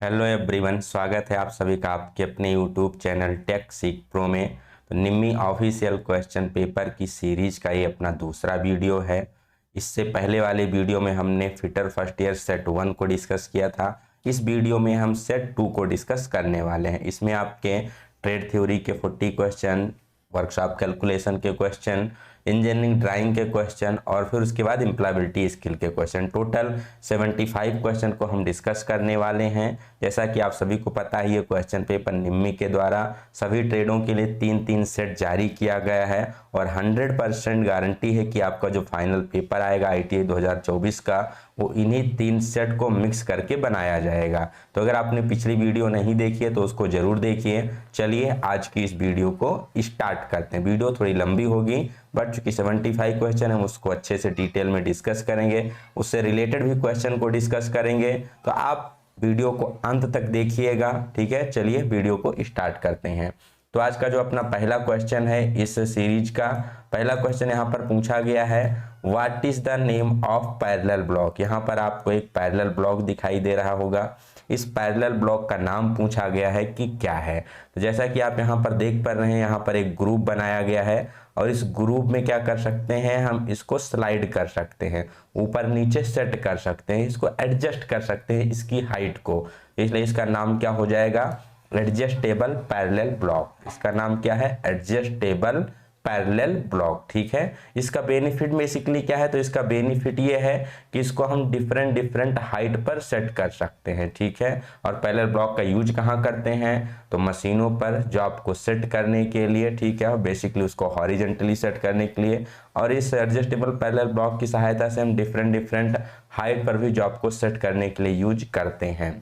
Hello everyone, स्वागत है आप सभी का आपके अपने यूट्यूब चैनल टेक सीख प्रो में। तो निम्मी ऑफिशियल क्वेश्चन पेपर की सीरीज का ये अपना दूसरा वीडियो है। इससे पहले वाले वीडियो में हमने फिटर फर्स्ट ईयर सेट 1 को डिस्कस किया था। इस वीडियो में हम सेट 2 को डिस्कस करने वाले हैं। इसमें आपके ट्रेड थ्योरी के 40 क्वेश्चन, वर्कशॉप कैलकुलेशन के क्वेश्चन, इंजीनियरिंग ड्राइंग के क्वेश्चन और फिर उसके बाद एम्प्लॉयबिलिटी स्किल के क्वेश्चन, टोटल 75 क्वेश्चन को हम डिस्कस करने वाले हैं। जैसा कि आप सभी को पता है, ये क्वेश्चन पेपर निम्मी के द्वारा सभी ट्रेडों के लिए 3-3 सेट जारी किया गया है और 100% गारंटी है कि आपका जो फाइनल पेपर आएगा ITI 2024 का, वो इन्हीं 3 सेट को मिक्स करके बनाया जाएगा। तो अगर आपने पिछली वीडियो नहीं देखी है तो उसको जरूर देखिए। चलिए आज की इस वीडियो को स्टार्ट करते हैं। वीडियो थोड़ी लंबी होगी बट चूंकि 75 क्वेश्चन है, हम उसको अच्छे से डिटेल में डिस्कस करेंगे, उससे रिलेटेड भी क्वेश्चन को डिस्कस करेंगे। तो आप वीडियो को अंत तक देखिएगा, ठीक है। चलिए वीडियो को स्टार्ट करते हैं। तो आज का जो अपना पहला क्वेश्चन है, इस सीरीज का पहला क्वेश्चन यहाँ पर पूछा गया है, what is the name of parallel block. यहाँ पर आपको एक पैरेलल ब्लॉक दिखाई दे रहा होगा। इस पैरेलल ब्लॉक का नाम पूछा गया है कि क्या है। तो जैसा कि आप यहाँ पर देख पा रहे हैं, यहाँ पर एक ग्रुप बनाया गया है और इस ग्रुप में क्या कर सकते हैं, हम इसको स्लाइड कर सकते हैं, ऊपर नीचे सेट कर सकते हैं, इसको एडजस्ट कर सकते हैं, इसकी हाइट को। इसलिए इसका नाम क्या हो जाएगा, एडजस्टेबल पैरेलल ब्लॉक। इसका नाम क्या है, एडजस्टेबल पैरेलल ब्लॉक, ठीक है। इसका बेनिफिट बेसिकली क्या है, तो इसका बेनिफिट ये है कि इसको हम डिफरेंट हाइट पर सेट कर सकते हैं, ठीक है। और पैरेलल ब्लॉक का यूज कहाँ करते हैं, तो मशीनों पर जो आपको सेट करने के लिए, ठीक है, बेसिकली उसको हॉरिजेंटली सेट करने के लिए। और इस एडजस्टेबल पैरेलल ब्लॉक की सहायता से हम डिफरेंट हाइट पर भी जो आपको सेट करने के लिए यूज करते हैं।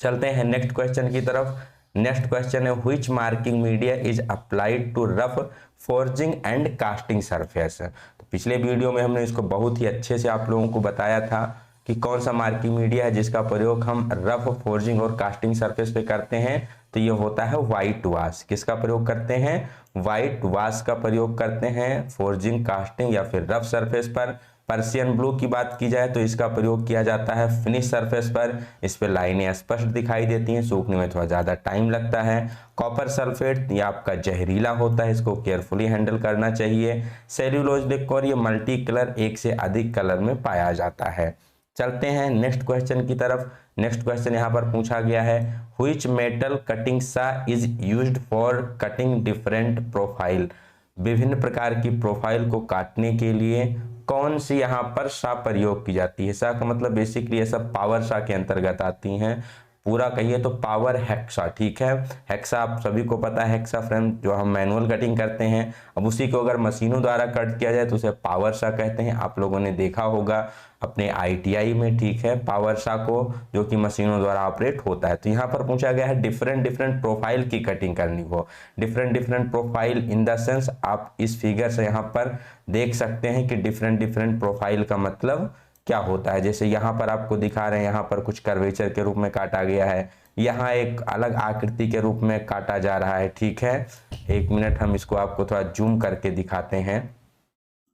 चलते हैं नेक्स्ट क्वेश्चन की तरफ। नेक्स्ट क्वेश्चन है, which marking media is applied to rough forging and casting surface. तो पिछले वीडियो में हमने इसको बहुत ही अच्छे से आप लोगों को बताया था कि कौन सा मार्किंग मीडिया है जिसका प्रयोग हम रफ फोर्जिंग और कास्टिंग सरफेस पे करते हैं। तो ये होता है व्हाइट वाश। किसका प्रयोग करते हैं, व्हाइट वाश का प्रयोग करते हैं फोर्जिंग, कास्टिंग या फिर रफ सरफेस पर। पर्शियन ब्लू की बात की जाए तो इसका प्रयोग किया जाता है फिनिश सरफेस पर। इस पर लाइनें स्पष्ट दिखाई देती हैं, सूखने में थोड़ा ज़्यादा टाइम लगता है। कॉपर सल्फेट ये आपका जहरीला होता है, इसको केयरफुली हैंडल करना चाहिए। सेल्यूलोज लिक्विड ये मल्टी कलर, एक से अधिक कलर में पाया जाता है। चलते हैं नेक्स्ट क्वेश्चन की तरफ। नेक्स्ट क्वेश्चन यहाँ पर पूछा गया है, which metal cutting saw is used for cutting different profile. विभिन्न प्रकार की प्रोफाइल को काटने के लिए कौन सी यहाँ पर सा प्रयोग की जाती है। सा का मतलब बेसिकली ये सब पावर सा के अंतर्गत आती हैं। पूरा कहिए तो पावर हेक्सा, ठीक है। हेक्सा आप सभी को पता है, हेक्सा फ्रेम जो हम मैनुअल कटिंग करते हैं, अब उसी को अगर मशीनों द्वारा कट किया जाए तो उसे पावर सा कहते हैं। आप लोगों ने देखा होगा अपने ITI में, ठीक है, पावर सा को, जो कि मशीनों द्वारा ऑपरेट होता है। तो यहाँ पर पूछा गया है डिफरेंट प्रोफाइल की कटिंग करनी हो। Different profile in the sense आप इस फिगर से यहाँ पर देख सकते हैं कि डिफरेंट प्रोफाइल का मतलब क्या होता है। जैसे यहाँ पर आपको दिखा रहे हैं, यहाँ पर कुछ कर्वेचर के रूप में काटा गया है, यहाँ एक अलग आकृति के रूप में काटा जा रहा है, ठीक है। एक मिनट, हम इसको आपको थोड़ा जूम करके दिखाते हैं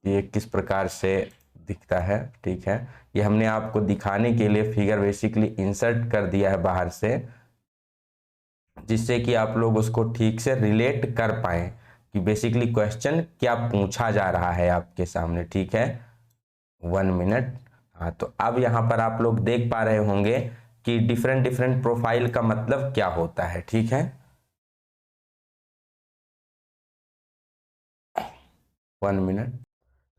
ये किस प्रकार से दिखता है, ठीक है। ये हमने आपको दिखाने के लिए फिगर बेसिकली इंसर्ट कर दिया है बाहर से, जिससे कि आप लोग उसको ठीक से रिलेट कर पाए कि बेसिकली क्वेश्चन क्या पूछा जा रहा है आपके सामने, ठीक है। 1 मिनट। हाँ, तो अब यहाँ पर आप लोग देख पा रहे होंगे कि डिफरेंट प्रोफाइल का मतलब क्या होता है, ठीक है। 1 मिनट।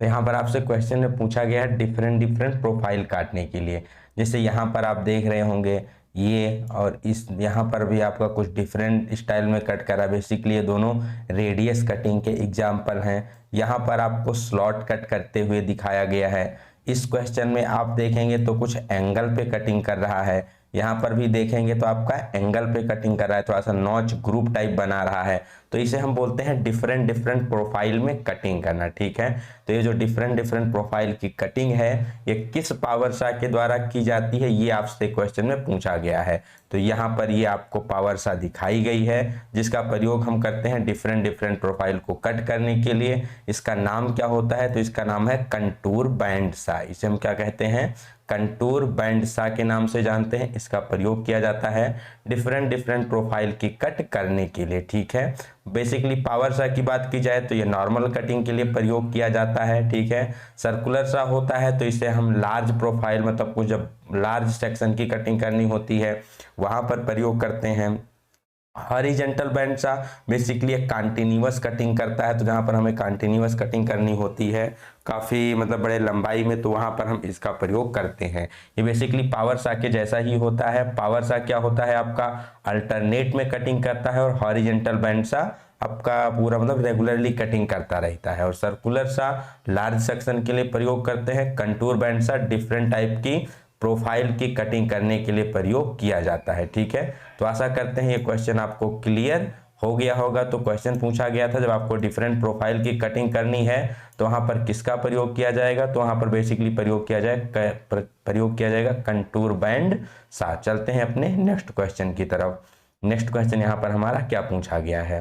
तो यहाँ पर आपसे क्वेश्चन में पूछा गया है डिफरेंट प्रोफाइल काटने के लिए। जैसे यहाँ पर आप देख रहे होंगे ये, और इस यहाँ पर भी आपका कुछ डिफरेंट स्टाइल में कट करा। बेसिकली ये दोनों रेडियस कटिंग के एग्जाम्पल हैं। यहाँ पर आपको स्लॉट कट करते हुए दिखाया गया है। इस क्वेश्चन में आप देखेंगे तो कुछ एंगल पे कटिंग कर रहा है। यहाँ पर भी देखेंगे तो आपका एंगल पे कटिंग कर रहा है, थोड़ा सा नॉच ग्रुप टाइप बना रहा है। तो इसे हम बोलते हैं डिफरेंट प्रोफाइल में कटिंग करना, ठीक है। तो ये जो डिफरेंट डिफरेंट प्रोफाइल की कटिंग है ये किस पावर सा के द्वारा की जाती है, ये आपसे क्वेश्चन में पूछा गया है। तो यहाँ पर ये आपको पावर सा दिखाई गई है जिसका प्रयोग हम करते हैं डिफरेंट डिफरेंट प्रोफाइल को कट करने के लिए। इसका नाम क्या होता है, तो इसका नाम है कंटूर बैंड सा। इसे हम क्या कहते हैं, कंटूर बैंड सा के नाम से जानते हैं। इसका प्रयोग किया जाता है डिफरेंट डिफरेंट प्रोफाइल की कट करने के लिए, ठीक है। बेसिकली पावर सा की बात की जाए तो ये नॉर्मल कटिंग के लिए प्रयोग किया जाता है, ठीक है। सर्कुलर सा होता है तो इसे हम लार्ज प्रोफाइल, मतलब कुछ जब लार्ज सेक्शन की कटिंग करनी होती है वहां पर प्रयोग करते हैं। हॉरिजेंटल बैंड सा बेसिकली एक कंटिन्यूअस कटिंग करता है, तो जहां पर हमें कंटिन्यूअस कटिंग करनी होती है काफ़ी मतलब बड़े लंबाई में, तो वहां पर हम इसका प्रयोग करते हैं। ये बेसिकली पावर सा के जैसा ही होता है। पावर सा क्या होता है आपका अल्टरनेट में कटिंग करता है, और हॉरिजेंटल बैंड सा आपका पूरा मतलब रेगुलरली कटिंग करता रहता है। और सर्कुलर सा लार्ज सेक्शन के लिए प्रयोग करते हैं। कंटूर बैंड सा डिफरेंट टाइप की प्रोफाइल की कटिंग करने के लिए प्रयोग किया जाता है, ठीक है। तो आशा करते हैं ये क्वेश्चन आपको क्लियर हो गया होगा। तो क्वेश्चन पूछा गया था जब आपको डिफरेंट प्रोफाइल की कटिंग करनी है तो वहां पर किसका प्रयोग किया जाएगा, तो वहां पर बेसिकली प्रयोग किया जाएगा कंटूर बैंड सा। चलते हैं अपने नेक्स्ट क्वेश्चन की तरफ। नेक्स्ट क्वेश्चन यहाँ पर हमारा क्या पूछा गया है,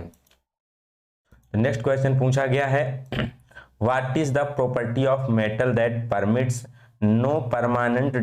नेक्स्ट क्वेश्चन पूछा गया है what is the property of metal that permits no permanent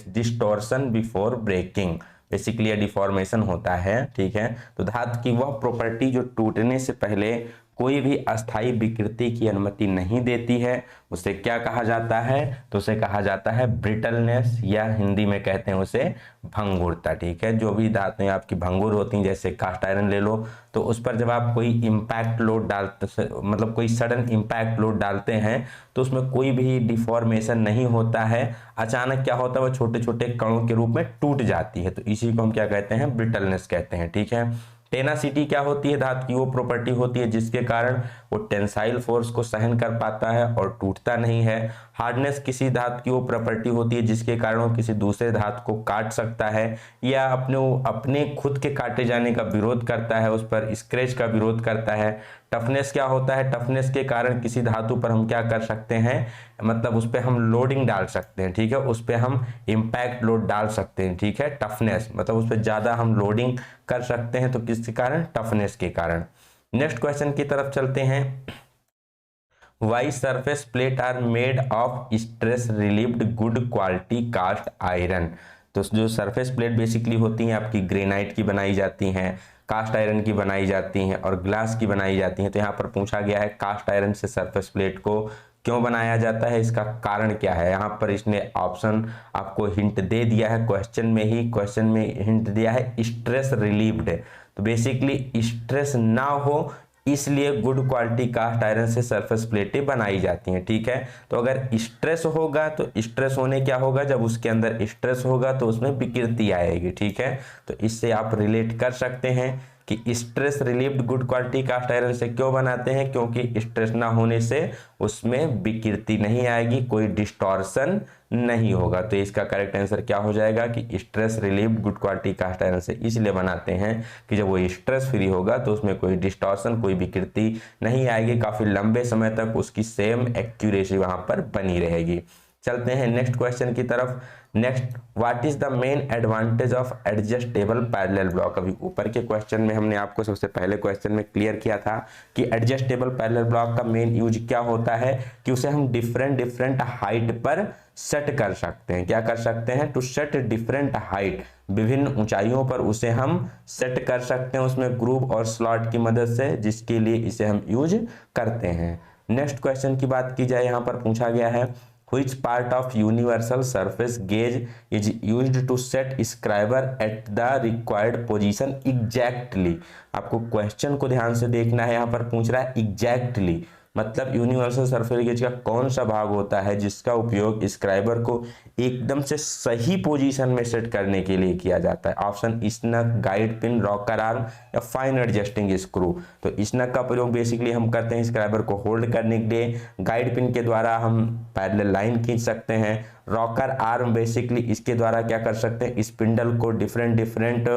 distortion before breaking. Basically deformation होता है, ठीक है। तो धातु की वह प्रॉपर्टी जो टूटने से पहले कोई भी अस्थाई विकृति की अनुमति नहीं देती है, उसे क्या कहा जाता है, तो उसे कहा जाता है ब्रिटलनेस, या हिंदी में कहते हैं उसे भंगुरता, ठीक है। जो भी धातुएं आपकी भंगुर होती हैं, जैसे कास्ट आयरन ले लो, तो उस पर जब आप कोई इम्पैक्ट लोड डालते, मतलब कोई सडन इम्पैक्ट लोड डालते हैं तो उसमें कोई भी डिफॉर्मेशन नहीं होता है। अचानक क्या होता है, वो छोटे छोटे कणों के रूप में टूट जाती है, तो इसी को हम क्या कहते हैं, ब्रिटलनेस कहते हैं, ठीक है। टेनासिटी क्या होती है, धातु की वो प्रॉपर्टी होती है जिसके कारण वो टेंसाइल फोर्स को सहन कर पाता है और टूटता नहीं है। हार्डनेस किसी धातु की वो प्रॉपर्टी होती है जिसके कारण वो किसी दूसरे धातु को काट सकता है, या अपने खुद के काटे जाने का विरोध करता है, उस पर स्क्रैच का विरोध करता है। टफनेस क्या होता है, टफनेस के कारण किसी धातु पर हम क्या कर सकते हैं, मतलब उस पर हम लोडिंग डाल सकते हैं, ठीक है, उस पर हम इम्पैक्ट लोड डाल सकते हैं, ठीक है। टफनेस मतलब उस पर ज्यादा हम लोडिंग कर सकते हैं, तो किसके कारण, टफनेस के कारण। नेक्स्ट क्वेश्चन की तरफ चलते हैं। Why surface plate are made of stress relieved good quality cast iron. तो जो सरफेस प्लेट बेसिकली होती हैं आपकी ग्रेनाइट की बनाई जाती हैं, कास्ट आयरन की बनाई जाती हैं और ग्लास की बनाई जाती हैं। तो यहाँ पर पूछा गया है कास्ट आयरन से सरफेस प्लेट को क्यों बनाया जाता है, इसका कारण क्या है। यहाँ पर इसने ऑप्शन आपको हिंट दे दिया है, क्वेश्चन में हिंट दिया है स्ट्रेस रिलीव्ड। तो बेसिकली स्ट्रेस ना हो इसलिए गुड क्वालिटी कास्ट आयरन से सरफेस प्लेटें बनाई जाती हैं, ठीक है। तो अगर स्ट्रेस होगा तो स्ट्रेस होने क्या होगा, जब उसके अंदर स्ट्रेस होगा तो उसमें विकृति आएगी, ठीक है। तो इससे आप रिलेट कर सकते हैं कि stress relieved good quality cast iron से क्यों बनाते हैं, क्योंकि स्ट्रेस ना होने से उसमें विकृति नहीं आएगी, कोई डिस्टॉर्शन नहीं होगा। तो इसका करेक्ट आंसर क्या हो जाएगा कि stress relieved good quality cast iron से इसलिए बनाते हैं कि जब वो स्ट्रेस फ्री होगा तो उसमें कोई डिस्टॉर्शन, कोई विकृति नहीं आएगी, काफी लंबे समय तक उसकी सेम एक्यूरेसी वहां पर बनी रहेगी। चलते हैं नेक्स्ट क्वेश्चन की तरफ। Next, what is the main advantage of adjustable parallel block. अभी ऊपर के क्वेश्चन में हमने आपको सबसे पहले क्वेश्चन में क्लियर किया था कि एडजस्टेबल पैरेलल ब्लॉक का मेन यूज क्या होता है कि उसे हम डिफरेंट हाइट पर सेट कर सकते हैं। क्या कर सकते हैं, टू सेट डिफरेंट हाइट, विभिन्न ऊंचाइयों पर उसे हम सेट कर सकते हैं उसमें ग्रुप और स्लॉट की मदद से, जिसके लिए इसे हम यूज करते हैं। नेक्स्ट क्वेश्चन की बात की जाए, यहाँ पर पूछा गया है which part of universal surface gauge is used to set scriber at the required position exactly। आपको क्वेश्चन को ध्यान से देखना है, यहाँ पर पूछ रहा है exactly, मतलब यूनिवर्सल सरफेस गेज का कौन सा भाग होता है जिसका उपयोग स्क्राइबर को एकदम से सही पोजीशन में सेट करने के लिए किया जाता है। Option snug, guide pin, rocker arm या फाइन एडजस्टिंग स्क्रू। तो स्नग का प्रयोग बेसिकली हम करते हैं स्क्राइबर को होल्ड करने के लिए, गाइड पिन के द्वारा हम पैरेलल लाइन खींच सकते हैं, रॉकर आर्म बेसिकली इसके द्वारा क्या कर सकते हैं, स्पिंडल को डिफरेंट डिफरेंट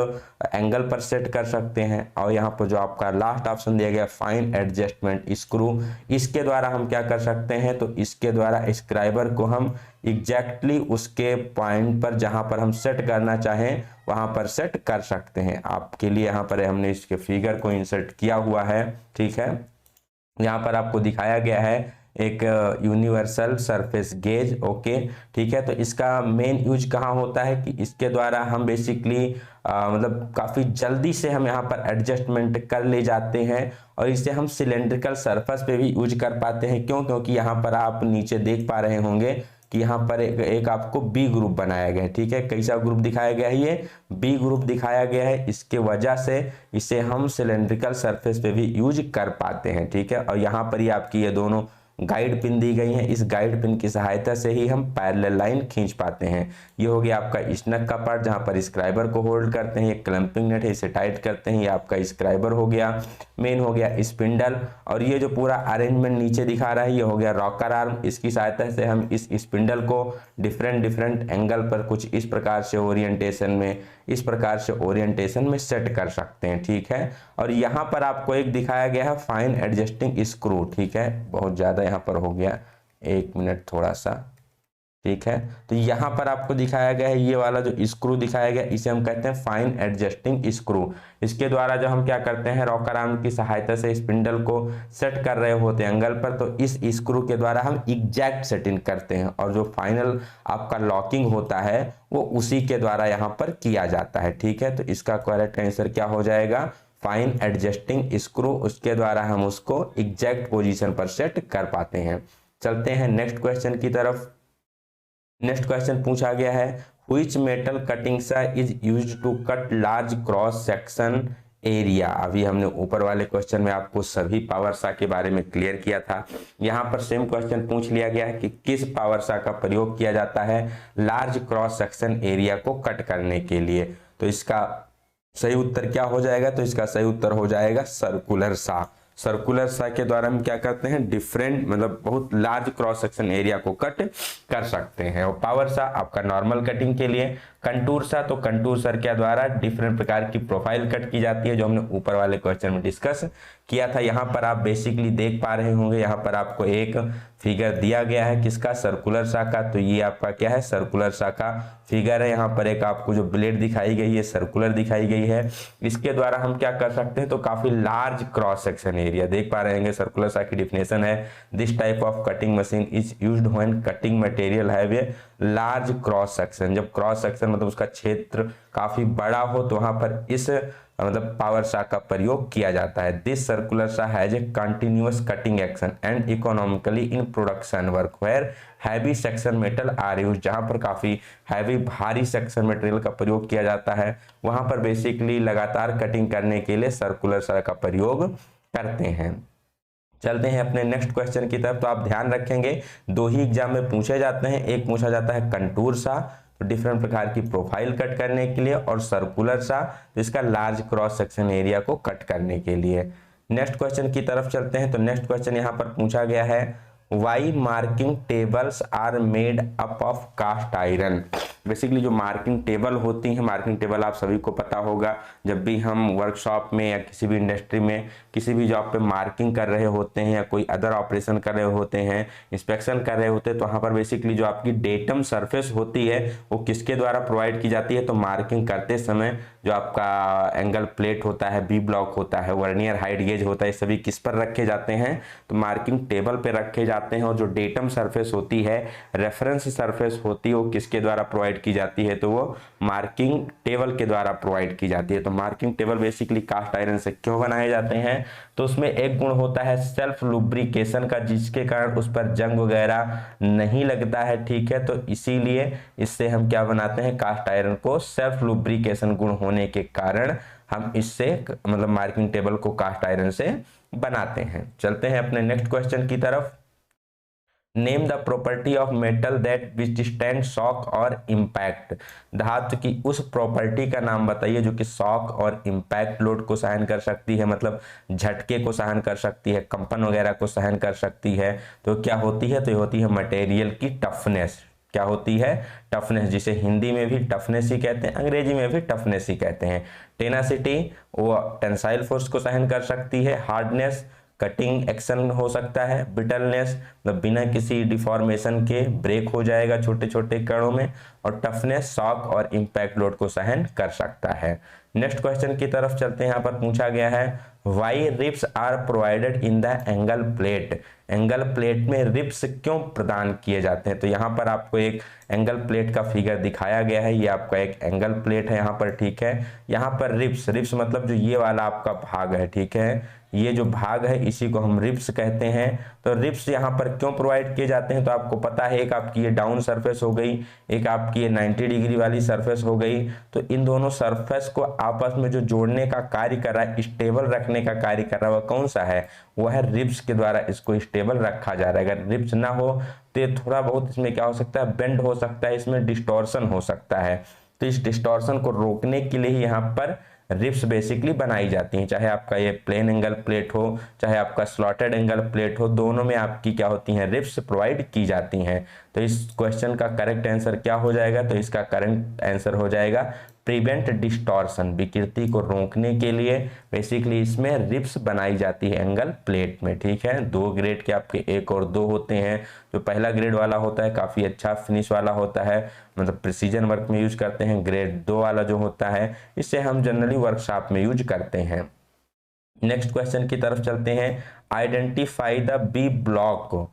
एंगल पर सेट कर सकते हैं। और यहाँ पर जो आपका लास्ट ऑप्शन दिया गया फाइन एडजस्टमेंट स्क्रू, इसके द्वारा हम क्या कर सकते हैं, तो इसके द्वारा स्क्राइबर को हम एग्जैक्टली उसके पॉइंट पर जहां पर हम सेट करना चाहें वहां पर सेट कर सकते हैं। आपके लिए यहाँ पर हमने इसके फिगर को इंसर्ट किया हुआ है, ठीक है। यहाँ पर आपको दिखाया गया है एक यूनिवर्सल सरफेस गेज, ओके, ठीक है। तो इसका मेन यूज कहाँ होता है कि इसके द्वारा हम बेसिकली मतलब काफ़ी जल्दी से हम यहाँ पर एडजस्टमेंट कर ले जाते हैं और इसे हम सिलेंड्रिकल सरफेस पे भी यूज कर पाते हैं। क्यों? क्योंकि यहाँ पर आप नीचे देख पा रहे होंगे कि यहाँ पर एक आपको बी ग्रुप बनाया गया है, ठीक है। कैसा ग्रुप दिखाया गया है? ये बी ग्रुप दिखाया गया है। इसके वजह से इसे हम सिलेंड्रिकल सरफेस पे भी यूज कर पाते हैं, ठीक है। और यहाँ पर ही आपकी ये दोनों गाइड पिन दी गई हैं। इस गाइड पिन की सहायता से ही हम पैरेलल लाइन खींच पाते हैं। ये हो गया आपका स्नग का पार्ट जहां पर स्क्राइबर को होल्ड करते हैं। ये क्लैंपिंग नेट है, इसे टाइट करते हैं। ये आपका स्क्राइबर हो गया। मेन हो गया स्पिंडल, और ये जो पूरा अरेंजमेंट नीचे दिखा रहा है ये हो गया रॉकर आर्म। इसकी सहायता से हम इस स्पिंडल को डिफरेंट डिफरेंट एंगल पर कुछ इस प्रकार से ओरिएंटेशन में सेट कर सकते हैं, ठीक है। और यहाँ पर आपको एक दिखाया गया है फाइन एडजस्टिंग स्क्रू, ठीक है। बहुत ज़्यादा यहाँ पर हो गया, एक मिनट थोड़ा सा, ठीक है। तो यहाँ पर आपको दिखाया गया है ये वाला जो स्क्रू दिखाया गया इसे हम कहते हैं फाइन एडजस्टिंग स्क्रू। इसके द्वारा जो हम क्या करते हैं रॉकर आर्म की सहायता से स्पिंडल को सेट कर रहे होते हैं एंगल पर, तो इस स्क्रू के द्वारा हम एग्जैक्ट सेटिंग करते हैं और जो फाइनल आपका लॉकिंग होता है वो उसी के द्वारा यहाँ पर किया जाता है, ठीक है। तो इसका करेक्ट आंसर क्या हो जाएगा? Fine adjusting screw. उसके द्वारा हम उसको एग्जैक्ट पोजीशन पर सेट कर पाते हैं। चलते हैं नेक्स्ट क्वेश्चन की तरफ। नेक्स्ट क्वेश्चन पूछा गया है which metal cutting saw is used to cut large cross section area. अभी हमने ऊपर वाले क्वेश्चन में आपको सभी पावर सा के बारे में क्लियर किया था। यहाँ पर सेम क्वेश्चन पूछ लिया गया है कि किस पावर सा का प्रयोग किया जाता है लार्ज क्रॉस सेक्शन एरिया को कट करने के लिए। तो इसका सही उत्तर क्या हो जाएगा? तो इसका सही उत्तर हो जाएगा सर्कुलर सा। सर्कुलर सा के द्वारा हम क्या करते हैं डिफरेंट मतलब बहुत लार्ज क्रॉस सेक्शन एरिया को कट कर सकते हैं। और पावर सा आपका नॉर्मल कटिंग के लिए, कंटूर सा तो कंटूर सर के द्वारा डिफरेंट प्रकार की प्रोफाइल कट की जाती है जो हमने ऊपर वाले क्वेश्चन में डिस्कस किया था। यहाँ पर आप बेसिकली देख पा रहे होंगे यहाँ पर आपको एक फिगर दिया गया है किसका? सर्कुलर सा का। तो ये आपका क्या है? सर्कुलर सा का फिगर है। यहाँ पर एक आपको जो ब्लेड दिखाई गई है सर्कुलर दिखाई गई है। इसके द्वारा हम क्या कर सकते हैं तो काफी लार्ज क्रॉस सेक्शन एरिया देख पा रहे होंगे। सर्कुलर सा की डिफिनेशन है this type of cutting machine is used when cutting material have a large cross section. जब क्रॉस सेक्शन मतलब उसका क्षेत्र काफी बड़ा हो तो वहां पर इस मतलब पावर सा का प्रयोग किया जाता है। This circular saw has a continuous cutting action and economically in production work where heavy section metal are use. जहां पर काफी हैवी भारी सेक्शन मटेरियल का प्रयोग किया जाता है वहां पर बेसिकली लगातार कटिंग करने के लिए सर्कुलर सा का प्रयोग करते हैं। चलते हैं अपने नेक्स्ट क्वेश्चन की तरफ। तो आप ध्यान रखेंगे दो ही एग्जाम में पूछे जाते हैं, एक पूछा जाता है कंटूर सा तो डिफरेंट प्रकार की प्रोफाइल कट करने के लिए, और सर्कुलर सा तो इसका लार्ज क्रॉस सेक्शन एरिया को कट करने के लिए। नेक्स्ट क्वेश्चन की तरफ चलते हैं। तो नेक्स्ट क्वेश्चन यहाँ पर पूछा गया है why marking tables are made up of cast iron. Basically जो मार्किंग टेबल होती हैं, मार्किंग टेबल आप सभी को पता होगा जब भी हम वर्कशॉप में या किसी भी इंडस्ट्री में किसी भी जॉब पे मार्किंग कर रहे होते हैं या कोई अदर ऑपरेशन कर रहे होते हैं, इंस्पेक्शन कर रहे होते हैं, तो वहाँ पर बेसिकली जो आपकी डेटम सरफेस होती है वो किसके द्वारा प्रोवाइड की जाती है? तो मार्किंग करते समय जो आपका एंगल प्लेट होता है, बी ब्लॉक होता है, वर्नियर हाइट गेज होता है, सभी किस पर रखे जाते हैं? तो मार्किंग टेबल पे रखे जाते हैं। और जो डेटम सरफेस होती है, रेफरेंस सरफेस होती है, वो किसके द्वारा प्रोवाइड की जाती है? तो वो मार्किंग टेबल के द्वारा प्रोवाइड की जाती है। तो marking table basically cast iron से क्यों बनाए जाते हैं? तो उसमें एक गुण होता है सेल्फ लुब्रिकेशन का, जिसके कारण उस पर जंग वगैरह नहीं लगता है, ठीक है। तो इसीलिए इससे हम क्या बनाते हैं कास्ट आयरन को, सेल्फ लुब्रिकेशन गुण होने के कारण हम इससे मतलब मार्किंग टेबल को कास्ट आयरन से बनाते हैं। चलते हैं अपने नेक्स्ट क्वेश्चन की तरफ। Name the property of metal that withstand shock और इम्पैक्ट। धातु की उस प्रॉपर्टी का नाम बताइए जो कि शॉक और इम्पैक्ट लोड को सहन कर सकती है, मतलब झटके को सहन कर सकती है, कंपन वगैरह को सहन कर सकती है। तो क्या होती है? तो ये होती है मटेरियल की टफनेस, क्या होती है, टफनेस, जिसे हिंदी में भी टफनेस ही कहते हैं, अंग्रेजी में भी टफनेस ही कहते हैं। टेनासिटी, वो टेंसाइल फोर्स को सहन कर सकती है। हार्डनेस, कटिंग एक्शन हो सकता है। ब्रिटलनेस, मतलब बिना किसी डिफॉर्मेशन के ब्रेक हो जाएगा छोटे छोटे कणों में। और टफनेस, शॉक और इम्पैक्ट लोड को सहन कर सकता है। नेक्स्ट क्वेश्चन की तरफ चलते हैं। यहाँ पर पूछा गया है why ribs are provided in the angle plate, angle plate में रिप्स क्यों प्रदान किए जाते हैं। तो यहाँ पर आपको एक एंगल प्लेट का फिगर दिखाया गया है, ये आपका एक एंगल प्लेट है यहाँ पर, ठीक है। यहाँ पर रिप्स, रिप्स मतलब जो ये वाला आपका भाग है, ठीक है, ये जो भाग है इसी को हम रिप्स कहते हैं। तो रिप्स यहाँ पर क्यों प्रोवाइड किए जाते हैं, तो आपको पता है एक आपकी ये डाउन सरफेस हो गई, एक आपकी ये 90 डिग्री वाली सरफेस हो गई। तो इन दोनों सरफेस को आपस में जो जोड़ने का कार्य कर रहा है, स्टेबल रखने का कार्य कर रहा है, वह कौन सा है, वह है रिप्स के द्वारा इसको स्टेबल रखा जा रहा है। अगर रिप्स ना हो तो ये थोड़ा बहुत इसमें क्या हो सकता है, बेंड हो सकता है, इसमें डिस्टॉर्शन हो सकता है। तो इस डिस्टॉर्शन को रोकने के लिए ही यहाँ पर रिप्स बेसिकली बनाई जाती हैं। चाहे आपका ये प्लेन एंगल प्लेट हो, चाहे आपका स्लॉटेड एंगल प्लेट हो, दोनों में आपकी क्या होती हैं, रिप्स प्रोवाइड की जाती हैं। तो इस क्वेश्चन का करेक्ट आंसर क्या हो जाएगा, तो इसका करेक्ट आंसर हो जाएगा प्रिवेंट डिस्टॉर्शन, विकृति को रोकने के लिए बेसिकली इसमें रिप्स बनाई जाती है एंगल प्लेट में, ठीक है। दो ग्रेड के आपके एक और दो होते हैं। जो पहला ग्रेड वाला होता है काफ़ी अच्छा फिनिश वाला होता है, मतलब प्रिसीजन वर्क में यूज करते हैं। ग्रेड 2 वाला जो होता है इसे हम जनरली वर्कशॉप में यूज करते हैं। नेक्स्ट क्वेश्चन की तरफ चलते हैं। आइडेंटिफाई द बी ब्लॉक,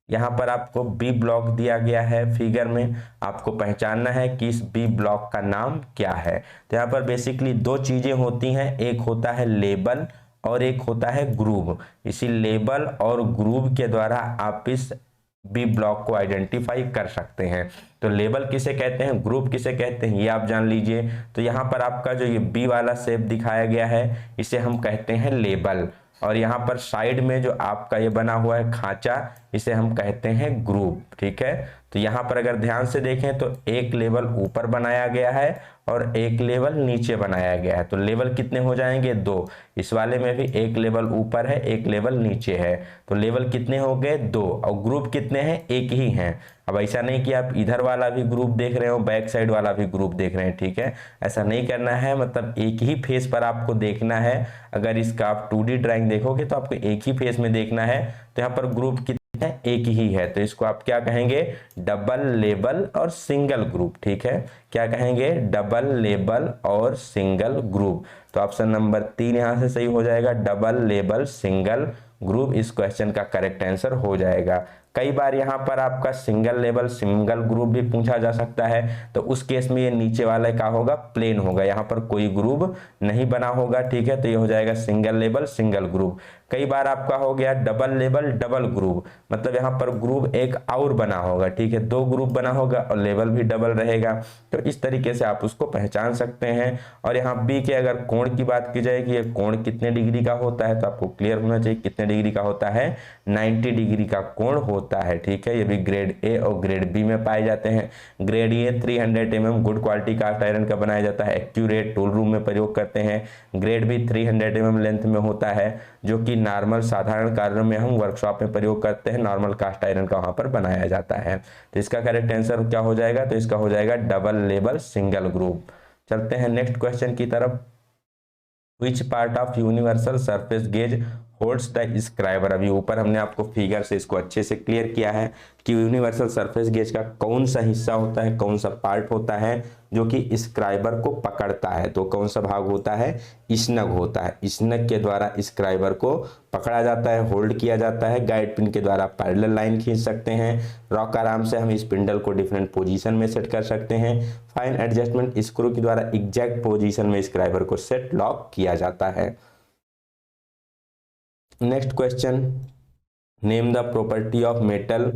यहाँ पर आपको बी ब्लॉक दिया गया है फिगर में, आपको पहचानना है कि इस बी ब्लॉक का नाम क्या है। तो यहाँ पर बेसिकली दो चीजें होती हैं, एक होता है लेबल और एक होता है ग्रूव। इसी लेबल और ग्रूव के द्वारा आप इस बी ब्लॉक को आइडेंटिफाई कर सकते हैं। तो लेबल किसे कहते हैं, ग्रुप किसे कहते हैं, ये आप जान लीजिए। तो यहाँ पर आपका जो ये बी वाला शेप दिखाया गया है इसे हम कहते हैं लेबल, और यहाँ पर साइड में जो आपका ये बना हुआ है खांचा इसे हम कहते हैं ग्रुप, ठीक है। तो यहाँ पर अगर ध्यान से देखें तो एक लेवल ऊपर बनाया गया है और एक लेवल नीचे बनाया गया है। तो लेवल कितने हो जाएंगे, दो। इस वाले में भी एक लेवल ऊपर है एक लेवल नीचे है, तो लेवल कितने हो गए, दो। और ग्रुप कितने हैं, एक ही हैं। अब ऐसा नहीं कि आप इधर वाला भी ग्रुप देख रहे हो, बैक साइड वाला भी ग्रुप देख रहे हैं, ठीक है, ऐसा नहीं करना है। मतलब एक ही फेस पर आपको देखना है। अगर इसका आप 2D ड्राइंग देखोगे तो आपको एक ही फेस में देखना है। तो यहाँ पर ग्रुप कितने एक ही है, तो इसको आप क्या कहेंगे, डबल लेबल और सिंगल ग्रुप, ठीक है। क्या कहेंगे, डबल लेबल और सिंगल ग्रुप। तो ऑप्शन नंबर 3 यहां से सही हो जाएगा, डबल लेबल सिंगल ग्रुप इस क्वेश्चन का करेक्ट आंसर हो जाएगा। कई बार यहाँ पर आपका सिंगल लेवल सिंगल ग्रुप भी पूछा जा सकता है, तो उस केस में ये नीचे वाला क्या होगा, प्लेन होगा, यहाँ पर कोई ग्रुप नहीं बना होगा, ठीक है। तो ये हो जाएगा सिंगल लेवल सिंगल ग्रुप। कई बार आपका हो गया डबल लेवल डबल ग्रुप, मतलब यहाँ पर ग्रुप एक और बना होगा, ठीक है, दो ग्रुप बना होगा और लेवल भी डबल रहेगा। तो इस तरीके से आप उसको पहचान सकते हैं। और यहाँ बी के अगर कोण की बात की जाए कि ये कोण कितने डिग्री का होता है, तो आपको क्लियर होना चाहिए कितने डिग्री का होता है, 90 डिग्री का कोण होता है, ठीक है। ये भी ग्रेड ए और ग्रेड बी में पाए जाते हैं। Grade A 300 mm good quality cast iron का बनाया जाता है, एक्यूरेट टूल रूम में प्रयोग करते हैं। ग्रेड बी 300 mm लेंथ में होता है, जो कि नॉर्मल साधारण कार्यों में हम वर्कशॉप में प्रयोग करते हैं, नॉर्मल कास्ट आयरन का वहां पर बनाया जाता है। तो इसका करेक्ट आंसर क्या हो जाएगा, तो इसका हो जाएगा डबल लेबल सिंगल ग्रुप। चलते हैं नेक्स्ट क्वेश्चन की तरफ। Which part of universal surface gauge holds the scriber. अभी ऊपर हमने आपको फिगर से इसको अच्छे से क्लियर किया है कि यूनिवर्सल सरफेस गेज का कौन सा हिस्सा होता है, कौन सा पार्ट होता है जो कि स्क्राइबर को पकड़ता है। तो कौन सा भाग होता है, स्नग होता है। स्नग के द्वारा स्क्राइबर को पकड़ा जाता है, होल्ड किया जाता है। गाइड पिन के द्वारा पैरेलल लाइन खींच सकते हैं। रॉक आराम से हम स्पिंडल को डिफरेंट पोजीशन में सेट कर सकते हैं। फाइन एडजस्टमेंट स्क्रू के द्वारा एग्जैक्ट पोजीशन में स्क्राइबर को सेट लॉक किया जाता है। Next question, name the property of metal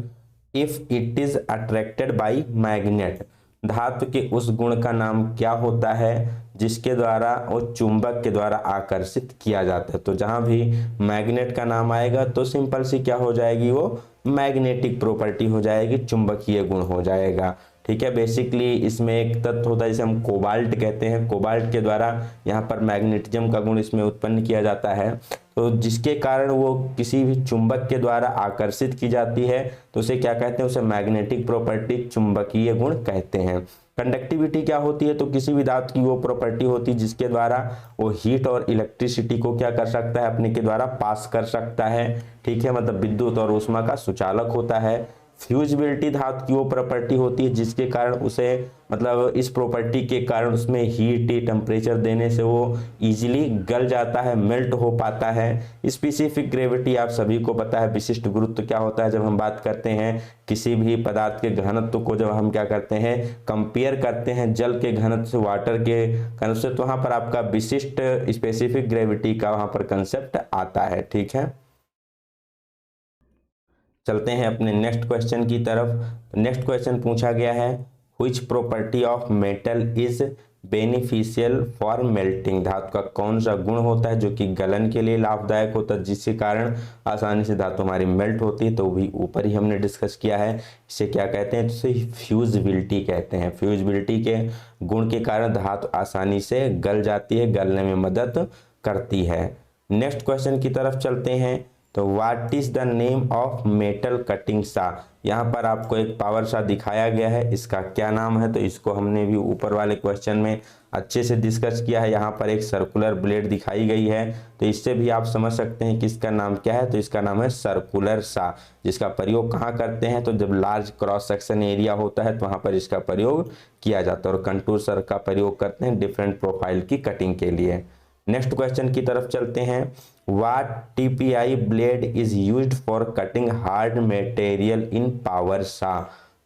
if it is attracted by magnet. धातु के उस गुण का नाम क्या होता है जिसके द्वारा वो चुंबक के द्वारा आकर्षित किया जाता है। तो जहां भी मैग्नेट का नाम आएगा तो सिंपल सी क्या हो जाएगी, वो मैग्नेटिक प्रॉपर्टी हो जाएगी, चुंबकीय गुण हो जाएगा, ठीक है। बेसिकली इसमें एक तत्व होता है जिसे हम कोबाल्ट कहते हैं। कोबाल्ट के द्वारा यहाँ पर मैग्नेटिज्म का गुण इसमें उत्पन्न किया जाता है। तो जिसके कारण वो किसी भी चुंबक के द्वारा आकर्षित की जाती है तो उसे क्या कहते हैं, उसे मैग्नेटिक प्रॉपर्टी, चुंबकीय गुण कहते हैं। कंडक्टिविटी क्या होती है, तो किसी भी धातु की वो प्रॉपर्टी होती है जिसके द्वारा वो हीट और इलेक्ट्रिसिटी को क्या कर सकता है, अपने के द्वारा पास कर सकता है, ठीक है, मतलब विद्युत और ऊष्मा का सुचालक होता है। फ्यूजिबिलिटी धातु की वो प्रॉपर्टी होती है जिसके कारण उसे, मतलब इस प्रॉपर्टी के कारण उसमें हीट टेम्परेचर देने से वो इजीली गल जाता है, मेल्ट हो पाता है। स्पेसिफिक ग्रेविटी आप सभी को पता है, विशिष्ट गुरुत्व क्या होता है, जब हम बात करते हैं किसी भी पदार्थ के घनत्व को, जब हम क्या करते हैं, कंपेयर करते हैं जल के घनत्व से, वाटर के घनत्व से, तो वहां पर आपका विशिष्ट स्पेसिफिक ग्रेविटी का वहां पर कंसेप्ट आता है, ठीक है। चलते हैं अपने नेक्स्ट क्वेश्चन की तरफ। नेक्स्ट क्वेश्चन पूछा गया है, which property of metal is beneficial for melting, धातु का कौन सा गुण होता है जो कि गलन के लिए लाभदायक होता है, जिसके कारण आसानी से धातु हमारी मेल्ट होती है, तो भी ऊपर ही हमने डिस्कस किया है। इसे क्या कहते हैं, इसे फ्यूजिबिलिटी कहते हैं। फ्यूजिबिलिटी के गुण के कारण धातु आसानी से गल जाती है, गलने में मदद करती है। नेक्स्ट क्वेश्चन की तरफ चलते हैं, तो what is the name of metal cutting सा, यहाँ पर आपको एक पावर सा दिखाया गया है, इसका क्या नाम है, तो इसको हमने भी ऊपर वाले क्वेश्चन में अच्छे से डिस्कस किया है। यहाँ पर एक सर्कुलर ब्लेड दिखाई गई है, तो इससे भी आप समझ सकते हैं कि इसका नाम क्या है, तो इसका नाम है सर्कुलर सा, जिसका प्रयोग कहाँ करते हैं, तो जब लार्ज क्रॉस सेक्शन एरिया होता है तो वहाँ पर इसका प्रयोग किया जाता है, और कंटूर सर का प्रयोग करते हैं डिफरेंट प्रोफाइल की कटिंग के लिए। नेक्स्ट क्वेश्चन की तरफ चलते हैं, what TPI blade is used for cutting hard material in power सा,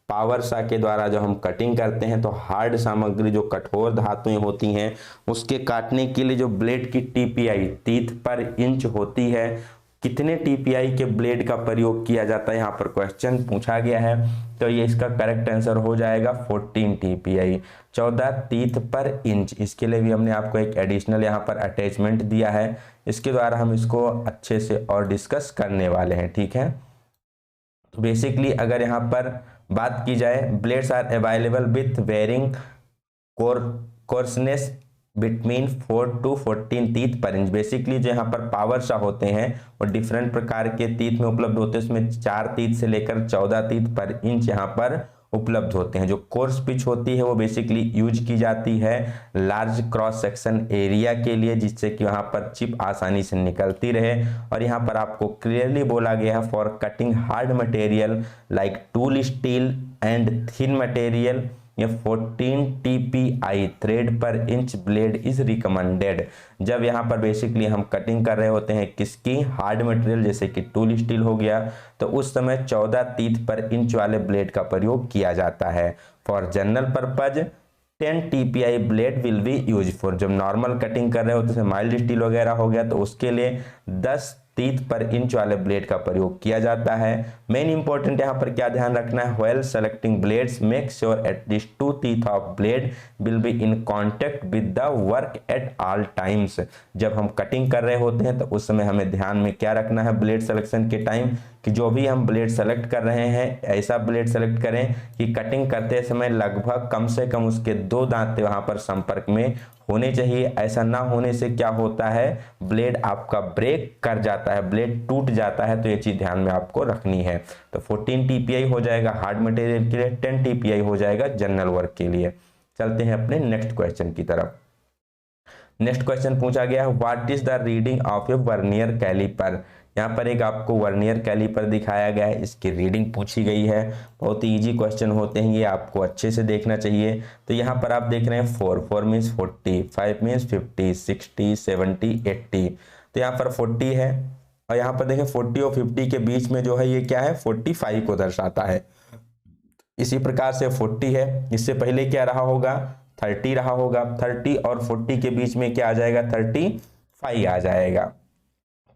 पावर सा के द्वारा जब हम कटिंग करते हैं तो हार्ड सामग्री, जो कठोर धातुएं होती हैं, उसके काटने के लिए जो ब्लेड की टीपीआई, टीथ पर इंच होती है, कितने टीपीआई के ब्लेड का प्रयोग किया जाता है, यहाँ पर क्वेश्चन पूछा गया है, तो ये इसका करेक्ट आंसर हो जाएगा 14 टीपीआई, 14 टीथ पर इंच। इसके लिए भी हमने आपको एक एडिशनल यहाँ पर अटैचमेंट दिया है, इसके द्वारा हम इसको अच्छे से और डिस्कस करने वाले हैं, ठीक है। तो बेसिकली अगर यहाँ पर बात की जाए, blades are available with varying coarseness between 4 to 14 teeth per inch. Basically जो यहाँ पर पावर सा होते हैं वो डिफरेंट प्रकार के टीथ में उपलब्ध होते हैं, इसमें 4 टीथ से लेकर 14 टीथ पर इंच यहाँ पर उपलब्ध होते हैं। जो कोर्स पिच होती है वो बेसिकली यूज की जाती है लार्ज क्रॉस सेक्शन एरिया के लिए, जिससे कि वहां पर चिप आसानी से निकलती रहे। और यहाँ पर आपको क्लियरली बोला गया है, for cutting hard material like tool steel and thin material, ये 14 टीपीआई थ्रेड पर इंच ब्लेड इज रिकमेंडेड। जब यहाँ पर बेसिकली हम कटिंग कर रहे होते हैं किसकी, हार्ड मटेरियल जैसे कि टूल स्टील हो गया, तो उस समय 14 टीथ पर इंच वाले ब्लेड का प्रयोग किया जाता है। For general purpose 10 TPI blade will be use for, जब नॉर्मल कटिंग कर रहे होते हैं माइल्ड स्टील वगैरह हो गया तो उसके लिए 10 टीथ पर इंच वाले ब्लेड का प्रयोग किया जाता है। मेन इंपॉर्टेंट यहाँ पर क्या ध्यान रखना है, while selecting blades make sure at least 2 teeth of blade will be in contact with the work at all times. जब हम कटिंग कर रहे होते हैं तो उस समय हमें ध्यान में क्या रखना है ब्लेड सिलेक्शन के टाइम, कि जो भी हम ब्लेड सेलेक्ट कर रहे हैं ऐसा ब्लेड सेलेक्ट करें कि कटिंग करते समय लगभग कम से कम उसके 2 दांत वहां पर संपर्क में होने चाहिए। ऐसा ना होने से क्या होता है, ब्लेड आपका ब्रेक कर जाता है, ब्लेड टूट जाता है, तो ये चीज ध्यान में आपको रखनी है। तो 14 टीपीआई हो जाएगा हार्ड मटेरियल के लिए, 10 टीपीआई हो जाएगा जनरल वर्क के लिए। चलते हैं अपने नेक्स्ट क्वेश्चन की तरफ। नेक्स्ट क्वेश्चन पूछा गया है, what is the reading of a vernier caliper. यहाँ पर एक आपको वर्नियर कैलिपर दिखाया गया है, इसकी रीडिंग पूछी गई है। बहुत ही इजी क्वेश्चन होते हैं ये, आपको अच्छे से देखना चाहिए। तो यहाँ पर आप देख रहे हैं 4 मीन्स 40, 5 मीन्स 50, 60, 70, 80। तो यहाँ पर 40 है, और यहाँ पर देखें 40 और 50 के बीच में जो है ये क्या है, 45 को दर्शाता है। इसी प्रकार से 40 है, इससे पहले क्या रहा होगा, 30 रहा होगा। 30 और 40 के बीच में क्या आ जाएगा, 35 आ जाएगा।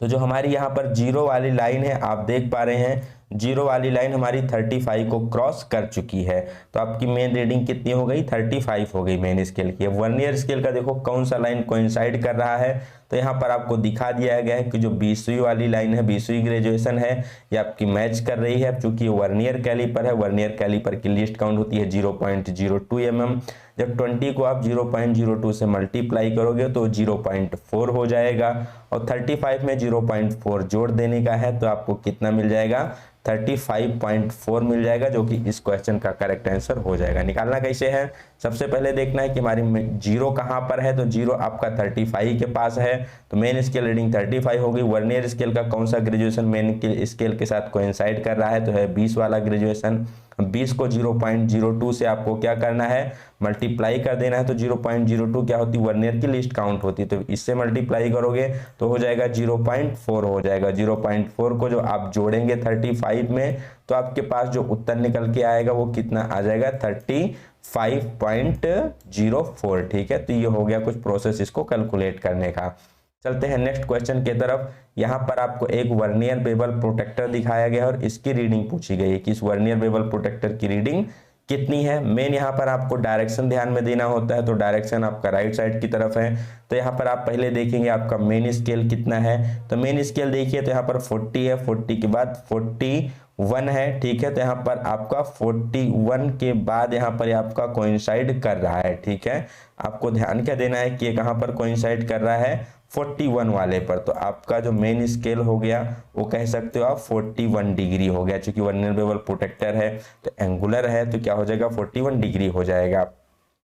तो जो हमारी यहाँ पर जीरो वाली लाइन है आप देख पा रहे हैं, जीरो वाली लाइन हमारी 35 को क्रॉस कर चुकी है, तो आपकी मेन रीडिंग कितनी हो गई, 35 हो गई मेन स्केल की। वर्नियर स्केल का देखो कौन सा लाइन कोइंसाइड कर रहा है, तो यहाँ पर आपको दिखा दिया गया है कि जो 20वीं वाली लाइन है, 20वीं ग्रेजुएशन है, ये आपकी मैच कर रही है। चूंकि वर्नियर कैलिपर है, वर्नियर कैलिपर की लीस्ट काउंट होती है 0.02 mm। जब 20 को आप 0.02 से मल्टीप्लाई करोगे तो 0.4 हो जाएगा, और 35 में 0.4 जोड़ देने का है, तो आपको कितना मिल जाएगा, 35.4 मिल जाएगा, जो कि इस क्वेश्चन का करेक्ट आंसर हो जाएगा। निकालना कैसे है, सबसे पहले देखना है कि हमारी जीरो कहाँ पर है, तो जीरो आपका 35 के पास है, तो मेन स्केल रीडिंग 35 होगी। वर्नियर स्केल का कौन सा ग्रेजुएशन मेन स्केल के साथ कोइंसाइड कर रहा है, तो है 20 वाला ग्रेजुएशन। 20 को 0.02 से आपको क्या करना है, मल्टीप्लाई कर देना है, तो 0.02 क्या होती है, वर्नियर की लिस्ट काउंट होती है, तो इससे मल्टीप्लाई करोगे तो हो जाएगा 0.4 हो जाएगा। 0.4 को जो आप जोड़ेंगे 35 में, तो आपके पास जो उत्तर निकल के आएगा वो कितना आ जाएगा, 35.04। ठीक है, तो ये हो गया कुछ प्रोसेस इसको कैलकुलेट करने का। चलते हैं नेक्स्ट क्वेश्चन की तरफ। यहाँ पर आपको एक वर्नियर बेवल प्रोटेक्टर दिखाया गया और इसकी रीडिंग पूछी गई है कि इस वर्नियर बेवल प्रोटेक्टर की रीडिंग कितनी है। मेन यहाँ पर आपको डायरेक्शन ध्यान में देना होता है, तो डायरेक्शन आपका राइट साइड की तरफ है, तो यहाँ पर आप पहले देखेंगे आपका मेन स्केल कितना है, तो मेन स्केल देखिए तो यहाँ पर 40 है, 40 के बाद 41 है। ठीक है, तो यहाँ पर आपका 41 के बाद यहाँ पर आपका कोइंसाइड कर रहा है। ठीक है, आपको ध्यान क्या देना है कि ये कहाँ पर कोइंसाइड कर रहा है, 41 वाले पर, तो आपका जो मेन स्केल हो गया वो कह सकते हो आप 41 डिग्री हो गया। चूंकि वर्नियर बेवल प्रोटेक्टर है तो एंगुलर है, तो क्या हो जाएगा, 41 डिग्री हो जाएगा।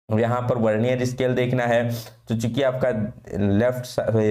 यहाँ पर वर्नियर स्केल देखना है, तो चूंकि आपका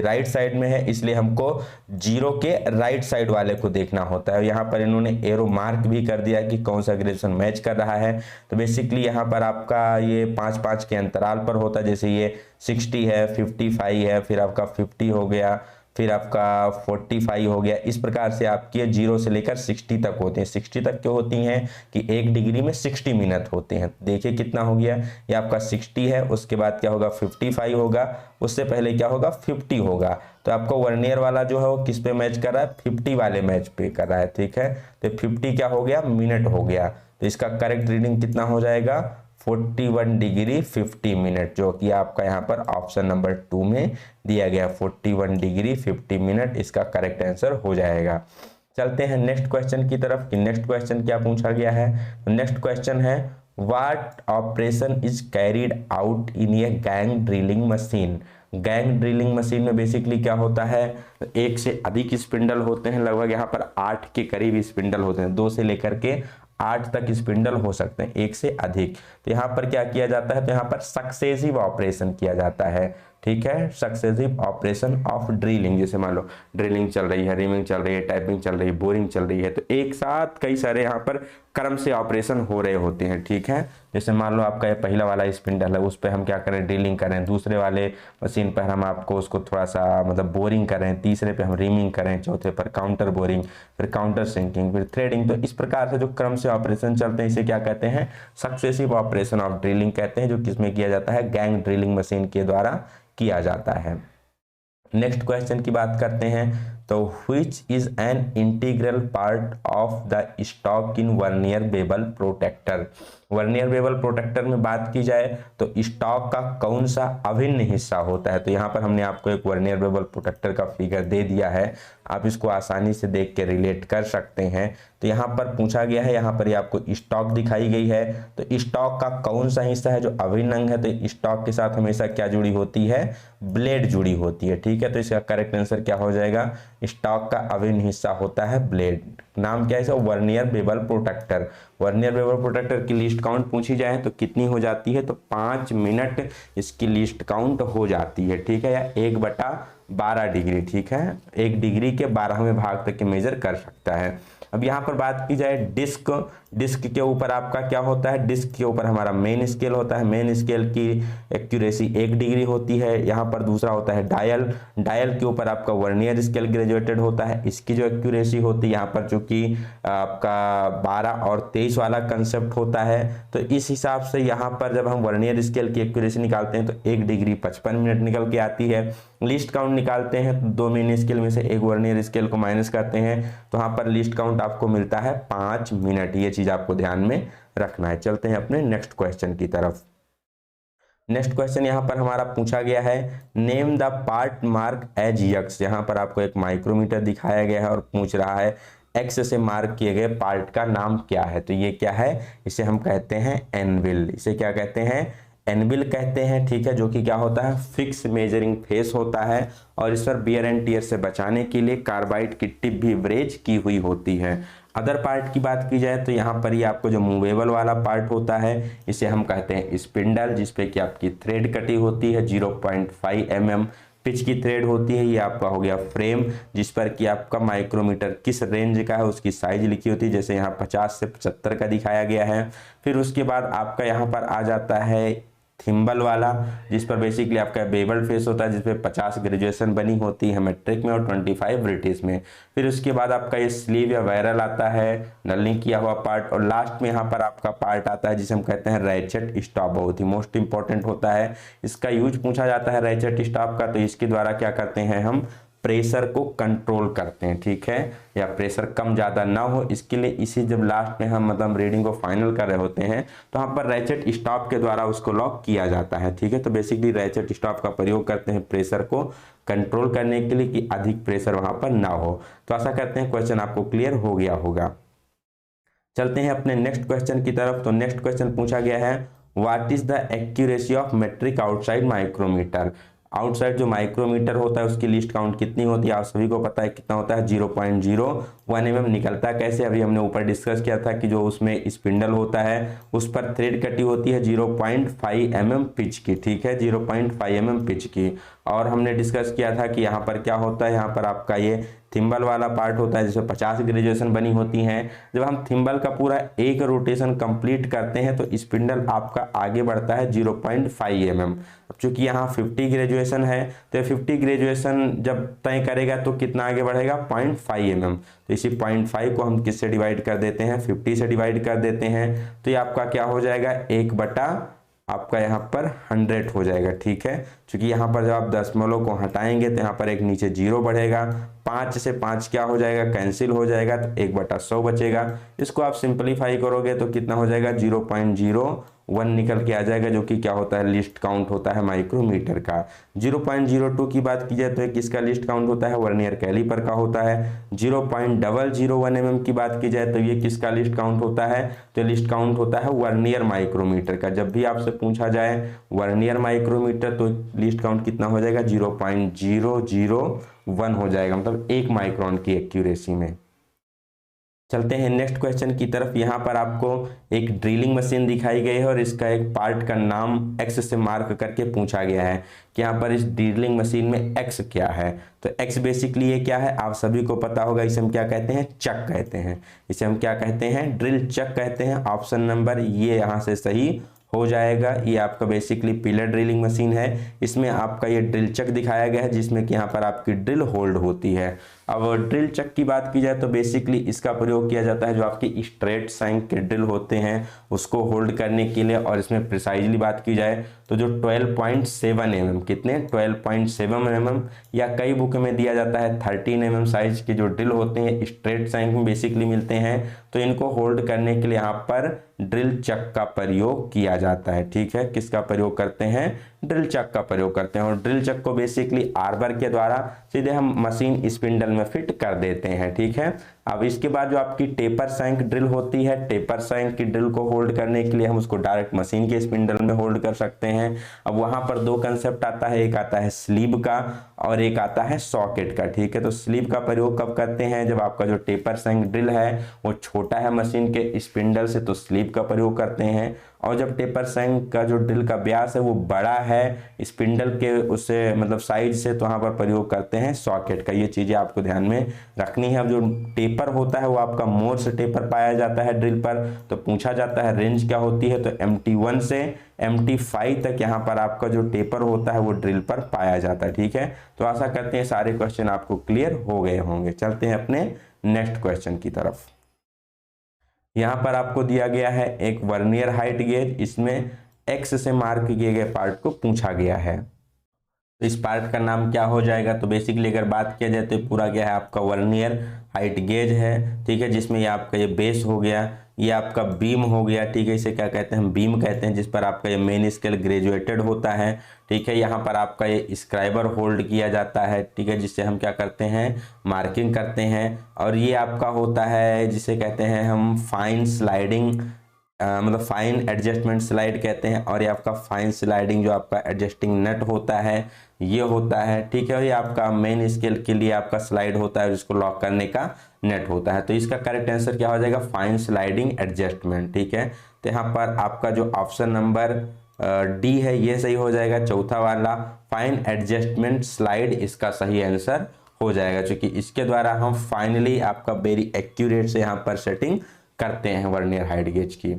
राइट साइड में है, इसलिए हमको जीरो के राइट साइड वाले को देखना होता है। यहाँ पर इन्होंने एरो मार्क भी कर दिया कि कौन सा ग्रेजुएशन मैच कर रहा है, तो बेसिकली यहाँ पर आपका ये 5-5 के अंतराल पर होता है, जैसे ये 60 है, 55 है, फिर आपका 50 हो गया, फिर आपका 45 हो गया। इस प्रकार से आपकी 0 से लेकर 60 तक होते हैं। 60 तक क्यों होती हैं कि 1 डिग्री में 60 मिनट होते हैं। देखिए कितना हो गया, ये आपका 60 है, उसके बाद क्या होगा 55 होगा, उससे पहले क्या होगा 50 होगा। तो आपको वर्नियर वाला जो है वो किस पे मैच कर रहा है, 50 वाले मैच पे कर रहा है। ठीक है, तो 50 क्या हो गया, मिनट हो गया, तो इसका करेक्ट रीडिंग कितना हो जाएगा, 41 डिग्री 50 मिनट, जो कि आपका यहाँ पर ऑप्शन नंबर 2 में दिया गया। 41 डिग्री 50 मिनट इसका करेक्ट आंसर हो जाएगा। चलते हैं नेक्स्ट क्वेश्चन की तरफ कि नेक्स्ट क्वेश्चन क्या पूछा गया है। तो नेक्स्ट क्वेश्चन है, what operation is carried out in a gang drilling machine. Gang drilling machine में बेसिकली क्या होता है, एक से अधिक स्पिंडल होते हैं, लगभग यहाँ पर 8 के करीब स्पिंडल होते हैं, 2 से लेकर के 8 तक स्पिंडल हो सकते हैं, 1 से अधिक। तो यहाँ पर क्या किया जाता है, तो यहाँ पर सक्सेसिव ऑपरेशन किया जाता है। ठीक है, सक्सेसिव ऑपरेशन ऑफ ड्रिलिंग, जैसे मान लो ड्रिलिंग चल रही है, रिमिंग चल रही है, टाइपिंग चल रही है, बोरिंग चल रही है, तो एक साथ कई सारे यहाँ पर क्रम से ऑपरेशन हो रहे होते हैं। ठीक है, जैसे मान लो आपका ये पहला वाला स्पिंडल है, उस पर हम क्या करें, ड्रिलिंग करें, दूसरे वाले मशीन पर हम आपको उसको थोड़ा सा मतलब बोरिंग करें, तीसरे पे हम रिमिंग करें, चौथे पर काउंटर बोरिंग, फिर काउंटर सिंकिंग, फिर थ्रेडिंग। तो इस प्रकार से जो क्रम से ऑपरेशन चलते हैं इसे क्या कहते हैं, सक्सेसिव ऑपरेशन ऑफ ड्रिलिंग कहते हैं, जो किसमें किया जाता है, गैंग ड्रिलिंग मशीन के द्वारा किया जाता है। नेक्स्ट क्वेश्चन की बात करते हैं, तो which is an integral part of the stock in vernier bevel protector. Vernier bevel protector में बात की जाए तो स्टॉक का कौन सा अभिन्न हिस्सा होता है। तो यहाँ पर हमने आपको एक वर्नियर बेवल प्रोटेक्टर का फिगर दे दिया है, आप इसको आसानी से देख के रिलेट कर सकते हैं। तो यहाँ पर पूछा गया है, यहाँ पर ये आपको स्टॉक दिखाई गई है, तो स्टॉक का कौन सा हिस्सा है जो अभिन्न अंग है। तो स्टॉक के साथ हमेशा क्या जुड़ी होती है, ब्लेड जुड़ी होती है। ठीक है, तो इसका करेक्ट आंसर क्या हो जाएगा, स्टॉक का अभिन्न हिस्सा होता है ब्लेड। नाम क्या है इसका, vernier bevel protector. Vernier bevel protector की लिस्ट काउंट पूछी जाए तो कितनी हो जाती है, तो 5 मिनट इसकी लिस्ट काउंट हो जाती है। ठीक है, या 1/12 डिग्री। ठीक है, 1 डिग्री के 12वें भाग तक के मेजर कर सकता है। अब यहाँ पर बात की जाए डिस्क डिस्क के ऊपर आपका क्या होता है, डिस्क के ऊपर हमारा मेन स्केल होता है, मेन स्केल की एक्यूरेसी 1 डिग्री होती है। यहाँ पर दूसरा होता है डायल, डायल के ऊपर आपका वर्नियर स्केल ग्रेजुएटेड होता है, इसकी जो एक्यूरेसी होती है यहाँ पर जो कि आपका 12 और 23 वाला कंसेप्ट होता है। तो इस हिसाब से यहाँ पर जब हम वर्नियर स्केल की एक्यूरेसी निकालते हैं तो 1 डिग्री 55 मिनट निकल के आती है। लिस्ट काउंट निकालते हैं तो 2 मेन स्केल में से एक वर्नियर स्केल को माइनस करते हैं तो यहाँ पर लिस्ट काउंट आपको मिलता है 5 मिनट। ये चीज आपको ध्यान में रखना है। चलते हैं अपने नेक्स्ट क्वेश्चन की तरफ। नेक्स्ट क्वेश्चन यहाँ पर हमारा पूछा गया है, name the part mark as X. यहाँ पर आपको एक माइक्रोमीटर दिखाया गया है और पूछ रहा है एक्स से मार्क किए गए पार्ट का नाम क्या है। तो ये क्या है, इसे हम कहते हैं एनविल। इसे क्या कहते हैं, एनविल कहते हैं, ठीक है। जो कि क्या होता है, फिक्स मेजरिंग फेस होता है और इस पर बियर एंड टियर से बचाने के लिए कार्बाइड की टिप भी ब्रेज की हुई होती है। अदर पार्ट की बात की जाए तो यहाँ पर ये आपको जो मूवेबल वाला पार्ट होता है इसे हम कहते हैं स्पिंडल, जिसपे कि आपकी थ्रेड कटी होती है 0.5 mm पिच की थ्रेड होती है। ये आपका हो गया फ्रेम, जिस पर कि आपका माइक्रोमीटर किस रेंज का है उसकी साइज लिखी होती है, जैसे यहाँ 50 से 75 का दिखाया गया है। फिर उसके बाद आपका यहाँ पर आ जाता है थिम्बल वाला, जिस पर बेसिकली आपका बेबल फेस होता है, जिसपे 50 ग्रेजुएशन बनी होती है मेट्रिक में और 25 ब्रिटिश में। फिर उसके बाद आपका ये स्लीव या वैरल आता है, नलिंग किया हुआ पार्ट, और लास्ट में यहाँ पर आपका पार्ट आता है जिसे हम कहते हैं रैचेट स्टॉप। बहुत ही मोस्ट इंपॉर्टेंट होता है, इसका यूज पूछा जाता है रैचेट स्टॉप का। तो इसके द्वारा क्या करते हैं, हम प्रेशर को कंट्रोल करते हैं, ठीक है, या प्रेशर कम ज़्यादा ना हो इसके लिए। इसी जब लास्ट में हम मतलब रीडिंग को फाइनल कर रहे होते हैं तो यहाँ पर रैचेट स्टॉप के द्वारा उसको लॉक किया जाता है, ठीक है। तो बेसिकली रैचेट स्टॉप का प्रयोग करते हैं प्रेशर को कंट्रोल करने के लिए कि अधिक प्रेशर वहाँ पर ना हो। तो आशा करते हैं क्वेश्चन आपको क्लियर हो गया होगा। चलते हैं अपने नेक्स्ट क्वेश्चन की तरफ। तो नेक्स्ट क्वेश्चन पूछा गया है, what is the accuracy of metric outside micrometer. Outside जो माइक्रोमीटर होता है उसकी लिस्ट काउंट कितनी होती है, आप सभी को पता है कितना होता है, 0.01 mm। निकलता कैसे, अभी हमने ऊपर डिस्कस किया था कि जो उसमें स्पिंडल होता है उस पर थ्रेड कटी होती है 0.5 mm पिच की, ठीक है, 0.5 mm पिच की। और हमने डिस्कस किया था कि यहाँ पर क्या होता है, यहाँ पर आपका ये थिम्बल वाला पार्ट होता है जिसमें 50 ग्रेजुएशन बनी होती हैं। जब हम थिम्बल का पूरा एक रोटेशन कंप्लीट करते हैं तो स्पिंडल आपका आगे बढ़ता है 0.5 mm। अब चूंकि यहाँ 50 ग्रेजुएशन है तो 50 ग्रेजुएशन जब तय करेगा तो कितना आगे बढ़ेगा, 0.5 mm। तो इसी 0.5 को हम किससे डिवाइड कर देते हैं, 50 से डिवाइड कर देते हैं। तो ये आपका क्या हो जाएगा, 1/, आपका यहाँ पर 100 हो जाएगा, ठीक है। क्योंकि यहाँ पर जब आप दशमलव को हटाएंगे तो यहाँ पर एक नीचे 0 बढ़ेगा, 5 से 5 क्या हो जाएगा, कैंसिल हो जाएगा, तो 1/100 बचेगा। इसको आप सिंपलीफाई करोगे तो कितना हो जाएगा, 0.01 निकल के आ जाएगा, जो कि क्या होता है, लिस्ट काउंट होता है माइक्रोमीटर का। 0.02 की बात की जाए तो एक किसका लिस्ट काउंट होता है, वर्नियर कैलिपर का होता है। 0.001 mm की बात की जाए तो ये किसका लिस्ट काउंट होता है, तो लिस्ट काउंट होता है वर्नियर माइक्रोमीटर का। जब भी आपसे पूछा जाए वर्नियर माइक्रोमीटर तो लिस्ट काउंट कितना हो जाएगा, 0.001 हो जाएगा, मतलब 1 माइक्रोन की एक्यूरेसी में। चलते हैं नेक्स्ट क्वेश्चन की तरफ। यहाँ पर आपको एक ड्रिलिंग मशीन दिखाई गई है और इसका एक पार्ट का नाम एक्स से मार्क करके पूछा गया है कि यहाँ पर इस ड्रिलिंग मशीन में एक्स क्या है। तो एक्स बेसिकली ये क्या है, आप सभी को पता होगा, इसे हम क्या कहते हैं, चक कहते हैं। इसे हम क्या कहते हैं, ड्रिल चक कहते हैं। ऑप्शन नंबर ये यहाँ से सही हो जाएगा। ये आपका बेसिकली पिलर ड्रिलिंग मशीन है। इसमें आपका ये ड्रिल चक दिखाया गया है जिसमें कि यहाँ पर आपकी ड्रिल होल्ड होती है। अब ड्रिल चक की बात की जाए तो बेसिकली इसका प्रयोग किया जाता है जो आपकी स्ट्रेट सैंक के ड्रिल होते हैं उसको होल्ड करने के लिए। और इसमें प्रिसाइजली बात की जाए तो जो 12.7 mm, कितने 12.7 mm, या कई बुक में दिया जाता है 13 mm साइज के जो ड्रिल होते हैं स्ट्रेट सैंक में बेसिकली मिलते हैं। तो इनको होल्ड करने के लिए यहाँ पर ड्रिल चक का प्रयोग किया जाता है, ठीक है। किसका प्रयोग करते हैं, ड्रिल चक का प्रयोग करते हैं। और ड्रिल चक को बेसिकली आर्बर के द्वारा सीधे हम मशीन स्पिंडल में फिट कर देते हैं, ठीक है। अब इसके बाद जो आपकी टेपर सैंक ड्रिल होती है, टेपर सैंक की ड्रिल को होल्ड करने के लिए हम उसको डायरेक्ट मशीन के स्पिंडल में होल्ड कर सकते हैं। अब वहां पर 2 कंसेप्ट आता है, एक आता है स्लीव का और एक आता है सॉकेट का, ठीक है। तो स्लीव का प्रयोग कब करते हैं, जब आपका जो टेपर सैंक ड्रिल है वो छोटा है मशीन के स्पिंडल से, तो स्लीव का प्रयोग करते हैं। और जब टेपर संग का जो ड्रिल का व्यास है वो बड़ा है स्पिंडल के उससे मतलब साइज से, तो वहाँ पर प्रयोग करते हैं सॉकेट का। ये चीज़ें आपको ध्यान में रखनी है। अब जो टेपर होता है वो आपका मोर से टेपर पाया जाता है ड्रिल पर, तो पूछा जाता है रेंज क्या होती है, तो MT1 से MT5 तक यहाँ पर आपका जो टेपर होता है वो ड्रिल पर पाया जाता है। ठीक है, तो आशा करते हैं सारे क्वेश्चन आपको क्लियर हो गए होंगे। चलते हैं अपने नेक्स्ट क्वेश्चन की तरफ। यहाँ पर आपको दिया गया है एक वर्नियर हाइट गेज, इसमें X से मार्क किए गए पार्ट को पूछा गया है। तो इस पार्ट का नाम क्या हो जाएगा, तो बेसिकली अगर बात किया जाए तो पूरा क्या है आपका वर्नियर हाइट गेज है। ठीक है, जिसमें ये आपका ये बेस हो गया, ये आपका बीम हो गया। ठीक है, इसे क्या कहते हैं, हम बीम कहते हैं, जिस पर आपका ये मेन स्केल ग्रेजुएटेड होता है। ठीक है, यहाँ पर आपका ये स्क्राइबर होल्ड किया जाता है। ठीक है, जिससे हम क्या करते हैं, मार्किंग करते हैं। और ये आपका होता है जिसे कहते हैं हम फाइन स्लाइडिंग मतलब फाइन एडजस्टमेंट स्लाइड कहते हैं। और ये आपका फाइन स्लाइडिंग जो आपका एडजस्टिंग नट होता है ये होता है। ठीक है, और ये आपका मेन स्केल के लिए आपका स्लाइड होता है जिसको लॉक करने का नेट होता है। तो इसका करेक्ट आंसर क्या हो जाएगा, फाइन स्लाइडिंग एडजस्टमेंट। ठीक है, तो यहाँ पर आपका जो ऑप्शन नंबर डी है ये सही हो जाएगा, चौथा वाला फाइन एडजस्टमेंट स्लाइड इसका सही आंसर हो जाएगा, क्योंकि इसके द्वारा हम फाइनली आपका वेरी एक्यूरेट से यहाँ पर सेटिंग करते हैं वर्नियर हाइट गेज की।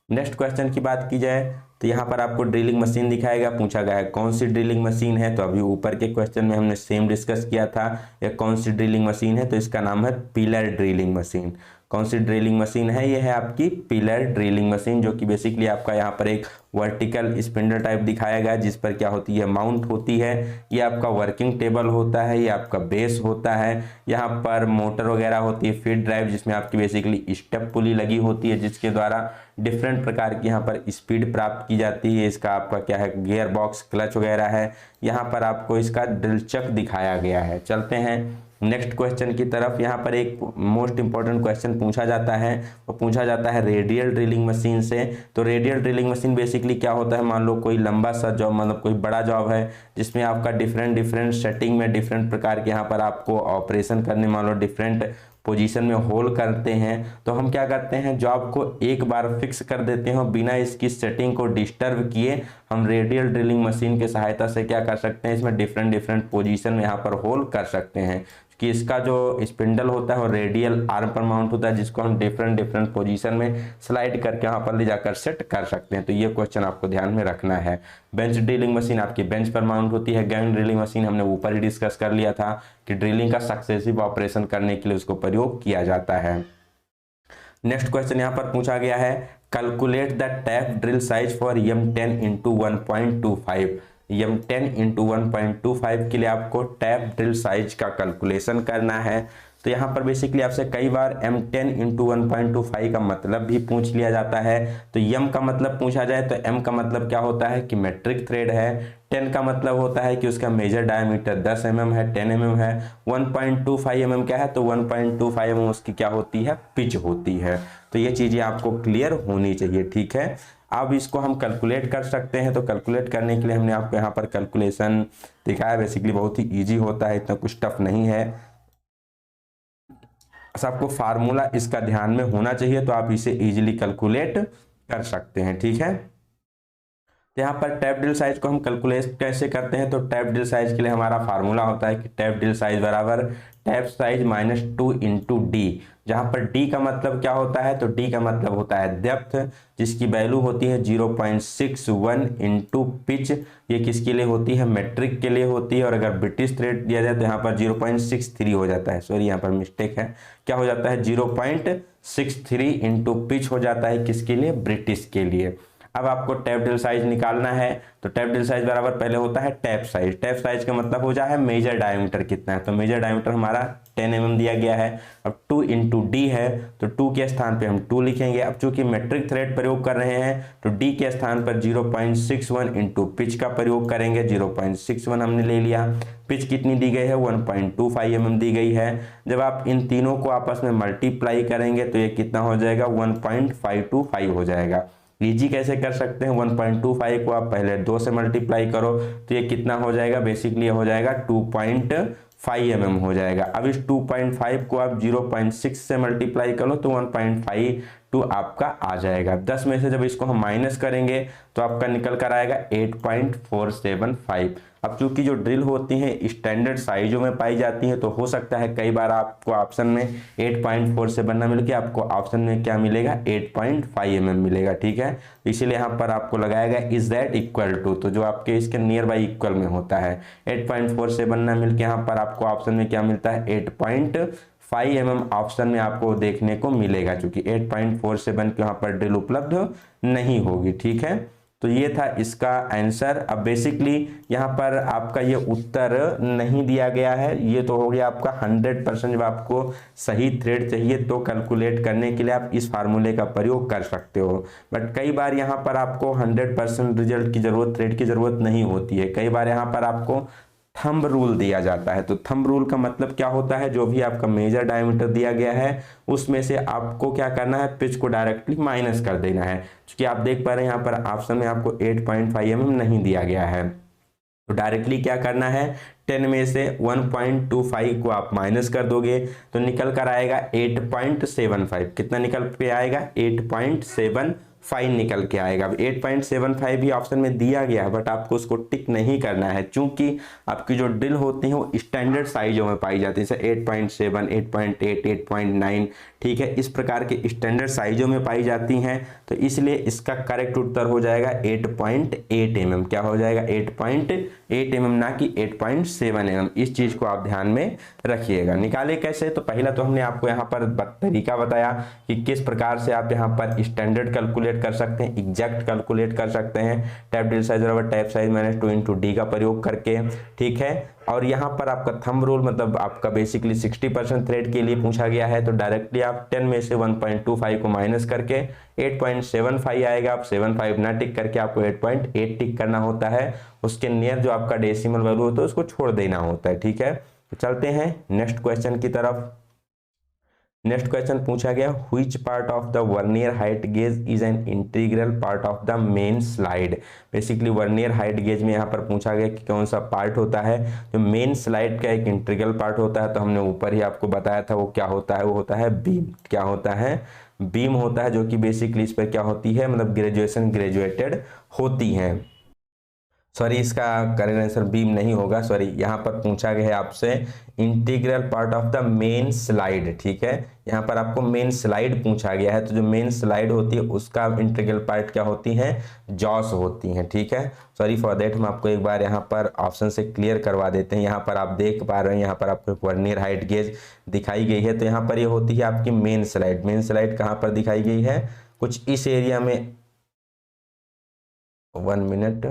नेक्स्ट क्वेश्चन की बात की जाए तो यहाँ पर आपको ड्रिलिंग मशीन दिखाएगा, पूछा गया है कौन सी ड्रिलिंग मशीन है। तो अभी ऊपर के क्वेश्चन में हमने सेम डिस्कस किया था, यह कौन सी ड्रिलिंग मशीन है, तो इसका नाम है पिलर ड्रिलिंग मशीन। कौन सी ड्रिलिंग मशीन है, ये है आपकी पिलर ड्रिलिंग मशीन, जो कि बेसिकली आपका यहाँ पर एक वर्टिकल स्पिंडल टाइप दिखाया गया जिस पर क्या होती है, माउंट होती है। ये आपका वर्किंग टेबल होता है, ये आपका बेस होता है। यहाँ पर मोटर वगैरह होती है, फीड ड्राइव जिसमें आपकी बेसिकली स्टेप पुली लगी होती है, जिसके द्वारा डिफरेंट प्रकार की यहाँ पर स्पीड प्राप्त की जाती है। इसका आपका क्या है, गियर बॉक्स, क्लच वगैरह है। यहाँ पर आपको इसका ड्रिल चक दिखाया गया है। चलते हैं नेक्स्ट क्वेश्चन की तरफ। यहाँ पर एक मोस्ट इंपॉर्टेंट क्वेश्चन पूछा जाता है, वो पूछा जाता है रेडियल ड्रिलिंग मशीन से। तो रेडियल ड्रिलिंग मशीन बेसिकली क्या होता है, मान लो कोई लंबा सा जॉब मतलब कोई बड़ा जॉब है जिसमें आपका डिफरेंट सेटिंग में डिफरेंट प्रकार के यहाँ पर आपको ऑपरेशन करने, मान लो डिफरेंट पोजीशन में होल करते हैं। तो हम क्या करते हैं, जॉब को एक बार फिक्स कर देते हैं, बिना इसकी सेटिंग को डिस्टर्ब किए हम रेडियल ड्रिलिंग मशीन की सहायता से क्या कर सकते हैं, इसमें डिफरेंट पोजीशन में यहाँ पर होल कर सकते हैं। कि इसका जो स्पिंडल होता है वो रेडियल आर्म पर माउंट होता है, जिसको हम डिफरेंट पोजीशन में स्लाइड करके यहाँ पर ले जाकर सेट कर सकते हैं। तो ये क्वेश्चन आपको ध्यान में रखना है। बेंच ड्रिलिंग मशीन आपकी बेंच पर माउंट होती है। गन ड्रिलिंग मशीन हमने ऊपर ही डिस्कस कर लिया था कि ड्रिलिंग का सक्सेसिव ऑपरेशन करने के लिए उसको प्रयोग किया जाता है। नेक्स्ट क्वेश्चन यहाँ पर पूछा गया है, calculate the tap drill size for M10 × 1.25। M10 × 1.25 के लिए आपको टैप ड्रिल साइज का कैलकुलेशन करना है। तो यहाँ पर बेसिकली आपसे कई बार M10 × 1.25 का मतलब भी पूछ लिया जाता है। तो M का मतलब पूछा जाए तो M का मतलब क्या होता है कि मेट्रिक थ्रेड है। 10 का मतलब होता है कि उसका मेजर डायमीटर 10 mm है, 10 mm है। 1.25 mm क्या है, तो 1.25 mm उसकी क्या होती है, पिच होती है। तो ये चीज़ें आपको क्लियर होनी चाहिए। ठीक है, अब इसको हम कैलकुलेट कर सकते हैं। तो कैलकुलेट करने के लिए हमने आपको यहाँ पर कैलकुलेशन दिखाया, बेसिकली बहुत ही ईजी होता है, इतना कुछ टफ नहीं है। बस आपको फार्मूला इसका ध्यान में होना चाहिए, तो आप इसे इजीली कैलकुलेट कर सकते हैं। ठीक है, यहाँ पर टैप ड्रिल साइज को हम कैलकुलेट कैसे करते हैं, तो टैप ड्रिल साइज के लिए हमारा फार्मूला होता है कि टैप ड्रिल साइज बराबर टैप साइज -2 × d, जहाँ पर d का मतलब क्या होता है, तो d का मतलब होता है डेप्थ, जिसकी वैल्यू होती है 0.61 × पिच। ये किसके लिए होती है, मेट्रिक के लिए होती है। और अगर ब्रिटिश थ्रेड दिया जाए तो यहाँ पर 0.63 हो जाता है, सॉरी यहाँ पर मिस्टेक है, क्या हो जाता है 0.63 × पिच हो जाता है, किसके लिए, ब्रिटिश के लिए। अब आपको टैप ड्रिल साइज निकालना है, तो टैप ड्रिल साइज बराबर पहले होता है टैप साइज। टैप साइज का मतलब हो जाए मेजर डायमीटर कितना है, तो मेजर डायमीटर हमारा 10 mm दिया गया है। अब 2 × d है, तो 2 के स्थान पे हम 2 लिखेंगे। अब चूंकि मेट्रिक थ्रेड प्रयोग कर रहे हैं तो d के स्थान पर 0.61 × पिच का प्रयोग करेंगे। 0.61 हमने ले लिया। पिच कितनी दी गई है, 1.25 mm दी गई है। जब आप इन तीनों को आपस में मल्टीप्लाई करेंगे तो ये कितना हो जाएगा, 1.525 हो जाएगा। ईजी कैसे कर सकते हैं, 1.25 को आप पहले 2 से मल्टीप्लाई करो तो ये कितना हो जाएगा, बेसिकली हो जाएगा mm हो जाएगा। अब इस 2.5 को आप 0.6 से मल्टीप्लाई करो तो 1.52 आपका आ जाएगा। 10 में से जब इसको हम माइनस करेंगे तो आपका निकल कर आएगा 8.475। अब चूंकि जो ड्रिल होती हैं स्टैंडर्ड साइजों में पाई जाती हैं तो हो सकता है कई बार आपको ऑप्शन में 8.4 से बनना मिल के आपको ऑप्शन में क्या मिलेगा 8.5 mm मिलेगा, ठीक है। इसीलिए यहाँ पर आपको लगाया गया इज दैट इक्वल टू, तो जो आपके इसके नियर बाई इक्वल में होता है 8.4 से बनना मिल के यहाँ पर आपको ऑप्शन में क्या मिलता है 8.5 mm ऑप्शन में आपको देखने को मिलेगा, क्योंकि 8.4 से बन के यहाँ पर ड्रिल उपलब्ध नहीं होगी, ठीक है। तो ये था इसका आंसर। अब बेसिकली यहाँ पर आपका ये उत्तर नहीं दिया गया है, ये तो हो गया आपका 100%। जब आपको सही थ्रेड चाहिए तो कैलकुलेट करने के लिए आप इस फार्मूले का प्रयोग कर सकते हो, बट कई बार यहाँ पर आपको 100% रिजल्ट की जरूरत, थ्रेड की जरूरत नहीं होती है। कई बार यहाँ पर आपको थंब रूल दिया जाता है। तो थंब रूल का मतलब क्या होता है, जो भी आपका मेजर डायमीटर दिया गया है उसमें से आपको क्या करना है, पिच को डायरेक्टली माइनस कर देना है। क्योंकि आप देख पा रहे हैं यहाँ पर ऑप्शन में आपको 8.5 mm नहीं दिया गया है, तो डायरेक्टली क्या करना है 10 में से 1.25 को आप माइनस कर दोगे तो निकल कर आएगा 8.75। कितना निकल के आएगा 8.75 निकल के आएगा। अब 8.75 भी ऑप्शन में दिया गया है, बट आपको उसको टिक नहीं करना है, चूंकि आपकी जो ड्रिल होती है वो स्टैंडर्ड साइजों में पाई जाती है, जैसे 8.7, 8.8, 8.9, ठीक है। इस प्रकार के स्टैंडर्ड साइजों में पाई जाती हैं, तो इसलिए इसका करेक्ट उत्तर हो जाएगा 8.8 mm। क्या हो जाएगा 8.8 mm, ना कि 8.7 mm। इस चीज को आप ध्यान में रखिएगा। निकाले कैसे, तो पहला तो हमने आपको यहाँ पर तरीका बताया कि किस प्रकार से आप यहाँ पर स्टैंडर्ड कैलकुलेट कर सकते हैं, एग्जैक्ट कैलकुलेट कर सकते हैं, टैप ड्रिल साइज बराबर टैप साइज माइनस 2 × d का प्रयोग करके, ठीक है। और यहाँ पर आपका थंब रूल मतलब आपका बेसिकली 60% थ्रेड के लिए पूछा गया है, तो डायरेक्टली आप 10 में से 1.25 को माइनस करके 8.75 आएगा। आप 75 ना टिक करके आपको 8.8 टिक करना होता है, उसके नियर जो आपका डेसिमल वैल्यू होता है उसको छोड़ देना होता है, ठीक है। तो चलते हैं नेक्स्ट क्वेश्चन की तरफ। नेक्स्ट क्वेश्चन पूछा गया which part of the vernier height gauge is an integral part of the main slide. Basically vernier height gauge में यहाँ पर पूछा गया कि कौन सा पार्ट होता है जो मेन स्लाइड का एक इंटीग्रल पार्ट होता है। तो हमने ऊपर ही आपको बताया था वो क्या होता है, वो होता है बीम। क्या होता है, बीम होता है, जो कि बेसिकली इस पर क्या होती है मतलब ग्रेजुएशन ग्रेजुएटेड होती हैं। सॉरी, इसका करेक्ट आंसर बीम नहीं होगा, सॉरी। यहाँ पर पूछा गया है आपसे integral part of the main slide, ठीक है। यहाँ पर आपको मेन स्लाइड पूछा गया है, तो जो मेन स्लाइड होती है उसका इंटीग्रल पार्ट क्या होती है, जॉस होती हैं, ठीक है। सॉरी फॉर दैट, हम आपको एक बार यहाँ पर ऑप्शन से क्लियर करवा देते हैं। यहाँ पर आप देख पा रहे हैं, यहाँ पर आपको वर्नियर हाइट गेज दिखाई गई है, तो यहाँ पर ये होती है आपकी मेन स्लाइड। मेन स्लाइड कहाँ पर दिखाई गई है, कुछ इस एरिया में, 1 मिनट।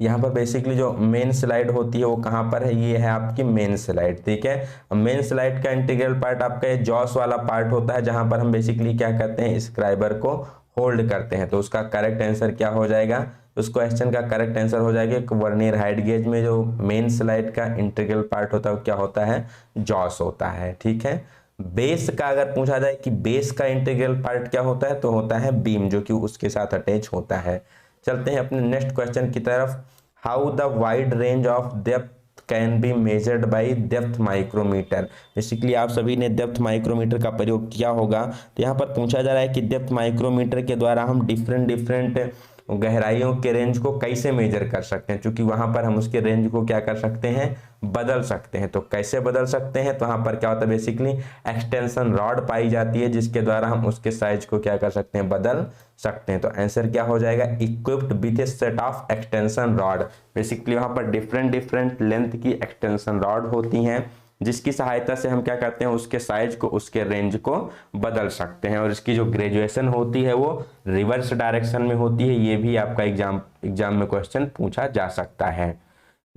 यहाँ पर बेसिकली जो मेन स्लाइड होती है वो कहाँ पर है, ये है आपकी मेन स्लाइड, ठीक है। मेन स्लाइड का इंटीग्रल पार्ट आपका ये जॉस वाला पार्ट होता है, जहां पर हम बेसिकली क्या करते हैं, स्क्राइबर को होल्ड करते हैं। तो उसका करेक्ट आंसर क्या हो जाएगा, उस क्वेश्चन का करेक्ट आंसर हो जाएगा वर्नियर हाइट गेज में जो मेन स्लाइड का इंटीग्रल पार्ट होता है वो क्या होता है, जॉस होता है, ठीक है। बेस का अगर पूछा जाए कि बेस का इंटीग्रल पार्ट क्या होता है, तो होता है बीम, जो कि उसके साथ अटैच होता है। चलते हैं अपने नेक्स्ट क्वेश्चन की तरफ। How the wide range of depth can be measured by depth micrometer. Basically आप सभी ने डेप्थ माइक्रोमीटर का प्रयोग किया होगा। तो यहाँ पर पूछा जा रहा है कि डेप्थ माइक्रोमीटर के द्वारा हम डिफरेंट गहराइयों के रेंज को कैसे मेजर कर सकते हैं, क्योंकि वहां पर हम उसके रेंज को क्या कर सकते हैं, बदल सकते हैं। तो कैसे बदल सकते हैं, तो वहां पर क्या होता है, बेसिकली एक्सटेंशन रॉड पाई जाती है, जिसके द्वारा हम उसके साइज को क्या कर सकते हैं, बदल सकते हैं। तो आंसर क्या हो जाएगा, equipped with A set of extension rod. Basically वहां पर डिफरेंट लेंथ की एक्सटेंशन रॉड होती हैं, जिसकी सहायता से हम क्या करते हैं, उसके साइज को, उसके रेंज को बदल सकते हैं। और इसकी जो ग्रेजुएशन होती है वो रिवर्स डायरेक्शन में होती है। ये भी आपका एग्जाम में क्वेश्चन पूछा जा सकता है।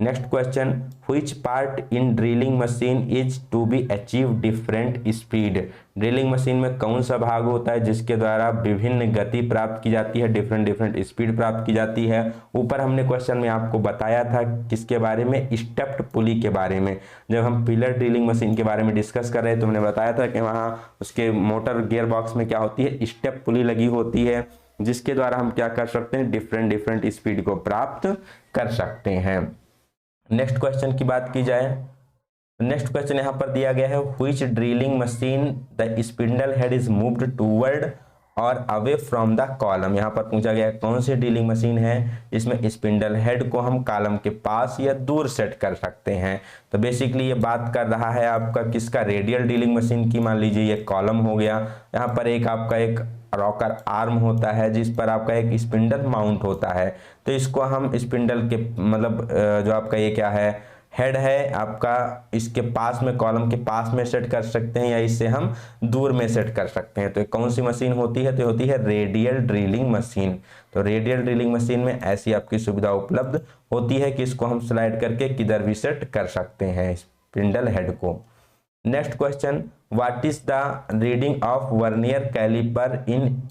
Next question, which part in drilling machine is to be achieve different speed. Drilling machine में कौन सा भाग होता है जिसके द्वारा विभिन्न गति प्राप्त की जाती है, डिफरेंट स्पीड प्राप्त की जाती है। ऊपर हमने क्वेश्चन में आपको बताया था किसके बारे में, स्टेप्ड पुली के बारे में। जब हम पिलर ड्रिलिंग मशीन के बारे में डिस्कस कर रहे हैं तो हमने बताया था कि वहाँ उसके मोटर गियर बॉक्स में क्या होती है, स्टेप पुली लगी होती है। जिसके द्वारा हम क्या कर सकते हैं, डिफरेंट डिफरेंट स्पीड को प्राप्त कर सकते हैं। नेक्स्ट क्वेश्चन की बात की जाए, नेक्स्ट क्वेश्चन यहाँ पर दिया गया है, which drilling machine the spindle head is moved toward और अवे फ्रॉम द कॉलम। यहाँ पर पूछा गया है कौन सी ड्रिलिंग मशीन है इसमें स्पिंडल हेड को हम कॉलम के पास या दूर सेट कर सकते हैं। तो बेसिकली ये बात कर रहा है आपका किसका, रेडियल ड्रिलिंग मशीन की। मान लीजिए ये कॉलम हो गया, यहाँ पर एक आपका एक रॉकर आर्म होता है जिस पर आपका एक स्पिंडल माउंट होता है। तो इसको हम स्पिंडल के मतलब जो आपका ये क्या है, हेड है आपका, इसके पास में कॉलम के पास में सेट कर सकते हैं या इससे हम दूर में सेट कर सकते हैं। तो कौन सी मशीन होती है, तो होती है रेडियल ड्रिलिंग मशीन। तो रेडियल ड्रिलिंग मशीन में ऐसी आपकी सुविधा उपलब्ध होती है कि इसको हम स्लाइड करके किधर भी सेट कर सकते हैं स्पिंडल हेड को। Next question, what is the reading of vernier caliper in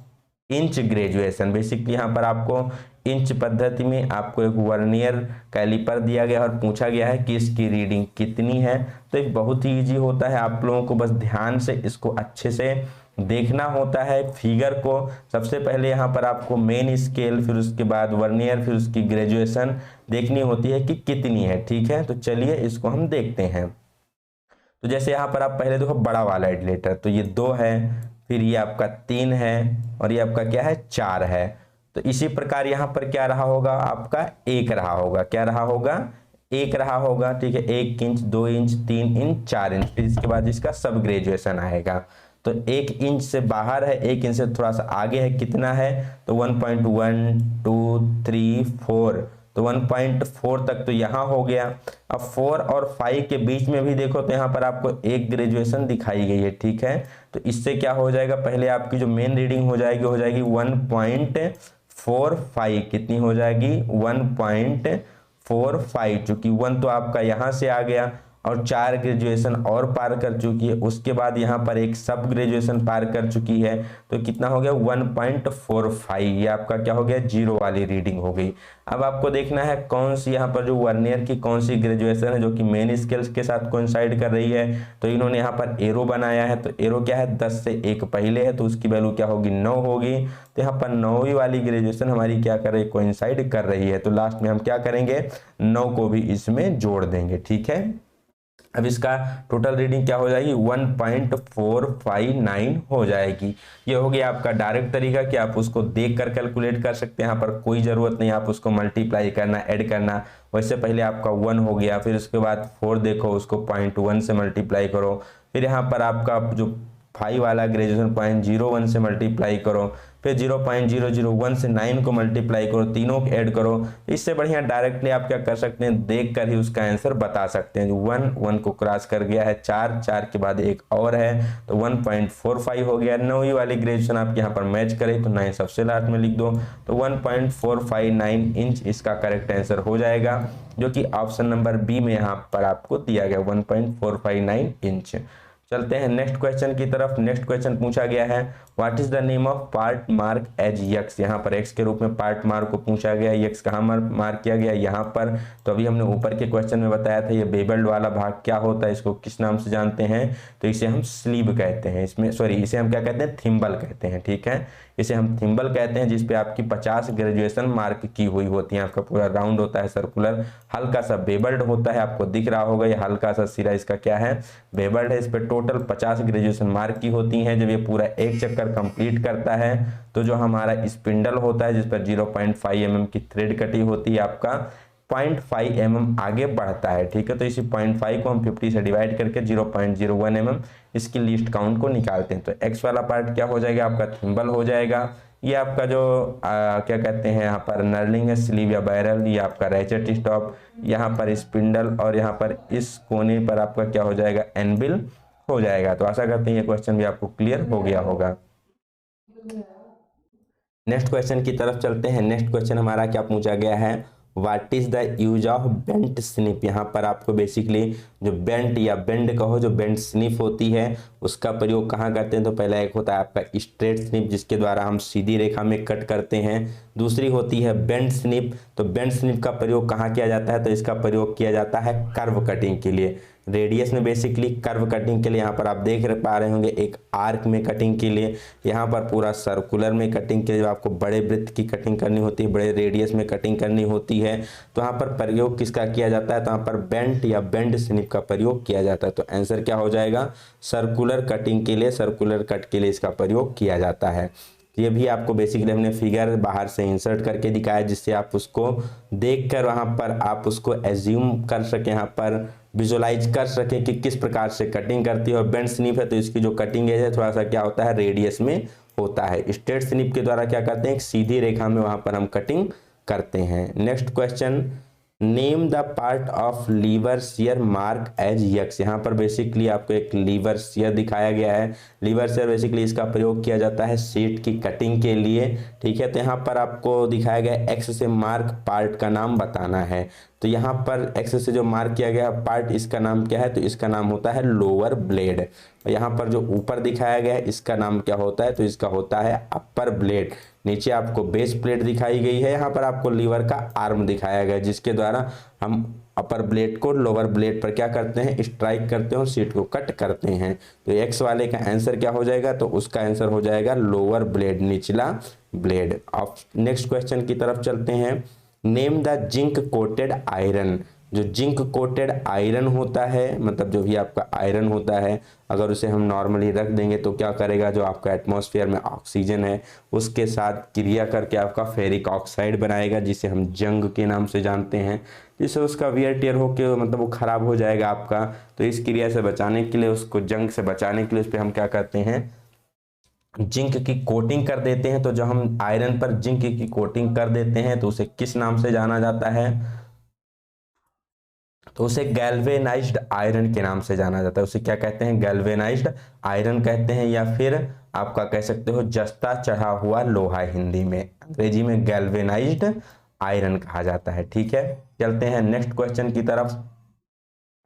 inch graduation. Basically यहाँ पर आपको इंच पद्धति में आपको एक वर्नियर कैलिपर दिया गया और पूछा गया है कि इसकी रीडिंग कितनी है। तो एक बहुत ही इजी होता है, आप लोगों को बस ध्यान से इसको अच्छे से देखना होता है फिगर को। सबसे पहले यहाँ पर आपको मेन स्केल, फिर उसके बाद वर्नियर, फिर उसकी ग्रेजुएशन देखनी होती है कि कितनी है। ठीक है, तो चलिए इसको हम देखते हैं। तो जैसे यहाँ पर आप पहले देखो बड़ा वाला एडिलेटर, तो ये 2 है, फिर ये आपका 3 है और ये आपका क्या है 4 है। तो इसी प्रकार यहाँ पर क्या रहा होगा, आपका 1 रहा होगा। क्या रहा होगा, 1 रहा होगा। ठीक है, 1 इंच, 2 इंच, 3 इंच, 4 इंच, फिर इसके बाद इसका सब ग्रेजुएशन आएगा। तो 1 इंच से बाहर है, 1 इंच से थोड़ा सा आगे है, कितना है, तो 1.1 2 3 4, तो 1.4 तक तो यहाँ हो गया। अब 4 और 5 के बीच में भी देखो तो यहाँ पर आपको एक ग्रेजुएशन दिखाई गई है। ठीक है, तो इससे क्या हो जाएगा, पहले आपकी जो मेन रीडिंग हो जाएगी 1.45, कितनी हो जाएगी 1.45, चूंकि 1 तो आपका यहाँ से आ गया और 4 ग्रेजुएशन और पार कर चुकी है, उसके बाद यहाँ पर एक सब ग्रेजुएशन पार कर चुकी है, तो कितना हो गया 1.45। ये आपका क्या हो गया, 0 वाली रीडिंग हो गई। अब आपको देखना है कौन सी यहाँ पर जो वर्नियर की कौन सी ग्रेजुएशन है जो कि मेन स्केल्स के साथ कोइंसाइड कर रही है। तो इन्होंने यहाँ पर एरो बनाया है, तो एरो क्या है 10 से 1 पहले है, तो उसकी वैल्यू क्या होगी 9 होगी। तो यहाँ पर 9वीं वाली ग्रेजुएशन हमारी क्या कर रही है, कोइंसाइड कर रही है। तो लास्ट में हम क्या करेंगे, 9 को भी इसमें जोड़ देंगे। ठीक है, अब इसका टोटल रीडिंग क्या हो जाएगी 1.459 हो जाएगी। ये हो गया आपका डायरेक्ट तरीका कि आप उसको देख कर कैलकुलेट कर सकते हैं। यहाँ पर कोई ज़रूरत नहीं आप उसको मल्टीप्लाई करना, ऐड करना। वैसे पहले आपका 1 हो गया, फिर उसके बाद 4 देखो, उसको 0.1 से मल्टीप्लाई करो, फिर यहाँ पर आपका जो 5 वाला ग्रेजुएशन 0.01 से मल्टीप्लाई करो, फिर 0.001 से 9 को मल्टीप्लाई करो, तीनों को ऐड करो। इससे बढ़िया डायरेक्टली आप क्या कर सकते हैं, देख कर ही उसका आंसर बता सकते हैं। 1 को क्रॉस कर गया है, 4 के बाद एक और है, तो 1.45 हो गया। 9वीं वाली ग्रेजुएशन आप यहाँ पर मैच करें तो 9 सबसे लास्ट में लिख दो, तो 1.459 इंच इसका करेक्ट आंसर हो जाएगा, जो कि ऑप्शन नंबर बी में यहाँ पर आपको दिया गया 1.459 इंच। चलते हैं नेक्स्ट क्वेश्चन की तरफ। नेक्स्ट क्वेश्चन पूछा गया है, what is the name of part mark as X. यहाँ पर एक्स के रूप में पार्ट मार्क को पूछा गया, यक्स कहाँ मार्क किया गया, यहाँ पर। तो अभी हमने ऊपर के क्वेश्चन में बताया था ये बेबल्ड वाला भाग क्या होता है, इसको किस नाम से जानते हैं, तो इसे हम स्लीव कहते हैं। इसमें सॉरी, इसे हम क्या कहते हैं, थिम्बल कहते हैं। ठीक है, इसे हम थिम्बल कहते हैं, जिसपे आपकी 50 ग्रेजुएशन मार्क की हुई होती है। आपका पूरा राउंड होता है, सर्कुलर, हल्का सा बेबल्ड होता है। आपको दिख रहा होगा ये हल्का सा सिरा इसका क्या है, बेबल्ड है। इस पर टोटल 50 ग्रेजुएशन मार्क की होती हैं। जब ये पूरा एक चक्कर कंप्लीट करता है तो जो हमारा स्पिंडल होता है जिस पर 0.5 mm की थ्रेड कटी होती है, आपका 0.5 mm आगे बढ़ता है। ठीक है, तो इसी 0.5 को हम 50 से डिवाइड करके 0.01 mm इसकी लीस्ट काउंट को निकालते हैं। तो एक्स वाला पार्ट क्या हो जाएगा, आपका थिम्बल हो जाएगा। ये आपका जो क्या कहते हैं यहाँ पर नर्लिंग है, स्लीव या बैरल, ये आपका रैचेट स्टॉप, यहाँ पर स्पिंडल, और यहाँ पर इस कोने पर आपका क्या हो जाएगा, एनबिल हो जाएगा। तो आशा करते हैं ये क्वेश्चन भी आपको क्लियर हो गया होगा। नेक्स्ट क्वेश्चन की तरफ चलते हैं। नेक्स्ट क्वेश्चन हमारा क्या पूछा गया है, what is the use of bent snip. यहाँ पर आपको बेसिकली जो बेंट या बेंड कहो, जो बेंट स्निप होती है उसका प्रयोग कहाँ करते हैं? तो पहला एक होता है आपका स्ट्रेट स्निप, जिसके द्वारा हम सीधी रेखा में कट करते हैं। दूसरी होती है बेंड स्निप। तो बेंड स्निप का प्रयोग कहाँ किया जाता है? तो इसका प्रयोग किया जाता है कर्व कटिंग के लिए, रेडियस में बेसिकली कर्व कटिंग के लिए। यहाँ पर आप देख पा रहे होंगे एक आर्क में कटिंग के लिए, यहाँ पर पूरा सर्कुलर में कटिंग के लिए, आपको बड़े वृत्त की कटिंग करनी होती है, बड़े रेडियस में कटिंग करनी होती है। तो यहाँ पर प्रयोग किसका किया जाता है? तो यहाँ पर बेंट या बेंड स्निप का प्रयोग किया जाता है। तो आंसर क्या हो जाएगा? सर्कुलर कटिंग के लिए, सर्कुलर कट के लिए इसका प्रयोग किया जाता है। ये भी आपको बेसिकली हमने फिगर बाहर से इंसर्ट करके दिखाया, जिससे आप उसको देखकर वहाँ पर आप उसको एज्यूम कर सकें, यहाँ पर विजुलाइज कर सकें कि किस प्रकार से कटिंग करती है। और बेंड स्निप है तो इसकी जो कटिंग है थोड़ा सा क्या होता है? रेडियस में होता है। स्ट्रेट स्निप के द्वारा क्या करते हैं? एक सीधी रेखा में वहाँ पर हम कटिंग करते हैं। Next question, name the part of lever shear mark as X. यहाँ पर बेसिकली आपको एक लीवर शियर दिखाया गया है। लीवर शियर बेसिकली इसका प्रयोग किया जाता है शीट की कटिंग के लिए, ठीक है। तो यहाँ पर आपको दिखाया गया एक्स से मार्क पार्ट का नाम बताना है। तो यहाँ पर एक्स से जो मार्क किया गया पार्ट, इसका नाम क्या है? तो इसका नाम होता है लोअर ब्लेड। और यहाँ पर जो ऊपर दिखाया गया है इसका नाम क्या होता है? तो इसका होता है अपर ब्लेड। नीचे आपको बेस प्लेट दिखाई गई है, यहाँ पर आपको लीवर का आर्म दिखाया गया है, जिसके द्वारा हम अपर ब्लेड को लोअर ब्लेड पर क्या करते हैं? स्ट्राइक करते हैं और शीट को कट करते हैं। तो एक्स वाले का आंसर क्या हो जाएगा? तो उसका आंसर हो जाएगा लोअर ब्लेड, निचला ब्लेड। अब नेक्स्ट क्वेश्चन की तरफ चलते हैं। Name the zinc coated iron. जो जिंक कोटेड आयरन होता है, मतलब जो भी आपका आयरन होता है, अगर उसे हम नॉर्मली रख देंगे तो क्या करेगा? जो आपका एटमॉस्फेयर में ऑक्सीजन है उसके साथ क्रिया करके आपका फेरिक ऑक्साइड बनाएगा, जिसे हम जंग के नाम से जानते हैं, जिससे उसका वियर टियर होकर मतलब वो खराब हो जाएगा आपका। तो इस क्रिया से बचाने के लिए, उसको जंग से बचाने के लिए उस पर हम क्या करते हैं? जिंक की कोटिंग कर देते हैं। तो जब हम आयरन पर जिंक की कोटिंग कर देते हैं तो उसे किस नाम से जाना जाता है? तो उसे गैल्वेनाइज्ड आयरन के नाम से जाना जाता है। उसे क्या कहते हैं? गैल्वेनाइज्ड आयरन कहते हैं, या फिर आपका कह सकते हो जस्ता चढ़ा हुआ लोहा, हिंदी में। अंग्रेजी में गैल्वेनाइज्ड आयरन कहा जाता है, ठीक है। चलते हैं नेक्स्ट क्वेश्चन की तरफ।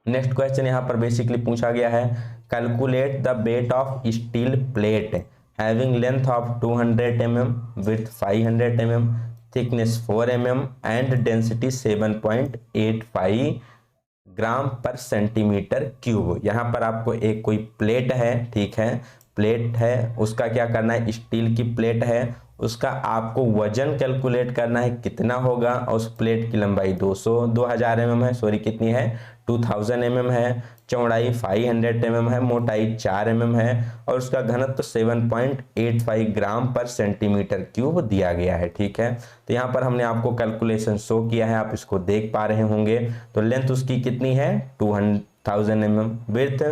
नेक्स्ट क्वेश्चन यहाँ पर बेसिकली पूछा गया है, calculate the weight of steel plate having length of 200 mm, width 500 mm, thickness 4 mm and density 7.85 ग्राम पर सेंटीमीटर क्यूब। यहाँ पर आपको एक कोई प्लेट है, ठीक है, प्लेट है, उसका क्या करना है? स्टील की प्लेट है, उसका आपको वजन कैलकुलेट करना है कितना होगा। और उस प्लेट की लंबाई 2000 mm है, सॉरी कितनी है? 2000 mm है। चौड़ाई 500 mm है, मोटाई 4 mm है, और उसका घनत्व 7.85 ग्राम पर सेंटीमीटर क्यूब दिया गया है, ठीक है। तो यहाँ पर हमने आपको कैलकुलेशन शो किया है, आप इसको देख पा रहे होंगे। तो लेंथ उसकी कितनी है? 2000 mm, width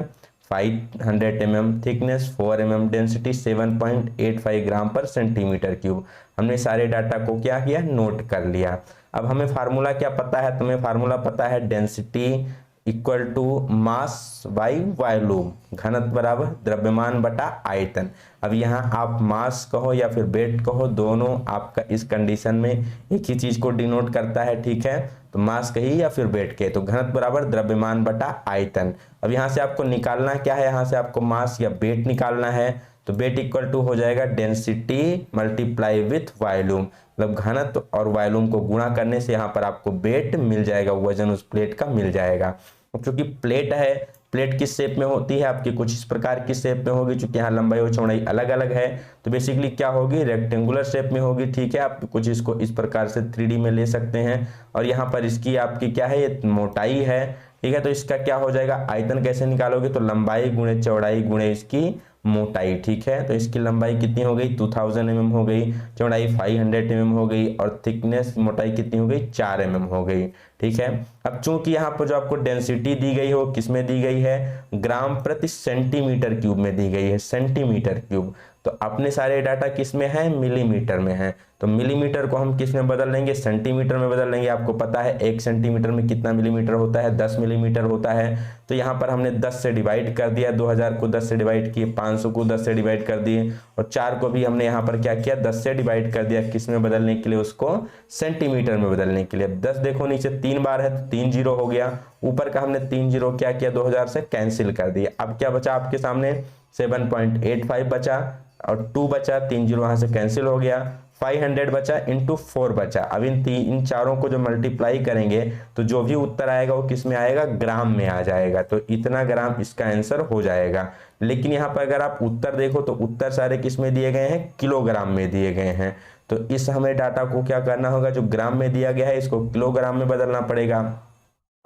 500 mm, thickness 4 mm, density 7.85 ग्राम पर सेंटीमीटर क्यूब। हमने सारे डाटा को क्या किया? नोट कर लिया। अब हमें फार्मूला क्या पता है? तुम्हें फार्मूला पता है density equal to mass by volume, घनत्व बराबर द्रव्यमान बटा आयतन। अब यहाँ आप मास कहो या फिर वेट कहो, दोनों आपका इस कंडीशन में एक ही चीज को डिनोट करता है, ठीक है। तो मास कही या फिर वेट के, तो घनत्व बराबर द्रव्यमान बटा आयतन। अब यहाँ से आपको निकालना क्या है? यहाँ से आपको मास या वेट निकालना है। तो वेट इक्वल टू हो जाएगा डेंसिटी मल्टीप्लाई विथ वॉल्यूम, मतलब घनत्व और वॉल्यूम को गुणा करने से यहाँ पर आपको वेट मिल जाएगा, वजन उस प्लेट का मिल जाएगा। क्योंकि प्लेट है, प्लेट किस शेप में होती है आपकी? कुछ इस प्रकार की शेप में होगी, चूंकि यहाँ लंबाई और चौड़ाई अलग अलग है तो बेसिकली क्या होगी? रेक्टेंगुलर शेप में होगी, ठीक है। आप कुछ इसको इस प्रकार से 3D में ले सकते हैं। और यहाँ पर इसकी आपकी क्या है? ये मोटाई है, ठीक है। तो इसका क्या हो जाएगा? आयतन कैसे निकालोगे? तो लंबाई गुणे चौड़ाई गुणे इसकी मोटाई, ठीक है। तो इसकी लंबाई कितनी हो गई? 2000 mm हो गई, चौड़ाई 500 mm हो गई, और थिकनेस मोटाई कितनी हो गई? 4 mm हो गई, ठीक है। अब चूंकि यहाँ पर जो आपको डेंसिटी दी गई हो, किसमें दी गई है? ग्राम प्रति सेंटीमीटर क्यूब में दी गई है, सेंटीमीटर क्यूब। तो अपने सारे डाटा किस में है? मिलीमीटर में है। तो मिलीमीटर को हम किस में बदल लेंगे, सेंटीमीटर में बदल लेंगे। आपको पता है 1 सेंटीमीटर में कितना मिलीमीटर होता है, 10 मिलीमीटर होता है। तो यहाँ पर हमने 10 से डिवाइड कर दिया, 2000 को 10 से डिवाइड किए, 500 को 10 से डिवाइड कर दिए, और 4 को भी हमने यहाँ पर क्या किया, 10 से डिवाइड कर दिया। किस में बदलने के लिए, उसको सेंटीमीटर में बदलने के लिए। 10 देखो नीचे 3 बार है तो 3 जीरो हो गया, ऊपर का हमने 3 जीरो क्या किया, 2000 से कैंसिल कर दिया। अब क्या बचा आपके सामने, 7.85 बचा, और 2 बचा, 3 जीरो वहां से कैंसिल हो गया, 500 बचा इंटू 4 बचा। अब इन चारों को जो मल्टीप्लाई करेंगे तो जो भी उत्तर आएगा वो किस में आएगा, ग्राम में आ जाएगा। तो इतना ग्राम इसका आंसर हो जाएगा। लेकिन यहाँ पर अगर आप उत्तर देखो तो उत्तर सारे किस में दिए गए हैं, किलोग्राम में दिए गए हैं। तो इस हमें डाटा को क्या करना होगा, जो ग्राम में दिया गया है इसको किलोग्राम में बदलना पड़ेगा।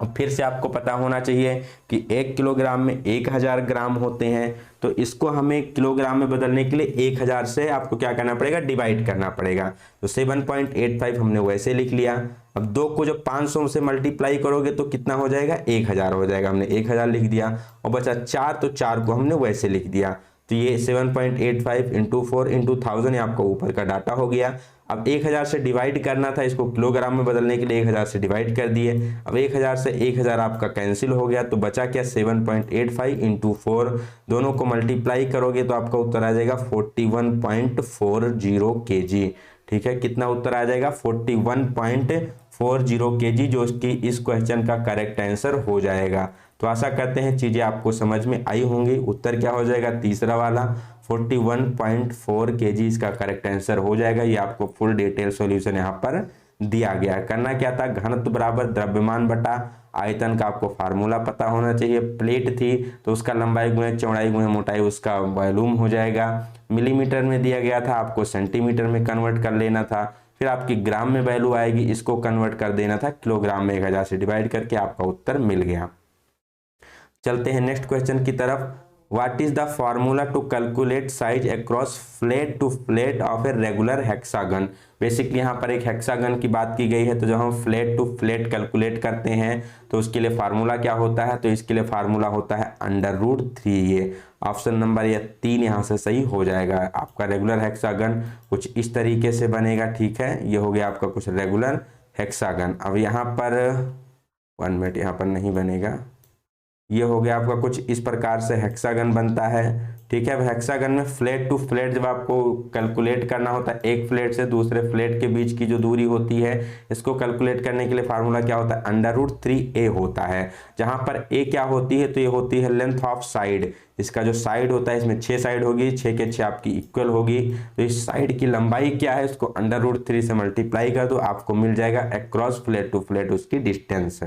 फिर से आपको पता होना चाहिए कि 1 किलोग्राम में 1000 ग्राम होते हैं। तो इसको हमें किलोग्राम में बदलने के लिए 1000 से आपको क्या करना पड़ेगा, डिवाइड करना पड़ेगा। तो 7.85 हमने वैसे लिख लिया। अब 2 को जब 500 से मल्टीप्लाई करोगे तो कितना हो जाएगा, 1000 हो जाएगा। हमने 1000 लिख दिया, और बचा 4, तो 4 को हमने वैसे लिख दिया। तो ये 7.85 इंटू 4 इंटू 1000 आपका ऊपर का डाटा हो गया। अब 1000 से डिवाइड करना था, इसको किलोग्राम में बदलने के लिए 1000 से डिवाइड कर दिए। अब 1000 से 1000 आपका कैंसिल हो गया, तो बचा क्या, 7.85 इंटू 4, दोनों को मल्टीप्लाई करोगे तो आपका उत्तर आ जाएगा 41.40 kg। ठीक है, कितना उत्तर आ जाएगा, 41.40 kg, जो इसकी इस क्वेश्चन का करेक्ट आंसर हो जाएगा। तो आशा करते हैं चीजें आपको समझ में आई होंगी। उत्तर क्या हो जाएगा, तीसरा वाला 41.4 kg इसका करेक्ट आंसर हो जाएगा। ये आपको फुल डिटेल सॉल्यूशन यहाँ पर दिया गया है। करना क्या था, घनत्व बराबर द्रव्यमान बटा आयतन का आपको फार्मूला पता होना चाहिए। प्लेट थी तो उसका लंबाई गुणे चौड़ाई गुणे मोटाई उसका वॉल्यूम हो जाएगा। मिलीमीटर में दिया गया था, आपको सेंटीमीटर में कन्वर्ट कर लेना था। फिर आपकी ग्राम में वैल्यू आएगी, इसको कन्वर्ट कर देना था किलोग्राम में, 1000 से डिवाइड करके आपका उत्तर मिल गया। चलते हैं नेक्स्ट क्वेश्चन की तरफ। What is the formula to calculate size across flat to flat of a regular hexagon. Basically यहाँ पर एक हेक्सागन की बात की गई है। तो जब हम फ्लैट टू फ्लैट कैलकुलेट करते हैं तो उसके लिए फार्मूला क्या होता है, तो इसके लिए फार्मूला होता है √3। ये ऑप्शन नंबर ये 3 यहाँ से सही हो जाएगा। आपका रेगुलर हेक्सागन कुछ इस तरीके से बनेगा। ठीक है, ये हो गया आपका कुछ रेगुलर हेक्सागन। अब यहाँ पर 1 मिनट, यहाँ पर नहीं बनेगा। ये हो गया आपका कुछ इस प्रकार से हेक्सागन बनता है। ठीक है, अब हेक्सागन में फ्लैट टू फ्लैट जब आपको कैलकुलेट करना होता है, एक फ्लैट से दूसरे फ्लैट के बीच की जो दूरी होती है, इसको कैलकुलेट करने के लिए फार्मूला क्या होता है, √3a होता है। जहां पर a क्या होती है, तो ये होती है लेंथ ऑफ साइड। इसका जो साइड होता है, इसमें 6 साइड होगी, 6 के 6 आपकी इक्वल होगी। तो इस साइड की लंबाई क्या है, इसको √3 से मल्टीप्लाई कर दो, आपको मिल जाएगा अक्रॉस फ्लैट टू फ्लैट उसकी डिस्टेंस।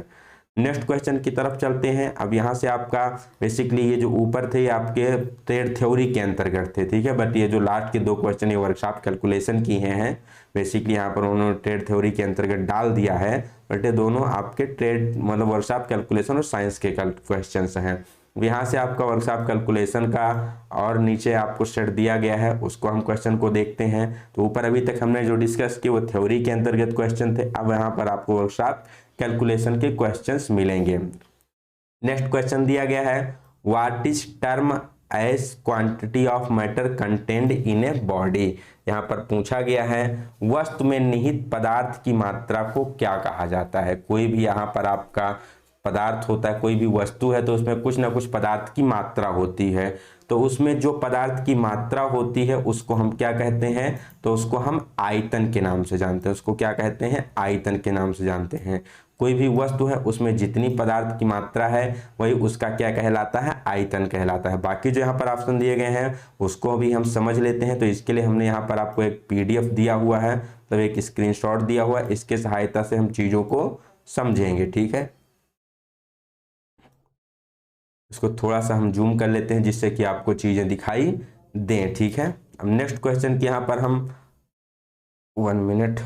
नेक्स्ट क्वेश्चन की तरफ चलते हैं। अब यहाँ से आपका बेसिकली ये जो ऊपर थे आपके ट्रेड थ्योरी के अंतर्गत थे। ठीक है, बट ये जो लास्ट के 2 क्वेश्चन ये वर्कशॉप कैलकुलेशन की हैं बेसिकली यहाँ पर उन्होंने ट्रेड थ्योरी के अंतर्गत डाल दिया है। बट ये दोनों आपके ट्रेड मतलब वर्कशॉप कैलकुलेशन और साइंस के क्वेश्चन हैं। यहाँ से आपका वर्कशॉप कैलकुलेशन का और नीचे आपको सेट दिया गया है, उसको हम क्वेश्चन को देखते हैं। तो ऊपर अभी तक हमने जो डिस्कस किए वो थ्योरी के अंतर्गत क्वेश्चन थे। अब यहाँ पर आपको वर्कशॉप कैलकुलेशन के क्वेश्चंस मिलेंगे। नेक्स्ट क्वेश्चन दिया गया है, what is term as quantity of matter contained in a body. यहाँ पर पूछा गया है वस्तु में निहित पदार्थ की मात्रा को क्या कहा जाता है। कोई भी यहाँ पर आपका पदार्थ होता है, कोई भी वस्तु है, तो उसमें कुछ ना कुछ पदार्थ की मात्रा होती है। तो उसमें जो पदार्थ की मात्रा होती है उसको हम क्या कहते हैं, तो उसको हम आयतन के नाम से जानते हैं। उसको क्या कहते हैं, आयतन के नाम से जानते हैं। कोई भी वस्तु है उसमें जितनी पदार्थ की मात्रा है वही उसका क्या कहलाता है, आयतन कहलाता है। बाकी जो यहाँ पर ऑप्शन दिए गए हैं उसको भी हम समझ लेते हैं। तो इसके लिए हमने यहाँ पर आपको एक PDF दिया हुआ है, तो एक स्क्रीनशॉट दिया हुआ है, इसके सहायता से हम चीजों को समझेंगे। ठीक है, इसको थोड़ा सा हम जूम कर लेते हैं जिससे कि आपको चीजें दिखाई दें। ठीक है, अब नेक्स्ट क्वेश्चन की यहाँ पर हम 1 मिनट,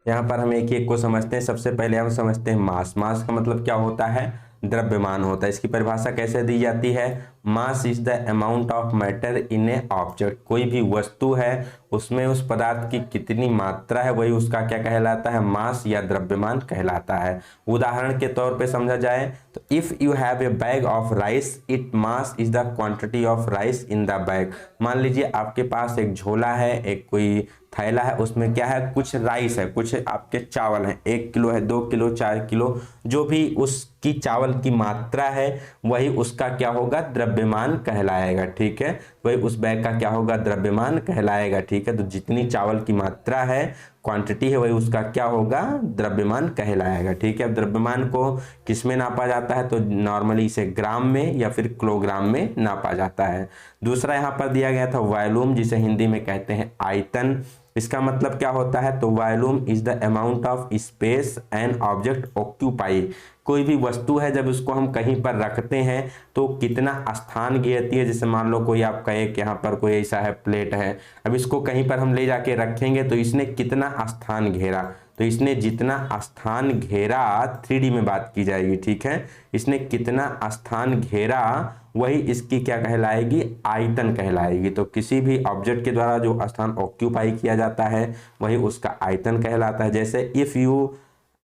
यहाँ पर हम एक एक को समझते हैं। सबसे पहले हम समझते हैं मास। मास का मतलब क्या होता है, द्रव्यमान होता है। इसकी परिभाषा कैसे दी जाती है, mass is the amount of matter in A object. कोई भी वस्तु है उसमें उस पदार्थ की कितनी मात्रा है वही उसका क्या कहलाता है, मास या द्रव्यमान कहलाता है। उदाहरण के तौर पे समझा जाए तो if you have a bag of rice it mass is the quantity of rice in the bag. मान लीजिए आपके पास एक झोला है, एक कोई थैला है उसमें क्या है, कुछ राइस है, कुछ आपके चावल है, 1 किलो है, 2 किलो, 4 किलो, जो भी उसकी चावल की मात्रा है वही उसका क्या होगा, द्रव्यमान कहलाएगा। ठीक है, वही उस बैग का क्या होगा, द्रव्यमान कहलाएगा। ठीक है, तो जितनी चावल की मात्रा है, क्वांटिटी है, वही उसका क्या होगा, द्रव्यमान कहलाएगा। ठीक है, अब द्रव्यमान को किस में नापा जाता है, तो नॉर्मली इसे ग्राम में या फिर किलोग्राम में नापा जाता है। दूसरा यहाँ पर दिया गया था वॉल्यूम, जिसे हिंदी में कहते हैं आयतन। इसका मतलब क्या होता है, तो volume is the amount of space an object occupy. कोई भी वस्तु है जब उसको हम कहीं पर रखते हैं तो कितना स्थान घेरती है। जैसे मान लो कोई आपका एक यहाँ पर कोई ऐसा है प्लेट है, अब इसको कहीं पर हम ले जाके रखेंगे तो इसने कितना स्थान घेरा, तो इसने जितना स्थान घेरा, 3D में बात की जाएगी। ठीक है, इसने कितना स्थान घेरा वही इसकी क्या कहलाएगी, आयतन कहलाएगी। तो किसी भी ऑब्जेक्ट के द्वारा जो स्थान ऑक्यूपाई किया जाता है वही उसका आयतन कहलाता है। जैसे if you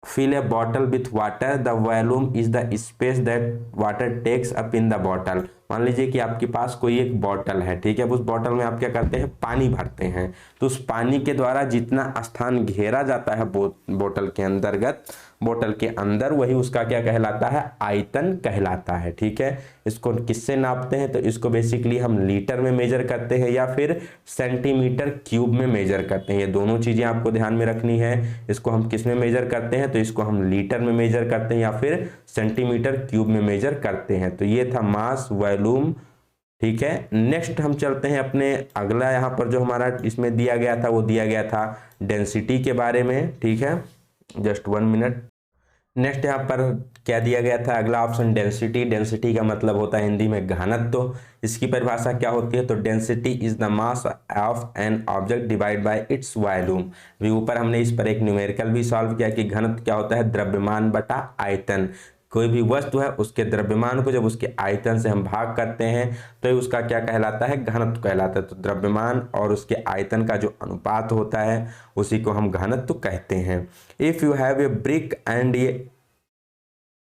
fill a bottle with water, the volume is the space that water takes up in the bottle। मान लीजिए कि आपके पास कोई एक बॉटल है, ठीक है, उस बॉटल में आप क्या करते हैं, पानी भरते हैं, तो उस पानी के द्वारा जितना स्थान घेरा जाता है बोतल के अंतर्गत, बोतल के अंदर, वही उसका क्या कहलाता है, आयतन कहलाता है। ठीक है, इसको किससे नापते हैं, तो इसको बेसिकली हम लीटर में मेजर करते हैं या फिर सेंटीमीटर क्यूब में मेजर करते हैं। ये दोनों चीजें आपको ध्यान में रखनी है। इसको हम किस में मेजर करते हैं, तो इसको हम लीटर में मेजर करते हैं या फिर सेंटीमीटर क्यूब में मेजर करते हैं। तो ये था मास, वॉल्यूम। ठीक है, नेक्स्ट हम चलते हैं अपने अगला, यहाँ पर जो हमारा इसमें दिया गया था वो दिया गया था डेंसिटी के बारे में। ठीक है, जस्ट 1 मिनट। नेक्स्ट यहाँ पर क्या दिया गया था, अगला ऑप्शन डेंसिटी। डेंसिटी का मतलब होता है हिंदी में घनत्व। तो इसकी परिभाषा क्या होती है, तो density is the mass of an object divide by its volume. भी ऊपर हमने इस पर एक न्यूमेरिकल भी सॉल्व किया कि घनत्व क्या होता है, द्रव्यमान बटा आयतन। कोई भी वस्तु है उसके द्रव्यमान को जब उसके आयतन से हम भाग करते हैं तो उसका क्या कहलाता है, घनत्व कहलाता है। तो द्रव्यमान और उसके आयतन का जो अनुपात होता है उसी को हम घनत्व कहते हैं। If you have a brick and A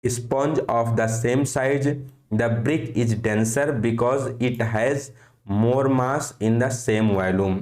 sponge of the same size, the brick is denser because it has more mass in the same volume.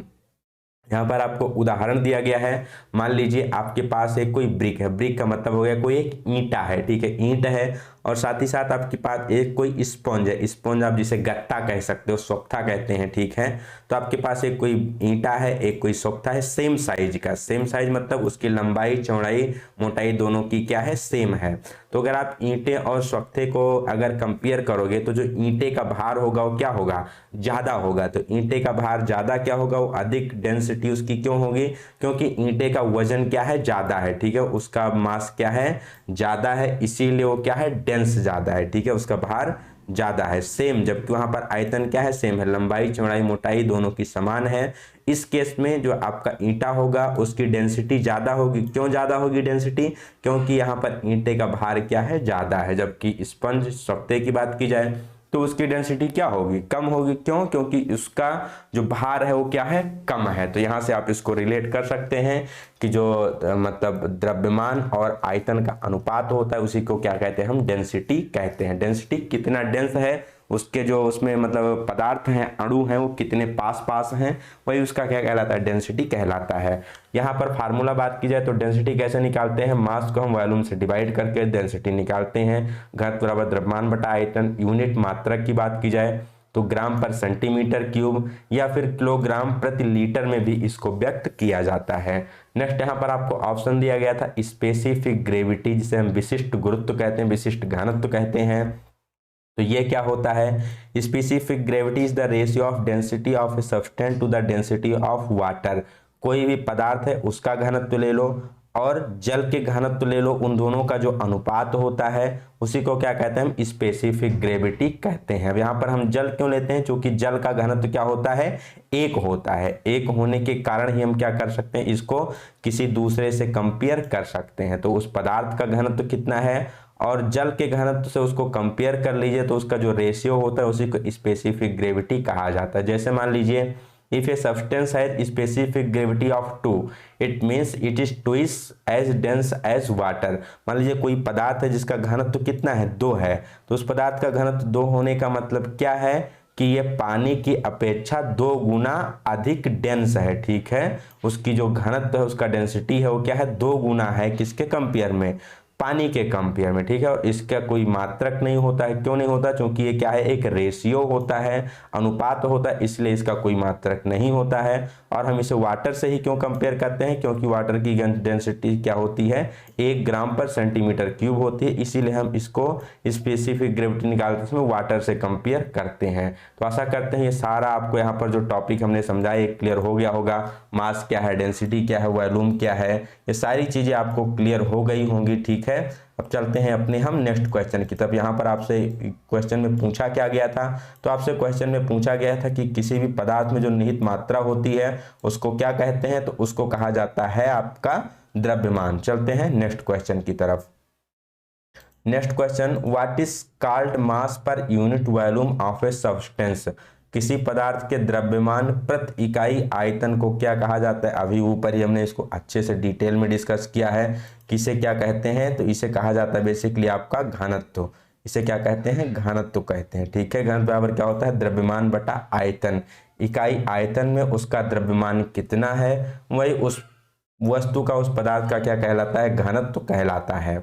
यहाँ पर आपको उदाहरण दिया गया है, मान लीजिए आपके पास एक कोई ब्रिक है, ब्रिक का मतलब हो गया कोई एक ईंटा है। ठीक है, ईंट है, और साथ ही साथ आपके पास एक कोई स्पंज है, स्पंज आप जिसे गत्ता कह सकते हो, सोख्ता कहते हैं। ठीक है, तो आपके पास एक कोई ईंटा है, एक कोई सोख्ता है, सेम साइज का। सेम साइज मतलब उसकी लंबाई, चौड़ाई, मोटाई दोनों की क्या है, सेम है। तो अगर आप ईंटे और सोख्ते को अगर कंपेयर करोगे तो जो ईंटे का भार होगा वो क्या होगा, ज्यादा होगा। तो ईंटे का भार ज्यादा क्या होगा, वो अधिक डेंसिटी उसकी क्यों होगी, क्योंकि ईंटे का वजन क्या है, ज्यादा है। ठीक है, उसका मास क्या है, ज्यादा है, इसीलिए वो क्या है, डेंस ज्यादा है। ठीक है, उसका भार ज्यादा है। सेम, जबकि वहां पर आयतन क्या है, सेम है, लंबाई, चौड़ाई, मोटाई दोनों की समान है। इस केस में जो आपका ईंटा होगा उसकी डेंसिटी ज्यादा होगी। क्यों ज्यादा होगी डेंसिटी, क्योंकि यहाँ पर ईंटे का भार क्या है, ज्यादा है। जबकि स्पंज, सोख्ते की बात की जाए तो उसकी डेंसिटी क्या होगी, कम होगी। क्यों, क्योंकि उसका जो भार है वो क्या है, कम है। तो यहाँ से आप इसको रिलेट कर सकते हैं कि जो मतलब द्रव्यमान और आयतन का अनुपात होता है उसी को क्या कहते हैं, हम डेंसिटी कहते हैं। डेंसिटी कितना डेंस है, उसके जो उसमें मतलब पदार्थ हैं, अणु हैं, वो कितने पास पास हैं, वही उसका क्या कहलाता है, डेंसिटी कहलाता है। यहाँ पर फार्मूला बात की जाए तो डेंसिटी कैसे निकालते हैं, मास को हम वॉल्यूम से डिवाइड करके डेंसिटी निकालते हैं। घनत्व बराबर द्रव्यमान बटा आयतन। यूनिट मात्रा की बात की जाए तो ग्राम पर सेंटीमीटर क्यूब या फिर किलोग्राम प्रति लीटर में भी इसको व्यक्त किया जाता है। नेक्स्ट यहाँ पर आपको ऑप्शन दिया गया था स्पेसिफिक ग्रेविटी, जिसे हम विशिष्ट गुरुत्व कहते हैं, विशिष्ट घनत्व कहते हैं। तो ये क्या होता है, specific gravity is the ratio of density of a substance to the density of water. कोई भी पदार्थ है उसका घनत्व ले लो और जल के घनत्व ले लो, उन दोनों का जो अनुपात होता है उसी को क्या कहते हैं, हम स्पेसिफिक ग्रेविटी कहते हैं। अब यहाँ पर हम जल क्यों लेते हैं, क्योंकि जल का घनत्व क्या होता है, एक होता है। एक होने के कारण ही हम क्या कर सकते हैं, इसको किसी दूसरे से कंपेयर कर सकते हैं। तो उस पदार्थ का घनत्व कितना है और जल के घनत्व से उसको कंपेयर कर लीजिए तो उसका जो रेशियो होता है उसी को स्पेसिफिक ग्रेविटी कहा जाता है। जैसे मान लीजिए if a substance has specific gravity of 2, it means it is twice as dense as water. मान लीजिए कोई पदार्थ है जिसका घनत्व कितना है, 2 है, तो उस पदार्थ का घनत्व 2 होने का मतलब क्या है कि ये पानी की अपेक्षा 2 गुना अधिक डेंस है, ठीक है। उसकी जो घनत्व है, उसका डेंसिटी है वो क्या है, 2 गुना है, किसके कंपेयर में, पानी के कंपेयर में, ठीक है। और इसका कोई मात्रक नहीं होता है, क्यों नहीं होता, क्योंकि ये क्या है, एक रेशियो होता है, अनुपात होता है, इसलिए इसका कोई मात्रक नहीं होता है। और हम इसे वाटर से ही क्यों कंपेयर करते हैं, क्योंकि वाटर की डेंसिटी क्या होती है, 1 ग्राम पर सेंटीमीटर क्यूब होती है, इसीलिए हम इसको स्पेसिफिक ग्रेविटी निकालते समय वाटर से कंपेयर करते हैं। तो आशा करते हैं ये सारा आपको यहाँ पर जो टॉपिक हमने समझाया क्लियर हो गया होगा। मास क्या है, डेंसिटी क्या है, वॉल्यूम क्या है, ये सारी चीजें आपको क्लियर हो गई होंगी, ठीक है। अब चलते हैं अपने हम नेक्स्ट क्वेश्चन की तरफ। यहाँ पर आपसे क्वेश्चन में पूछा क्या गया था, तो आपसे क्वेश्चन में पूछा गया था कि किसी भी पदार्थ में जो निहित मात्रा होती है उसको क्या कहते हैं, तो उसको कहा जाता है आपका द्रव्यमान। चलते हैं नेक्स्ट क्वेश्चन की तरफ। Next question, what is called mass per unit volume of a substance. किसी पदार्थ के द्रव्यमान प्रति इकाई आयतन को क्या कहा जाता है। अभी ऊपर ही हमने इसको अच्छे से डिटेल में डिस्कस किया है कि इसे क्या कहते हैं, तो इसे कहा जाता है बेसिकली आपका घनत्व। इसे क्या कहते हैं, घनत्व कहते हैं, ठीक है। घनत्व बराबर क्या होता है, द्रव्यमान बटा आयतन। इकाई आयतन में उसका द्रव्यमान कितना है, वही उस वस्तु का, उस पदार्थ का क्या कहलाता है, घनत्व कहलाता है।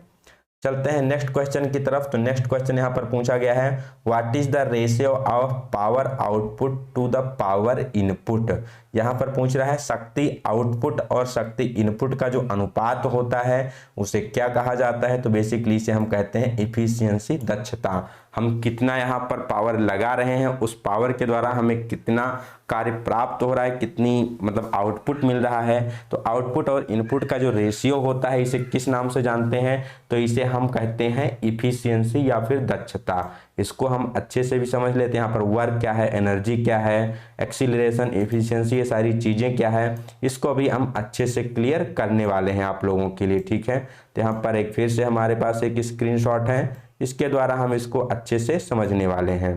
चलते हैं नेक्स्ट क्वेश्चन की तरफ। तो नेक्स्ट क्वेश्चन यहाँ पर पूछा गया है, what is the ratio of power output to the power input. यहाँ पर पूछ रहा है शक्ति आउटपुट और शक्ति इनपुट का जो अनुपात होता है उसे क्या कहा जाता है। तो बेसिकली इसे हम कहते हैं इफिशियंसी, दक्षता। हम कितना यहाँ पर पावर लगा रहे हैं, उस पावर के द्वारा हमें कितना कार्य प्राप्त हो रहा है, कितनी मतलब आउटपुट मिल रहा है। तो आउटपुट और इनपुट का जो रेशियो होता है इसे किस नाम से जानते हैं, तो इसे हम कहते हैं इफिशियंसी या फिर दक्षता। इसको हम अच्छे से भी समझ लेते हैं। यहाँ पर वर्क क्या है, एनर्जी क्या है, एक्सीलरेशन, एफिशिएंसी, ये सारी चीजें क्या है, इसको भी हम अच्छे से क्लियर करने वाले हैं आप लोगों के लिए, ठीक है। तो यहाँ पर एक फिर से हमारे पास एक स्क्रीनशॉट है, इसके द्वारा हम इसको अच्छे से समझने वाले हैं।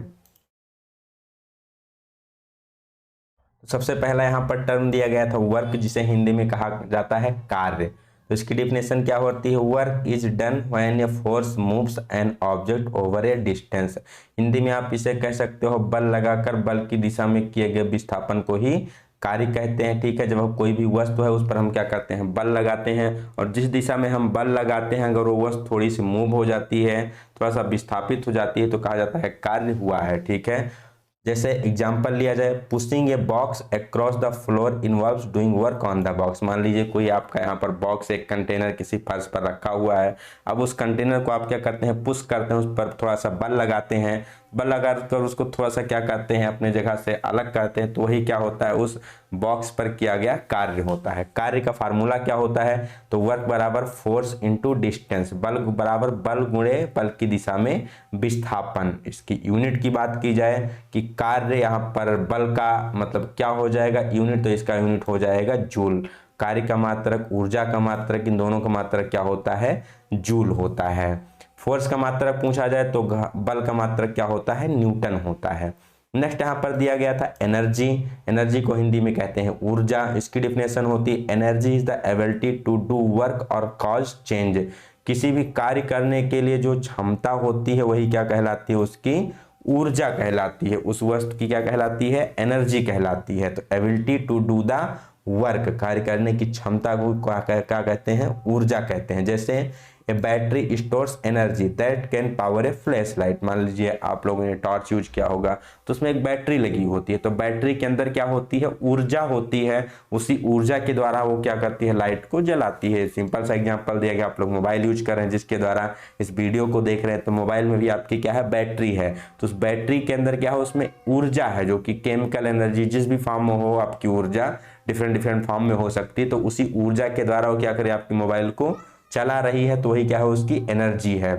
सबसे पहला यहाँ पर टर्म दिया गया था वर्क, जिसे हिंदी में कहा जाता है कार्य। तो इसकी डिफिनेशन क्या होती है, work is done when a force moves an object over A distance. Hindi में आप इसे कह सकते हो बल लगाकर बल की दिशा में किए गए विस्थापन को ही कार्य कहते हैं, ठीक है। जब हम कोई भी वस्तु है उस पर हम क्या करते हैं, बल लगाते हैं, और जिस दिशा में हम बल लगाते हैं अगर वो वस्तु थोड़ी सी मूव हो जाती है, थोड़ा सा विस्थापित हो जाती है, तो कहा जाता है कार्य हुआ है, ठीक है। जैसे एग्जांपल लिया जाए, pushing a box across the floor involves doing work on the box. मान लीजिए कोई आपका यहाँ पर बॉक्स, एक कंटेनर किसी फर्श पर रखा हुआ है, अब उस कंटेनर को आप क्या करते हैं, पुश करते हैं, उस पर थोड़ा सा बल लगाते हैं, बल लगाकर उसको थोड़ा सा क्या करते हैं, अपने जगह से अलग करते हैं, तो वही क्या होता है, उस बॉक्स पर किया गया कार्य होता है। कार्य का फार्मूला क्या होता है, तो वर्क बराबर फोर्स इंटू डिस्टेंस, बल बराबर बल गुणे बल की दिशा में विस्थापन। इसकी यूनिट की बात की जाए कि कार्य यहाँ पर बल का मतलब क्या हो जाएगा यूनिट, तो इसका यूनिट हो जाएगा जूल। कार्य का मात्रक, ऊर्जा का मात्रक, इन दोनों का मात्रक क्या होता है, जूल होता है। फोर्स का मात्रक पूछा जाए तो बल का मात्रक क्या होता है, न्यूटन होता है। नेक्स्ट यहाँ पर दिया गया था एनर्जी। एनर्जी को हिंदी में कहते हैं ऊर्जा। इसकी डिफिनेशन होती है, energy is the ability to do work और कॉज चेंज। किसी भी कार्य करने के लिए जो क्षमता होती है वही क्या कहलाती है, उसकी ऊर्जा कहलाती है। उस वस्तु की क्या कहलाती है, एनर्जी कहलाती है। तो ability to do the work, कार्य करने की क्षमता को क्या कहते हैं, ऊर्जा कहते हैं। जैसे a battery stores energy that can power a flash light. मान लीजिए आप लोगों ने टॉर्च यूज किया होगा, तो उसमें एक बैटरी लगी होती है, तो बैटरी के अंदर क्या होती है, ऊर्जा होती है। उसी ऊर्जा के द्वारा वो क्या करती है, लाइट को जलाती है। सिंपल सा एग्जांपल दिया गया, आप लोग मोबाइल यूज कर रहे हैं जिसके द्वारा इस वीडियो को देख रहे हैं, तो मोबाइल में भी आपकी क्या है, बैटरी है। तो उस बैटरी के अंदर क्या है, उसमें ऊर्जा है, जो कि केमिकल एनर्जी, जिस भी फॉर्म में हो आपकी ऊर्जा, डिफरेंट डिफरेंट फॉर्म में हो सकती है। तो उसी ऊर्जा के द्वारा वो क्या करे, आपके मोबाइल को चला रही है, तो वही क्या है, उसकी एनर्जी है।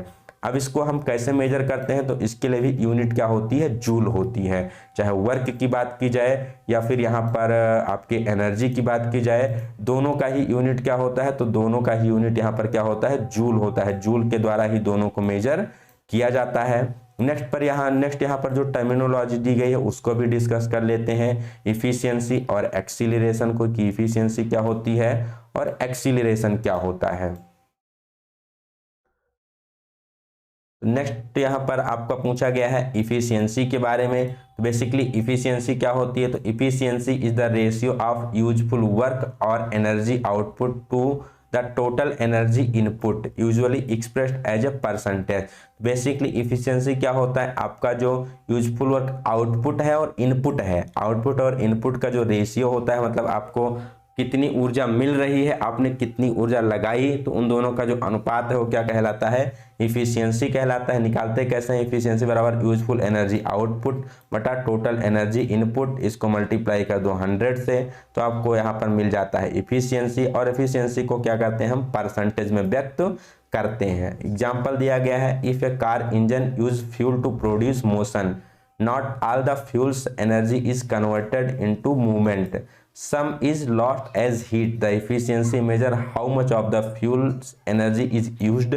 अब इसको हम कैसे मेजर करते हैं, तो इसके लिए भी यूनिट क्या होती है, जूल होती है। चाहे वर्क की बात की जाए या फिर यहाँ पर आपकी एनर्जी की बात की जाए, दोनों का ही यूनिट क्या होता है, तो दोनों का ही यूनिट यहाँ पर क्या होता है, जूल होता है। जूल के द्वारा ही दोनों को मेजर किया जाता है। नेक्स्ट यहाँ पर जो टर्मिनोलॉजी दी गई है उसको भी डिस्कस कर लेते हैं, इफिशियंसी और एक्सीलरेशन को, कि इफिशियंसी क्या होती है और एक्सीलरेशन क्या होता है। नेक्स्ट यहाँ पर आपका पूछा गया है इफिशियंसी के बारे में। तो बेसिकली इफिशियंसी क्या होती है, तो efficiency is the ratio of useful work और energy output to the total energy input usually expressed as a percentage. Basically efficiency क्या होता है, आपका जो यूजफुल वर्क आउटपुट है और इनपुट है, आउटपुट और इनपुट का जो रेशियो होता है, मतलब आपको कितनी ऊर्जा मिल रही है, आपने कितनी ऊर्जा लगाई, तो उन दोनों का जो अनुपात है वो क्या कहलाता है, इफिशियंसी कहलाता है। निकालते कैसे हैं, इफिशियंसी बराबर यूजफुल एनर्जी आउटपुट बटा टोटल एनर्जी इनपुट, इसको मल्टीप्लाई कर दो 100 से, तो आपको यहाँ पर मिल जाता है इफिशियंसी। और इफिशियंसी को क्या करते हैं हम, परसेंटेज में व्यक्त करते हैं। एग्जाम्पल दिया गया है, if a car engine use fuel to produce motion, not all the fuel's energy is converted into movement, some is lost as heat, the efficiency measure how much of the fuel's energy is used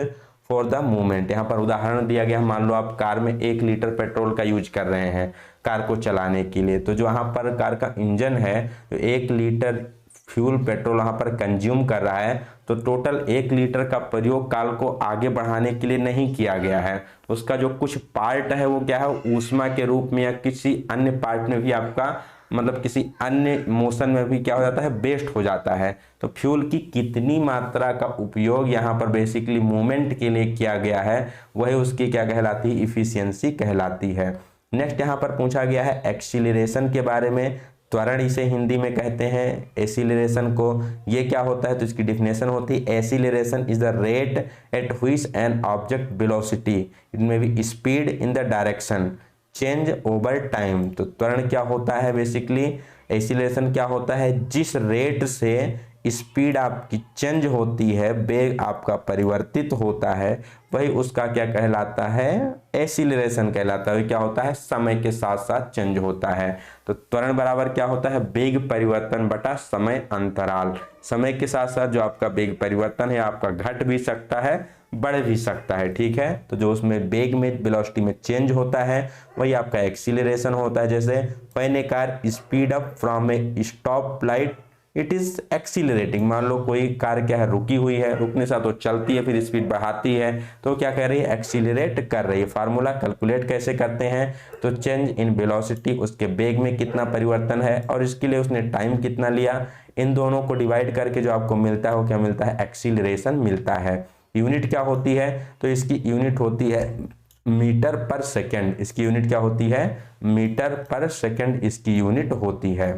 for the movement। यहाँ पर उदाहरण दिया गया, मान लो आप car में 1 litre petrol का use कर रहे हैं कार को चलाने के लिए, तो जो यहाँ पर कार का इंजन है तो 1 लीटर फ्यूल पेट्रोल यहाँ पर कंज्यूम कर रहा है, तो टोटल 1 लीटर का प्रयोग काल को आगे बढ़ाने के लिए नहीं किया गया है, उसका जो कुछ पार्ट है वो क्या है, ऊष्मा के रूप में या किसी अन्य पार्ट में भी आपका मतलब किसी अन्य मोशन में भी क्या हो जाता है, वेस्ट हो जाता है। तो फ्यूल की कितनी मात्रा का उपयोग यहाँ पर बेसिकली मूवमेंट के लिए किया गया है, वही उसकी क्या कहलाती है, इफिशियंसी कहलाती है। नेक्स्ट यहाँ पर पूछा गया है एक्सीलरेशन के बारे में, त्वरण इसे हिंदी में कहते हैं एसिलरेशन को। ये क्या होता है, तो इसकी डिफिनेशन होती है, acceleration is the rate at which an object velocity it may be speed in the direction change over time. तो त्वरण क्या होता है, बेसिकली एसिलरेशन क्या होता है, जिस रेट से स्पीड आपकी चेंज होती है, वेग आपका परिवर्तित होता है, वही उसका क्या कहलाता है, एसिलरेशन कहलाता है। क्या होता है, समय के साथ साथ चेंज होता है। तो त्वरण बराबर क्या होता है, वेग परिवर्तन बटा समय अंतराल। समय के साथ साथ जो आपका वेग परिवर्तन है आपका घट भी सकता है, बढ़ भी सकता है, ठीक है। तो जो उसमें वेग में वेलोसिटी में चेंज होता है वही आपका एक्सीलरेशन होता है। जैसे when A car speed up from A stop light it is accelerating, मान लो कोई कार क्या है, रुकी हुई है, रुकने से तो चलती है फिर स्पीड बढ़ाती है, तो क्या कर रही है, एक्सीलरेट कर रही है। फार्मूला कैलकुलेट कैसे करते हैं, तो चेंज इन वेलोसिटी, उसके वेग में कितना परिवर्तन है और इसके लिए उसने टाइम कितना लिया, इन दोनों को डिवाइड करके जो आपको मिलता है वो क्या मिलता है, एक्सीलरेशन मिलता है। यूनिट क्या होती है, तो इसकी यूनिट होती है मीटर पर सेकेंड। इसकी यूनिट क्या होती है, मीटर पर सेकेंड इसकी यूनिट होती है।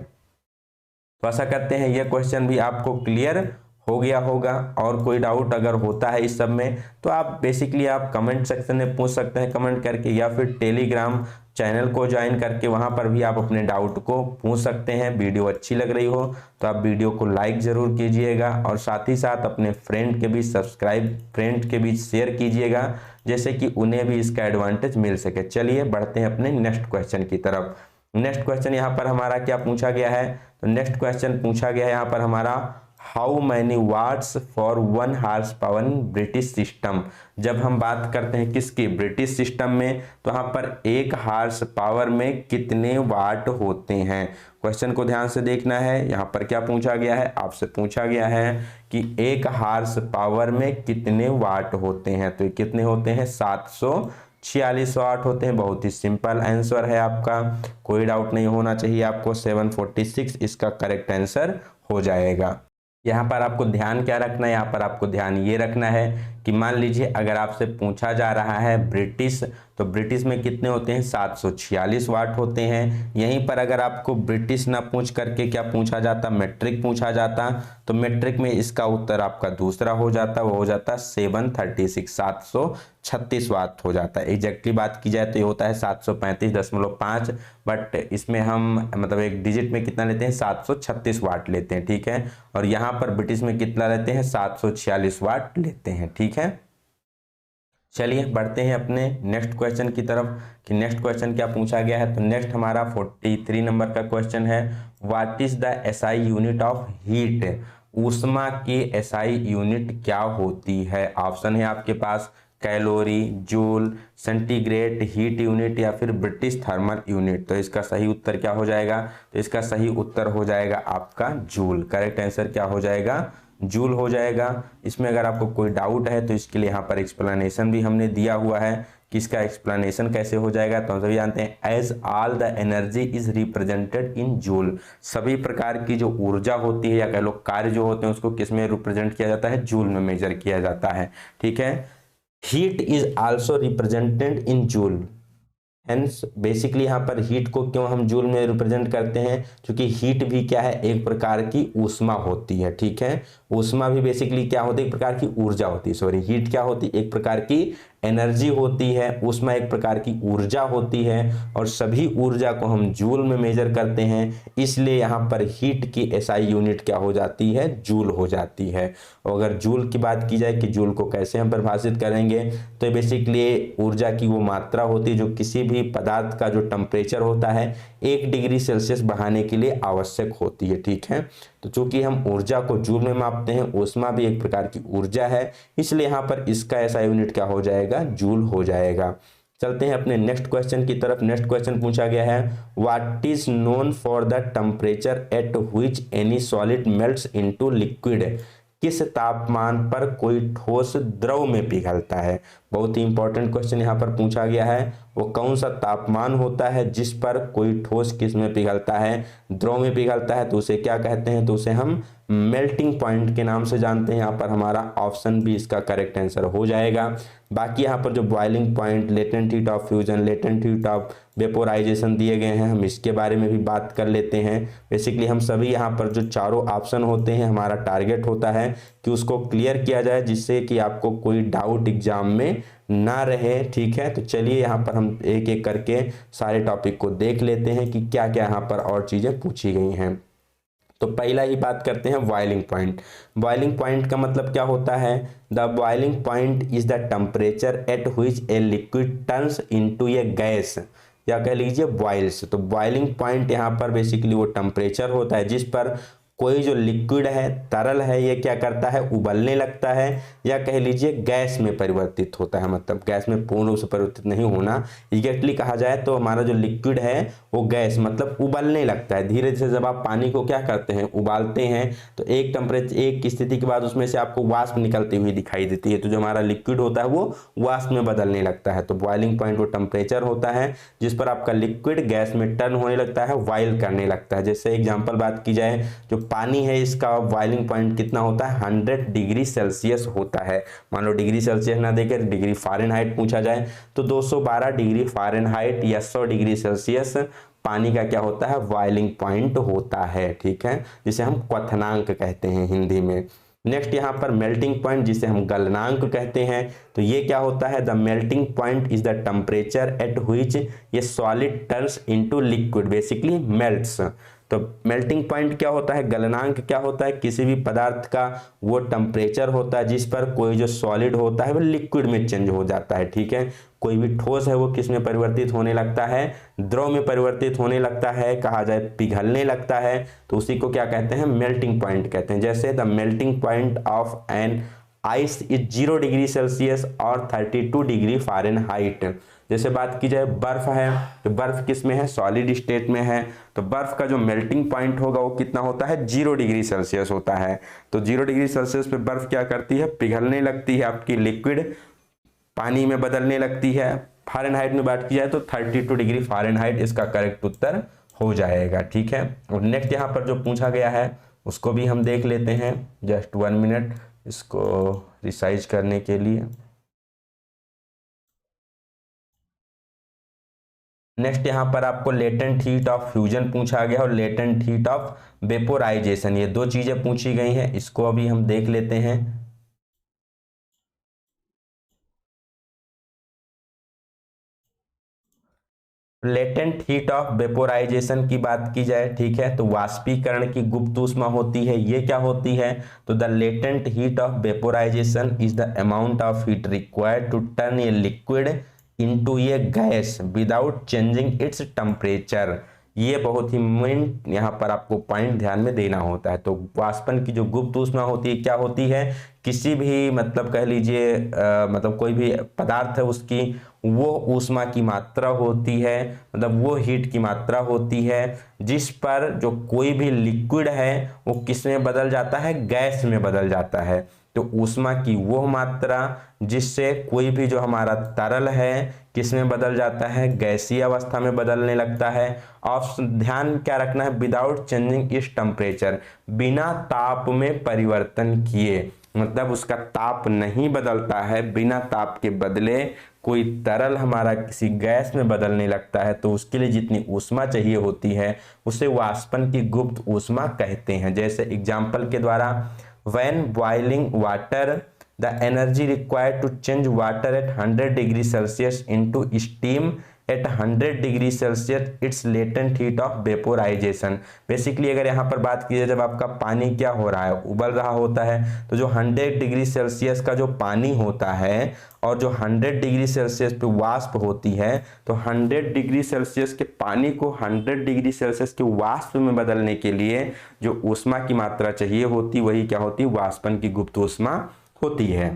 तो आशा करते हैं यह क्वेश्चन भी आपको क्लियर हो गया होगा। और कोई डाउट अगर होता है इस सब में तो आप बेसिकली आप कमेंट सेक्शन में पूछ सकते हैं कमेंट करके, या फिर टेलीग्राम चैनल को ज्वाइन करके वहां पर भी आप अपने डाउट को पूछ सकते हैं। वीडियो अच्छी लग रही हो तो आप वीडियो को लाइक जरूर कीजिएगा और साथ ही साथ अपने फ्रेंड के बीच फ्रेंड के बीच शेयर कीजिएगा, जैसे कि उन्हें भी इसका एडवांटेज मिल सके। चलिए बढ़ते हैं अपने नेक्स्ट क्वेश्चन की तरफ। नेक्स्ट क्वेश्चन यहाँ पर हमारा क्या पूछा गया है, तो नेक्स्ट क्वेश्चन पूछा गया है यहाँ पर हमारा, how many watts for 1 horse power British system. जब हम बात करते हैं किसकी, ब्रिटिश सिस्टम में, तो यहाँ पर 1 हॉर्स पावर में कितने वाट होते हैं। क्वेश्चन को ध्यान से देखना है। यहाँ पर क्या पूछा गया है, आपसे पूछा गया है कि 1 हॉर्स पावर में कितने वाट होते हैं, तो ये कितने होते हैं, 746 वाट होते हैं। बहुत ही सिंपल आंसर है आपका, कोई डाउट नहीं होना चाहिए आपको, 746 इसका करेक्ट आंसर हो जाएगा। यहाँ पर आपको ध्यान क्या रखना है, यहाँ पर आपको ध्यान ये रखना है कि मान लीजिए अगर आपसे पूछा जा रहा है ब्रिटिश, तो ब्रिटिश में कितने होते हैं, 746 वाट होते हैं। यहीं पर अगर आपको ब्रिटिश ना पूछ करके क्या पूछा जाता, मेट्रिक पूछा जाता, तो मेट्रिक में इसका उत्तर आपका दूसरा हो जाता, वो हो जाता 736 वाट हो जाता है। एग्जैक्टली बात की जाए तो ये होता है 735.5, बट इसमें हम मतलब एक डिजिट में कितना लेते हैं, 736 वाट लेते हैं, ठीक है। और यहाँ पर ब्रिटिश में कितना लेते हैं, 746 वाट लेते हैं, ठीक है। चलिए बढ़ते हैं अपने नेक्स्ट क्वेश्चन की तरफ कि नेक्स्ट क्वेश्चन क्या पूछा गया है। तो नेक्स्ट हमारा 43 नंबर का क्वेश्चन है, what is the SI unit of heat. ऊष्मा की एसआई यूनिट क्या होती है। ऑप्शन है आपके पास, calorie, joule, centigrade heat unit या फिर ब्रिटिश थर्मल यूनिट। तो इसका सही उत्तर क्या हो जाएगा, तो इसका सही उत्तर हो जाएगा आपका जूल। करेक्ट आंसर क्या हो जाएगा, जूल हो जाएगा। इसमें अगर आपको कोई डाउट है तो इसके लिए यहाँ पर एक्सप्लेनेशन भी हमने दिया हुआ है कि इसका एक्सप्लेनेशन कैसे हो जाएगा। तो हम सभी जानते हैं as all the energy is represented in joule, सभी प्रकार की जो ऊर्जा होती है या कह लो कार्य जो होते हैं उसको किस में रिप्रेजेंट किया जाता है, जूल में मेजर किया जाता है। ठीक है, heat is also represented in joule, hence basically यहाँ पर हीट को क्यों हम जूल में रिप्रेजेंट करते हैं, क्योंकि हीट भी क्या है, एक प्रकार की ऊष्मा होती है। ठीक है, ऊष्मा भी बेसिकली क्या होती है, एक प्रकार की ऊर्जा होती है। सॉरी, हीट क्या होती है, एक प्रकार की एनर्जी होती है, ऊष्मा एक प्रकार की ऊर्जा होती है, और सभी ऊर्जा को हम जूल में मेजर करते हैं, इसलिए यहाँ पर हीट की एसआई यूनिट क्या हो जाती है, जूल हो जाती है। और अगर जूल की बात की जाए कि जूल को कैसे हम परिभाषित करेंगे, तो बेसिकली ऊर्जा की वो मात्रा होती है जो किसी भी पदार्थ का जो टेम्परेचर होता है 1 डिग्री सेल्सियस बढ़ाने के लिए आवश्यक होती है। ठीक है, तो चूंकि हम ऊर्जा को जूल में मापते हैं, ऊष्मा भी एक प्रकार की ऊर्जा है, इसलिए यहाँ पर इसका ऐसा यूनिट क्या हो जाएगा, जूल हो जाएगा। चलते हैं अपने नेक्स्ट क्वेश्चन की तरफ। नेक्स्ट क्वेश्चन पूछा गया है, what is known for the temperature at which any solid melts into liquid, किस तापमान पर कोई ठोस द्रव में पिघलता है। बहुत ही इंपॉर्टेंट क्वेश्चन यहाँ पर पूछा गया है, वो कौन सा तापमान होता है जिस पर कोई ठोस किस में पिघलता है, द्रव में पिघलता है, तो उसे क्या कहते हैं, तो उसे हम मेल्टिंग पॉइंट के नाम से जानते हैं। यहाँ पर हमारा ऑप्शन भी इसका करेक्ट आंसर हो जाएगा। बाकी यहाँ पर जो boiling point, latent heat of fusion, latent heat of vaporisation दिए गए हैं, हम इसके बारे में भी बात कर लेते हैं। बेसिकली हम सभी यहाँ पर जो चारों ऑप्शन होते हैं, हमारा टारगेट होता है कि उसको क्लियर किया जाए, जिससे कि आपको कोई डाउट एग्जाम में ना रहे। ठीक है, तो चलिए यहाँ पर हम एक एक करके सारे टॉपिक को देख लेते हैं कि क्या क्या यहाँ पर और चीज़ें पूछी गई हैं। तो पहला ही बात करते हैं बॉइलिंग पॉइंट। बॉइलिंग पॉइंट का मतलब क्या होता है, the boiling point is the temperature at which a liquid turns into a gas, या कह लीजिए बॉइल्स। तो बॉइलिंग पॉइंट यहाँ पर बेसिकली वो टेम्परेचर होता है जिस पर कोई जो लिक्विड है, तरल है, ये क्या करता है, उबलने लगता है, या कह लीजिए गैस में परिवर्तित होता है। मतलब गैस में पूर्ण रूप से परिवर्तित नहीं होना, एग्जैक्टली कहा जाए तो हमारा जो लिक्विड है वो गैस मतलब उबलने लगता है धीरे धीरे। जब आप पानी को क्या करते हैं, उबालते हैं, तो एक टेम्परेचर, एक स्थिति के बाद उसमें से आपको वाष्प निकलती हुई दिखाई देती है, तो जो हमारा लिक्विड होता है वो वाष्प में बदलने लगता है। तो बॉइलिंग पॉइंट वो टेम्परेचर होता है जिस पर आपका लिक्विड गैस में टर्न होने लगता है, बॉइल करने लगता है। जैसे एग्जाम्पल बात की जाए, जो पानी है इसका बॉइलिंग पॉइंट कितना होता है, 100 डिग्री सेल्सियस होता है। मान लो डिग्री सेल्सियस ना देकर डिग्री फ़ारेनहाइट पूछा जाए, तो 212 डिग्री फ़ारेनहाइट या 100 डिग्री सेल्सियस पानी का क्या होता है, बॉइलिंग पॉइंट होता है। ठीक है, जिसे हम क्वथनांक कहते हैं हिंदी में। नेक्स्ट यहाँ पर मेल्टिंग पॉइंट, जिसे हम गलनांक कहते हैं, तो ये क्या होता है, the melting point is the temperature at which ये solid turns into liquid, basically melts. तो मेल्टिंग पॉइंट क्या होता है, गलनांक क्या होता है, किसी भी पदार्थ का वो टेम्परेचर होता है जिस पर कोई जो सॉलिड होता है वो लिक्विड में चेंज हो जाता है। ठीक है, कोई भी ठोस है वो किस में परिवर्तित होने लगता है, द्रव में परिवर्तित होने लगता है, कहा जाए पिघलने लगता है, तो उसी को क्या कहते हैं, मेल्टिंग पॉइंट कहते हैं। जैसे the melting point of an ice is 0 degree Celsius और 32 डिग्री फ़ारेनहाइट। जैसे बात की जाए बर्फ है, तो बर्फ किस में है, सॉलिड स्टेट में है, तो बर्फ का जो मेल्टिंग पॉइंट होगा वो कितना होता है, 0 डिग्री सेल्सियस होता है। तो 0 डिग्री सेल्सियस पे बर्फ क्या करती है, पिघलने लगती है, आपकी लिक्विड पानी में बदलने लगती है। फ़ारेनहाइट में बात की जाए तो 32 डिग्री फ़ारेनहाइट इसका करेक्ट उत्तर हो जाएगा। ठीक है, और नेक्स्ट यहाँ पर जो पूछा गया है उसको भी हम देख लेते हैं। जस्ट 1 मिनट इसको रिसाइज करने के लिए। नेक्स्ट यहाँ पर आपको लेटेंट हीट ऑफ फ्यूजन पूछा गया और लेटेंट हीट ऑफ वेपोराइजेशन, ये दो चीजें पूछी गई हैं, इसको अभी हम देख लेते हैं। लेटेंट हीट ऑफ वेपोराइजेशन की बात की जाए, ठीक है, तो वाष्पीकरण की गुप्त ऊष्मा होती है, ये क्या होती है, तो the latent heat of vaporisation is the amount of heat required to turn a liquid into a gas without changing its temperature. ये बहुत ही मेन यहाँ पर आपको पॉइंट ध्यान में देना होता है। तो वाष्पन की जो गुप्त ऊष्मा होती है क्या होती है, किसी भी मतलब कह लीजिए मतलब कोई भी पदार्थ है उसकी वो ऊष्मा की मात्रा होती है, मतलब वो हीट की मात्रा होती है जिस पर जो कोई भी लिक्विड है वो किस में बदल जाता है, गैस में बदल जाता है। तो ऊष्मा की वो मात्रा जिससे कोई भी जो हमारा तरल है किस में बदल जाता है, गैसीय अवस्था में बदलने लगता है। और ध्यान क्या रखना है, विदाउट चेंजिंग इस टेम्परेचर, बिना ताप में परिवर्तन किए, मतलब उसका ताप नहीं बदलता है, बिना ताप के बदले कोई तरल हमारा किसी गैस में बदलने लगता है तो उसके लिए जितनी ऊष्मा चाहिए होती है उसे वाष्पन की गुप्त ऊष्मा कहते हैं। जैसे एग्जाम्पल के द्वारा, when boiling water the energy required to change water at 100 degree Celsius into steam at 100 degree Celsius its latent heat of vaporization। Basically अगर यहाँ पर बात की जाए, जब आपका पानी क्या हो रहा है, उबल रहा होता है, तो जो 100 डिग्री सेल्सियस का जो पानी होता है और जो 100 डिग्री सेल्सियस पे वाष्प होती है, तो 100 डिग्री सेल्सियस के पानी को 100 डिग्री सेल्सियस के वाष्प में बदलने के लिए जो ऊष्मा की मात्रा चाहिए होती वही क्या होती, वाष्पन की गुप्त ऊष्मा होती है।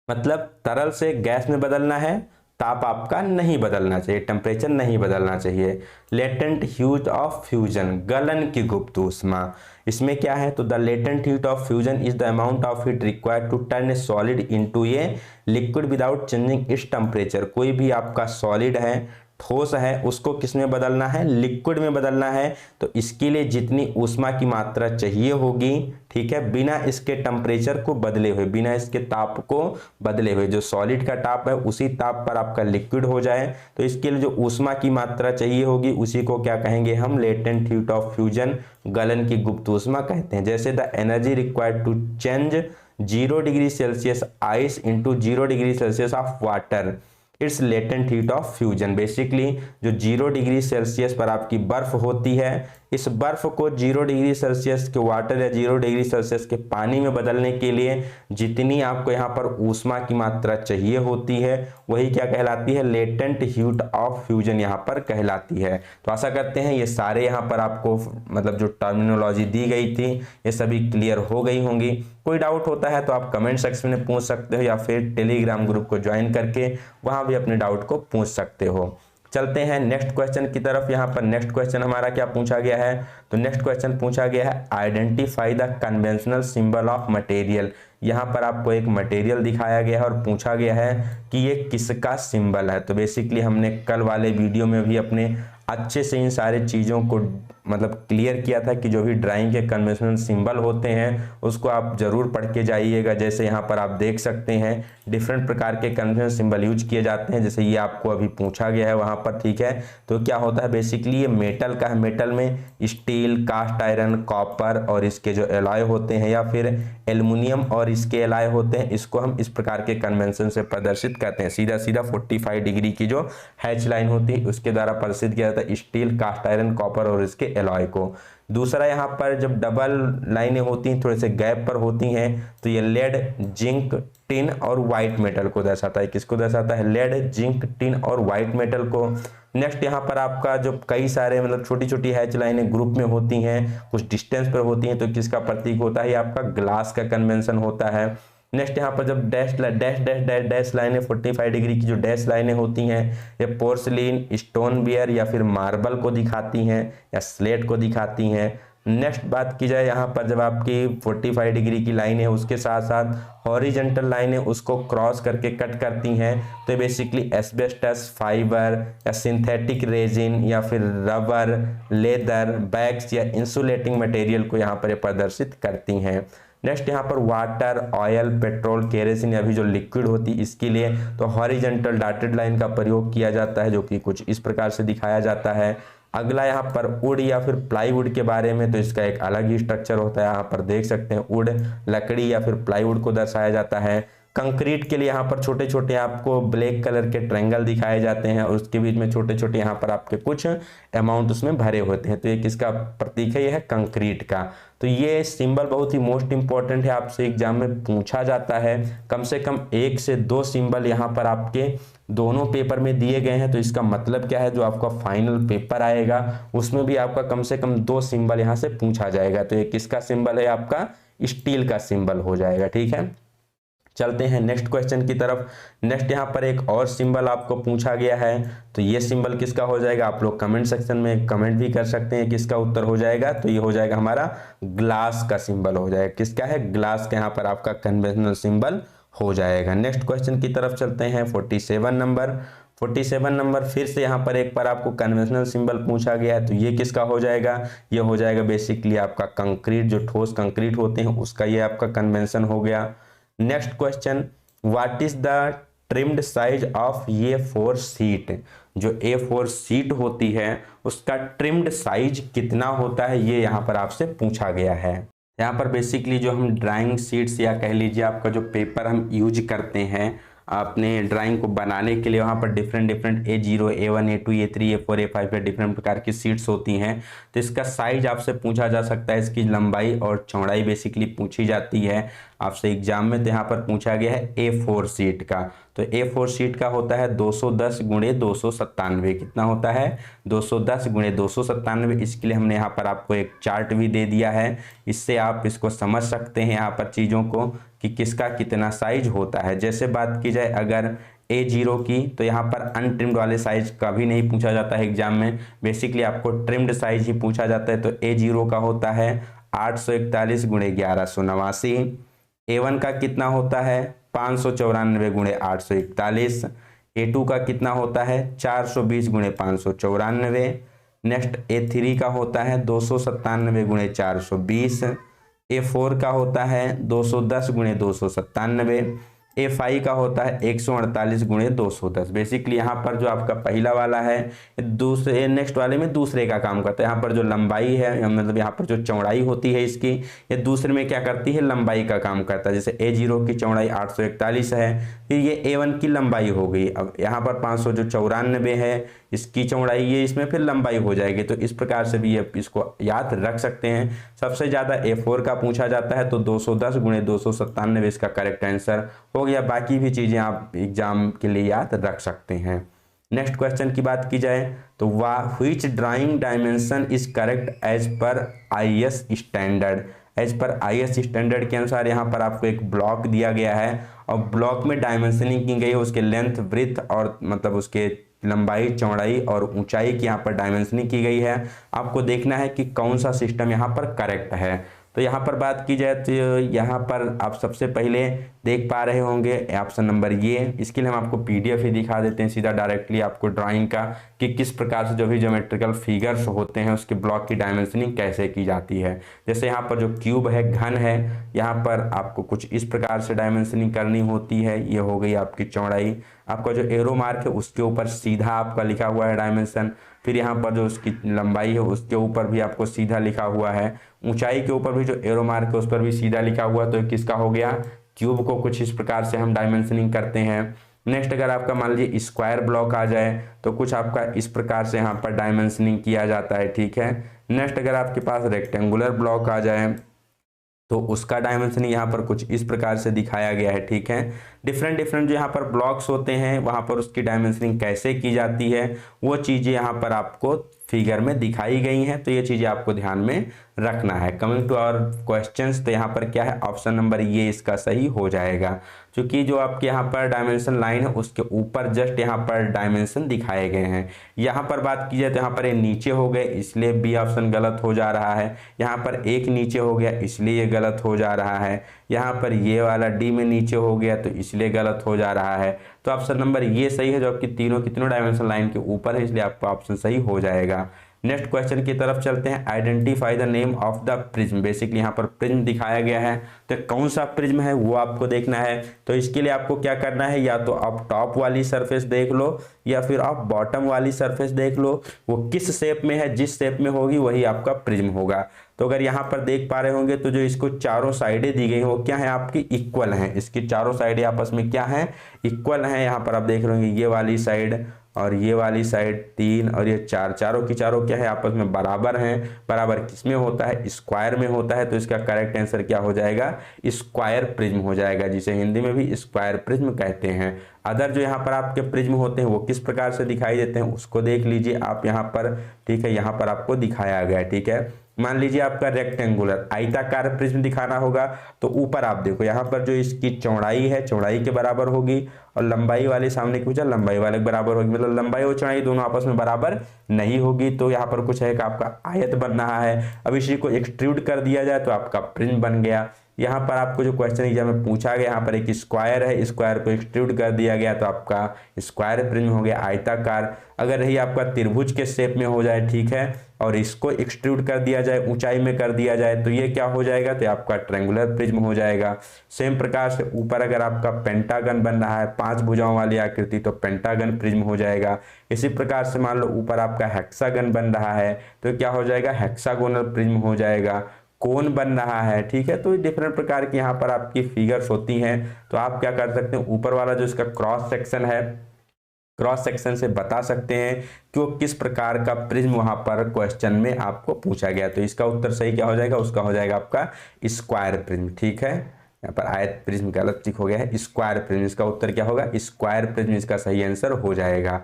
मतलब तरल से गैस में बदलना है, ताप आपका नहीं बदलना चाहिए, टेम्परेचर नहीं बदलना चाहिए। लेटेंट हीट ऑफ फ्यूजन, गलन की गुप्त ऊष्मा, इसमें क्या है, तो the latent heat of fusion is the amount of heat required to turn a solid into a liquid without changing its temperature. कोई भी आपका सॉलिड है, ठोस है, उसको किस में बदलना है, लिक्विड में बदलना है, तो इसके लिए जितनी ऊष्मा की मात्रा चाहिए होगी, ठीक है, बिना इसके टेम्परेचर को बदले हुए, बिना इसके ताप को बदले हुए, जो सॉलिड का ताप है उसी ताप पर आपका लिक्विड हो जाए, तो इसके लिए जो ऊष्मा की मात्रा चाहिए होगी उसी को क्या कहेंगे हम, लेटेंट हीट ऑफ फ्यूजन, गलन की गुप्त ऊष्मा कहते हैं। जैसे the energy required to change 0 degree Celsius ice into 0 degree Celsius of water, it's latent heat of fusion. Basically जो 0 डिग्री सेल्सियस पर आपकी बर्फ होती है, इस बर्फ को 0 डिग्री सेल्सियस के वाटर या 0 डिग्री सेल्सियस के पानी में बदलने के लिए जितनी आपको यहाँ पर ऊष्मा की मात्रा चाहिए होती है वही क्या कहलाती है, लेटेंट हीट ऑफ फ्यूजन यहाँ पर कहलाती है। तो आशा करते हैं ये सारे यहाँ पर आपको मतलब जो टर्मिनोलॉजी दी गई थी ये सभी क्लियर हो गई होंगी। कोई डाउट होता है तो आप कमेंट सेक्शन में पूछ सकते हो या फिर टेलीग्राम ग्रुप को ज्वाइन करके वहां भी अपने डाउट को पूछ सकते हो। चलते हैं नेक्स्ट क्वेश्चन की तरफ। यहाँ पर नेक्स्ट क्वेश्चन हमारा क्या पूछा गया है, तो नेक्स्ट क्वेश्चन पूछा गया है identify the conventional symbol of material. यहाँ पर आपको एक मटेरियल दिखाया गया है और पूछा गया है कि ये किसका सिंबल है। तो बेसिकली हमने कल वाले वीडियो में भी अपने अच्छे से इन सारी चीज़ों को मतलब क्लियर किया था कि जो भी ड्राइंग के कन्वेंशनल सिंबल होते हैं उसको आप जरूर पढ़ के जाइएगा। जैसे यहाँ पर आप देख सकते हैं डिफरेंट प्रकार के कन्वेंशनल सिंबल यूज किए जाते हैं, जैसे ये आपको अभी पूछा गया है वहाँ पर, ठीक है। तो क्या होता है, बेसिकली ये मेटल का है, मेटल में स्टील, कास्ट आयरन, कॉपर और इसके जो एलॉय होते हैं या फिर एल्युमिनियम और इसके एलॉय होते हैं, इसको हम इस प्रकार के कन्वेंशन से प्रदर्शित करते हैं। सीधा सीधा 45 डिग्री की जो हैच लाइन होती है उसके द्वारा प्रदर्शित किया जाता है स्टील, कास्ट आयरन, कॉपर और इसके एलॉय को। दूसरा यहाँ पर जब डबल लाइनें होती हैं, थोड़े से गैप पर होती हैं, तो ये लेड, जिंक, टिन और व्हाइट मेटल को दर्शाता है। किसको दर्शाता है, लेड, जिंक, टिन और व्हाइट मेटल को। नेक्स्ट यहाँ पर आपका जो कई सारे मतलब छोटी छोटी हैच लाइनें ग्रुप में होती हैं, कुछ डिस्टेंस पर होती हैं, तो किसका प्रतीक होता है, ये आपका ग्लास का कन्वेंशन होता है। नेक्स्ट यहाँ पर जब dash dash dash dash dash लाइनें 45 डिग्री की जो डैश लाइनें होती हैं, ये पोर्सलिन, स्टोन वेयर या फिर मार्बल को दिखाती हैं या स्लेट को दिखाती हैं। नेक्स्ट बात की जाए यहाँ पर जब आपकी 45 डिग्री की लाइन है उसके साथ साथ हॉरिजेंटल लाइनें उसको क्रॉस करके कट करती हैं, तो बेसिकली एस्बेस्टस, फाइबर या सिंथेटिक रेजिन या फिर रबर, लेदर, बैग्स या इंसुलेटिंग मटेरियल को यहाँ पर प्रदर्शित करती हैं। नेक्स्ट यहाँ पर वाटर, ऑयल, पेट्रोल, केरोसिन या भी जो लिक्विड होती है इसके लिए तो हॉरिजेंटल डॉटेड लाइन का प्रयोग किया जाता है, जो कि कुछ इस प्रकार से दिखाया जाता है। अगला यहाँ पर वुड या फिर प्लाईवुड के बारे में, तो इसका एक अलग ही स्ट्रक्चर होता है। यहाँ पर देख सकते हैं वुड, लकड़ी या फिर प्लाईवुड को दर्शाया जाता है। कंक्रीट के लिए यहाँ पर छोटे छोटे आपको ब्लैक कलर के ट्रायंगल दिखाए जाते हैं और उसके बीच में छोटे छोटे यहाँ पर आपके कुछ अमाउंट उसमें भरे होते हैं, तो ये किसका प्रतीक है, ये है कंक्रीट का। तो ये सिंबल बहुत ही मोस्ट इंपॉर्टेंट है, आपसे एग्जाम में पूछा जाता है। कम से कम 1 से 2 सिंबल यहाँ पर आपके दोनों पेपर में दिए गए हैं, तो इसका मतलब क्या है, जो आपका फाइनल पेपर आएगा उसमें भी आपका कम से कम 2 सिंबल यहाँ से पूछा जाएगा। तो ये किसका सिंबल है, आपका स्टील का सिंबल हो जाएगा, ठीक है। चलते हैं नेक्स्ट क्वेश्चन की तरफ। नेक्स्ट यहाँ पर एक और सिंबल आपको पूछा गया है, तो ये सिंबल किसका हो जाएगा, आप लोग कमेंट सेक्शन में कमेंट भी कर सकते हैं किसका उत्तर हो जाएगा। तो ये हो जाएगा हमारा ग्लास का सिंबल हो जाएगा। किसका है, ग्लास का यहाँ पर आपका कन्वेंशनल सिंबल हो जाएगा। नेक्स्ट क्वेश्चन की तरफ चलते हैं 47 नंबर। 47 नंबर फिर से यहाँ पर एक बार आपको कन्वेंशनल सिंबल पूछा गया है, तो ये किसका हो जाएगा, ये हो जाएगा बेसिकली आपका कंक्रीट, जो ठोस कंक्रीट होते हैं उसका ये आपका कन्वेंशन हो गया। Next question, what is the trimmed size of A4 sheet. जो A4 शीट होती है उसका ट्रिम्ड साइज कितना होता है, ये यहाँ पर आपसे पूछा गया है। यहाँ पर बेसिकली जो हम ड्राइंग शीट्स या कह लीजिए आपका जो पेपर हम यूज करते हैं अपने ड्राइंग को बनाने के लिए, वहाँ पर different A0, A1, A2, A3, A4, A5 या डिफरेंट प्रकार की शीट्स होती हैं। तो इसका साइज आपसे पूछा जा सकता है, इसकी लंबाई और चौड़ाई बेसिकली पूछी जाती है आपसे एग्जाम में। तो यहाँ पर पूछा गया है A4 शीट का, तो A4 शीट का होता है 210 गुणे 297। कितना होता है, 210 गुणे 297। इसके लिए हमने यहाँ पर आपको एक चार्ट भी दे दिया है, इससे आप इसको समझ सकते हैं यहाँ पर चीज़ों को कि किसका कितना साइज होता है। जैसे बात की जाए अगर A0 की, तो यहाँ पर अनट्रिम्ड वाले साइज कभी नहीं पूछा जाता है एग्जाम में, बेसिकली आपको ट्रिम्ड साइज ही पूछा जाता है। तो A0 का होता है 841 गुणे 1189। A1 का कितना होता है 594 गुणे 841। A2 का कितना होता है 420 गुणे 594। नेक्स्ट A3 का होता है 297 गुणे 420। A4 का होता है 210 गुणे 297। A5 का होता है 148 गुणे 210। बेसिकली यहाँ पर जो आपका पहला वाला है दूसरे, नेक्स्ट वाले में दूसरे का काम करता है। यहाँ पर जो लंबाई है मतलब यहाँ पर जो चौड़ाई होती है इसकी, ये दूसरे में क्या करती है, लंबाई का काम करता है। जैसे A0 की चौड़ाई 841 है, फिर ये A1 की लंबाई हो गई। अब यहाँ पर 594 है इसकी चौड़ाई, ये इसमें फिर लंबाई हो जाएगी। तो इस प्रकार से भी ये इसको याद रख सकते हैं। सबसे ज़्यादा A4 का पूछा जाता है, तो 210 गुणे 297 इसका करेक्ट आंसर हो गया। बाकी भी चीज़ें आप एग्जाम के लिए याद रख सकते हैं। नेक्स्ट क्वेश्चन की बात की जाए तो which drawing dimension is correct as per IS standard. As per IS standard के अनुसार यहाँ पर आपको एक ब्लॉक दिया गया है और ब्लॉक में डायमेंशनिंग की गई है, उसके लेंथ ब्रेथ और मतलब उसके लंबाई चौड़ाई और ऊंचाई की यहाँ पर डायमेंशनिंग की गई है। आपको देखना है कि कौन सा सिस्टम यहाँ पर करेक्ट है। तो यहाँ पर बात की जाए तो यहाँ पर आप सबसे पहले देख पा रहे होंगे ऑप्शन नंबर ये। इसके लिए हम आपको PDF ही दिखा देते हैं सीधा डायरेक्टली आपको ड्राइंग का, कि किस प्रकार से जो भी ज्योमेट्रिकल फिगर्स होते हैं उसके ब्लॉक की डायमेंशनिंग कैसे की जाती है। जैसे यहाँ पर जो क्यूब है, घन है, यहाँ पर आपको कुछ इस प्रकार से डायमेंशनिंग करनी होती है। ये हो गई आपकी चौड़ाई। आपका जो एरो मार्क है उसके ऊपर सीधा आपका लिखा हुआ है डायमेंशन। फिर यहाँ पर जो उसकी लंबाई है उसके ऊपर भी आपको सीधा लिखा हुआ है। ऊंचाई के ऊपर भी जो एरो मार्क है उस पर भी सीधा लिखा हुआ। तो किसका हो गया, क्यूब को कुछ इस प्रकार से हम डायमेंशनिंग करते हैं। नेक्स्ट अगर आपका मान लीजिए स्क्वायर ब्लॉक आ जाए तो कुछ आपका इस प्रकार से यहाँ पर डायमेंशनिंग किया जाता है, ठीक है। नेक्स्ट अगर आपके पास रेक्टेंगुलर ब्लॉक आ जाए तो उसका डायमेंशनिंग यहाँ पर कुछ इस प्रकार से दिखाया गया है, ठीक है। डिफरेंट जो यहाँ पर ब्लॉक्स होते हैं वहाँ पर उसकी डायमेंशनिंग कैसे की जाती है वो चीज़ें यहाँ पर आपको फिगर में दिखाई गई हैं। तो ये चीज़ें आपको ध्यान में रखना है। कमिंग टू आवर क्वेश्चंस, तो यहाँ पर क्या है, ऑप्शन नंबर ये इसका सही हो जाएगा, क्योंकि जो आपके यहाँ पर डायमेंशन लाइन है उसके ऊपर जस्ट यहाँ पर डायमेंशन दिखाए गए हैं। यहाँ पर बात की जाए तो यहाँ पर ये नीचे हो गए इसलिए बी ऑप्शन गलत हो जा रहा है। यहाँ पर एक नीचे हो गया इसलिए ये गलत हो जा रहा है। यहाँ पर ये वाला डी में नीचे हो गया तो इसलिए गलत हो जा रहा है। तो ऑप्शन नंबर ये सही है, जो आपकी तीनों डायमेंशन लाइन के ऊपर है, इसलिए आपका ऑप्शन सही हो जाएगा। नेक्स्ट क्वेश्चन की तरफ चलते हैं। Identify the name of the prism. Basically यहाँ पर प्रिज्म दिखाया गया है, तो कौन सा प्रिज्म है वो आपको देखना है। तो इसके लिए आपको क्या करना है, या तो आप टॉप वाली सरफेस देख लो या फिर आप बॉटम वाली सरफेस देख लो। वो किस शेप में है, जिस शेप में होगी वही आपका प्रिज्म होगा। तो अगर यहाँ पर देख पा रहे होंगे तो जो इसको चारों साइडें दी गई वो क्या है, आपकी इक्वल हैं। इसकी चारों साइडें आपस में क्या है, इक्वल हैं। यहाँ पर आप देख रहे होंगे ये वाली साइड और ये वाली साइड 3 और ये 4, चारों की चारों क्या है, आपस में बराबर हैं। बराबर किस में होता है, स्क्वायर में होता है। तो इसका करेक्ट आंसर क्या हो जाएगा, स्क्वायर प्रिज्म हो जाएगा, जिसे हिंदी में भी स्क्वायर प्रिज्म कहते हैं। अदर जो यहाँ पर आपके प्रिज्म होते हैं वो किस प्रकार से दिखाई देते हैं उसको देख लीजिए आप यहाँ पर, ठीक है। यहाँ पर आपको दिखाया गया है, ठीक है। मान लीजिए आपका रेक्टेंगुलर आयताकार प्रिज्म दिखाना होगा तो ऊपर आप देखो यहाँ पर जो इसकी चौड़ाई है चौड़ाई के बराबर होगी और लंबाई वाले सामने की पूछा लंबाई वाले के बराबर होगी, मतलब लंबाई और चौड़ाई दोनों आपस में बराबर नहीं होगी। तो यहाँ पर कुछ है कि आपका आयत बन रहा है। अब इसी को एक्सट्रूड कर दिया जाए तो आपका प्रिज्म बन गया। यहाँ पर आपको जो क्वेश्चन एग्जाम में पूछा गया, यहाँ पर एक स्क्वायर है, स्क्वायर को एक्सट्रूड कर दिया गया तो आपका स्क्वायर प्रिज्म हो गया आयताकार। अगर यही आपका त्रिभुज के शेप में हो जाए, ठीक है, और इसको एक्सट्रूड कर दिया जाए, ऊंचाई में कर दिया जाए तो ये क्या हो जाएगा, तो आपका ट्रायंगुलर प्रिज्म हो जाएगा। सेम प्रकार से ऊपर अगर आपका पेंटागन बन रहा है, 5 भुजाओं वाली आकृति, तो पेंटागन प्रिज्म हो जाएगा। इसी प्रकार से मान लो ऊपर आपका हेक्सागन बन रहा है तो क्या हो जाएगा, हेक्सागोनल प्रिज्म हो जाएगा। कोन बन रहा है, ठीक है, तो डिफरेंट प्रकार की यहाँ पर आपकी फिगर्स होती हैं। तो आप क्या कर सकते हैं, ऊपर वाला जो इसका क्रॉस सेक्शन है, क्रॉस सेक्शन से बता सकते हैं कि वो किस प्रकार का प्रिज्म वहां पर क्वेश्चन में आपको पूछा गया। तो इसका उत्तर सही क्या हो जाएगा, उसका हो जाएगा आपका स्क्वायर प्रिज्म, ठीक है। यहाँ पर आयत प्रिज्म गलत टिक हो गया है, स्क्वायर प्रिज्म, इसका उत्तर क्या होगा, स्क्वायर प्रिज्म इसका सही आंसर हो जाएगा।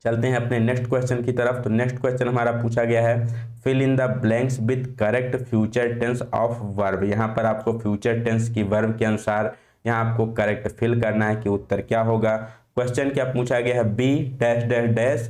चलते हैं अपने नेक्स्ट क्वेश्चन की तरफ। तो नेक्स्ट क्वेश्चन हमारा पूछा गया है, fill in the blanks with correct future tense of verb. यहाँ पर आपको फ्यूचर टेंस की वर्ब के अनुसार यहाँ आपको करेक्ट फिल करना है कि उत्तर क्या होगा। क्वेश्चन क्या पूछा गया है, we dash dash dash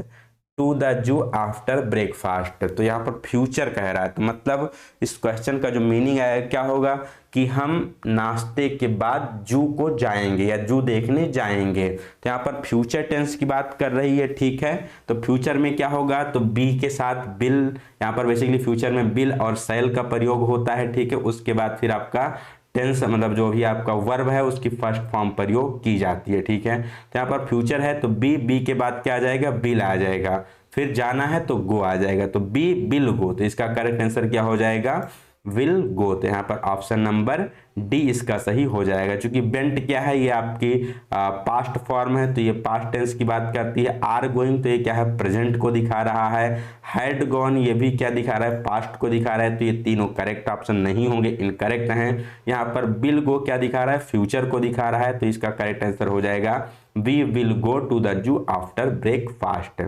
to the zoo after breakfast. तो यहाँ पर फ्यूचर कह रहा है, तो मतलब इस क्वेश्चन का जो मीनिंग है क्या होगा कि हम नाश्ते के बाद जू को जाएंगे या जू देखने जाएंगे। तो यहाँ पर फ्यूचर टेंस की बात कर रही है, ठीक है। तो फ्यूचर में क्या होगा, तो बी के साथ बिल, यहाँ पर बेसिकली फ्यूचर में बिल और सेल का प्रयोग होता है, ठीक है। उसके बाद फिर आपका टेंस मतलब जो भी आपका वर्ब है उसकी फर्स्ट फॉर्म प्रयोग की जाती है, ठीक है। तो यहाँ पर फ्यूचर है तो बी के बाद क्या आ जाएगा, बिल आ जाएगा, फिर जाना है तो गो आ जाएगा, तो बी बिल गो। तो इसका करेक्ट आंसर क्या हो जाएगा, विल गो। तो यहाँ पर ऑप्शन नंबर डी इसका सही हो जाएगा। क्योंकि बेंट क्या है, ये आपकी पास्ट फॉर्म है, तो ये पास्ट टेंस की बात करती है। आर गोइंग तो ये क्या है, प्रेजेंट को दिखा रहा है। हैड गॉन ये भी क्या दिखा रहा है, पास्ट को दिखा रहा है। तो ये तीनों करेक्ट ऑप्शन नहीं होंगे, इनकरेक्ट हैं। यहाँ पर बिल गो क्या दिखा रहा है, फ्यूचर को दिखा रहा है। तो इसका करेक्ट आंसर हो जाएगा we will go to the zoo after breakfast.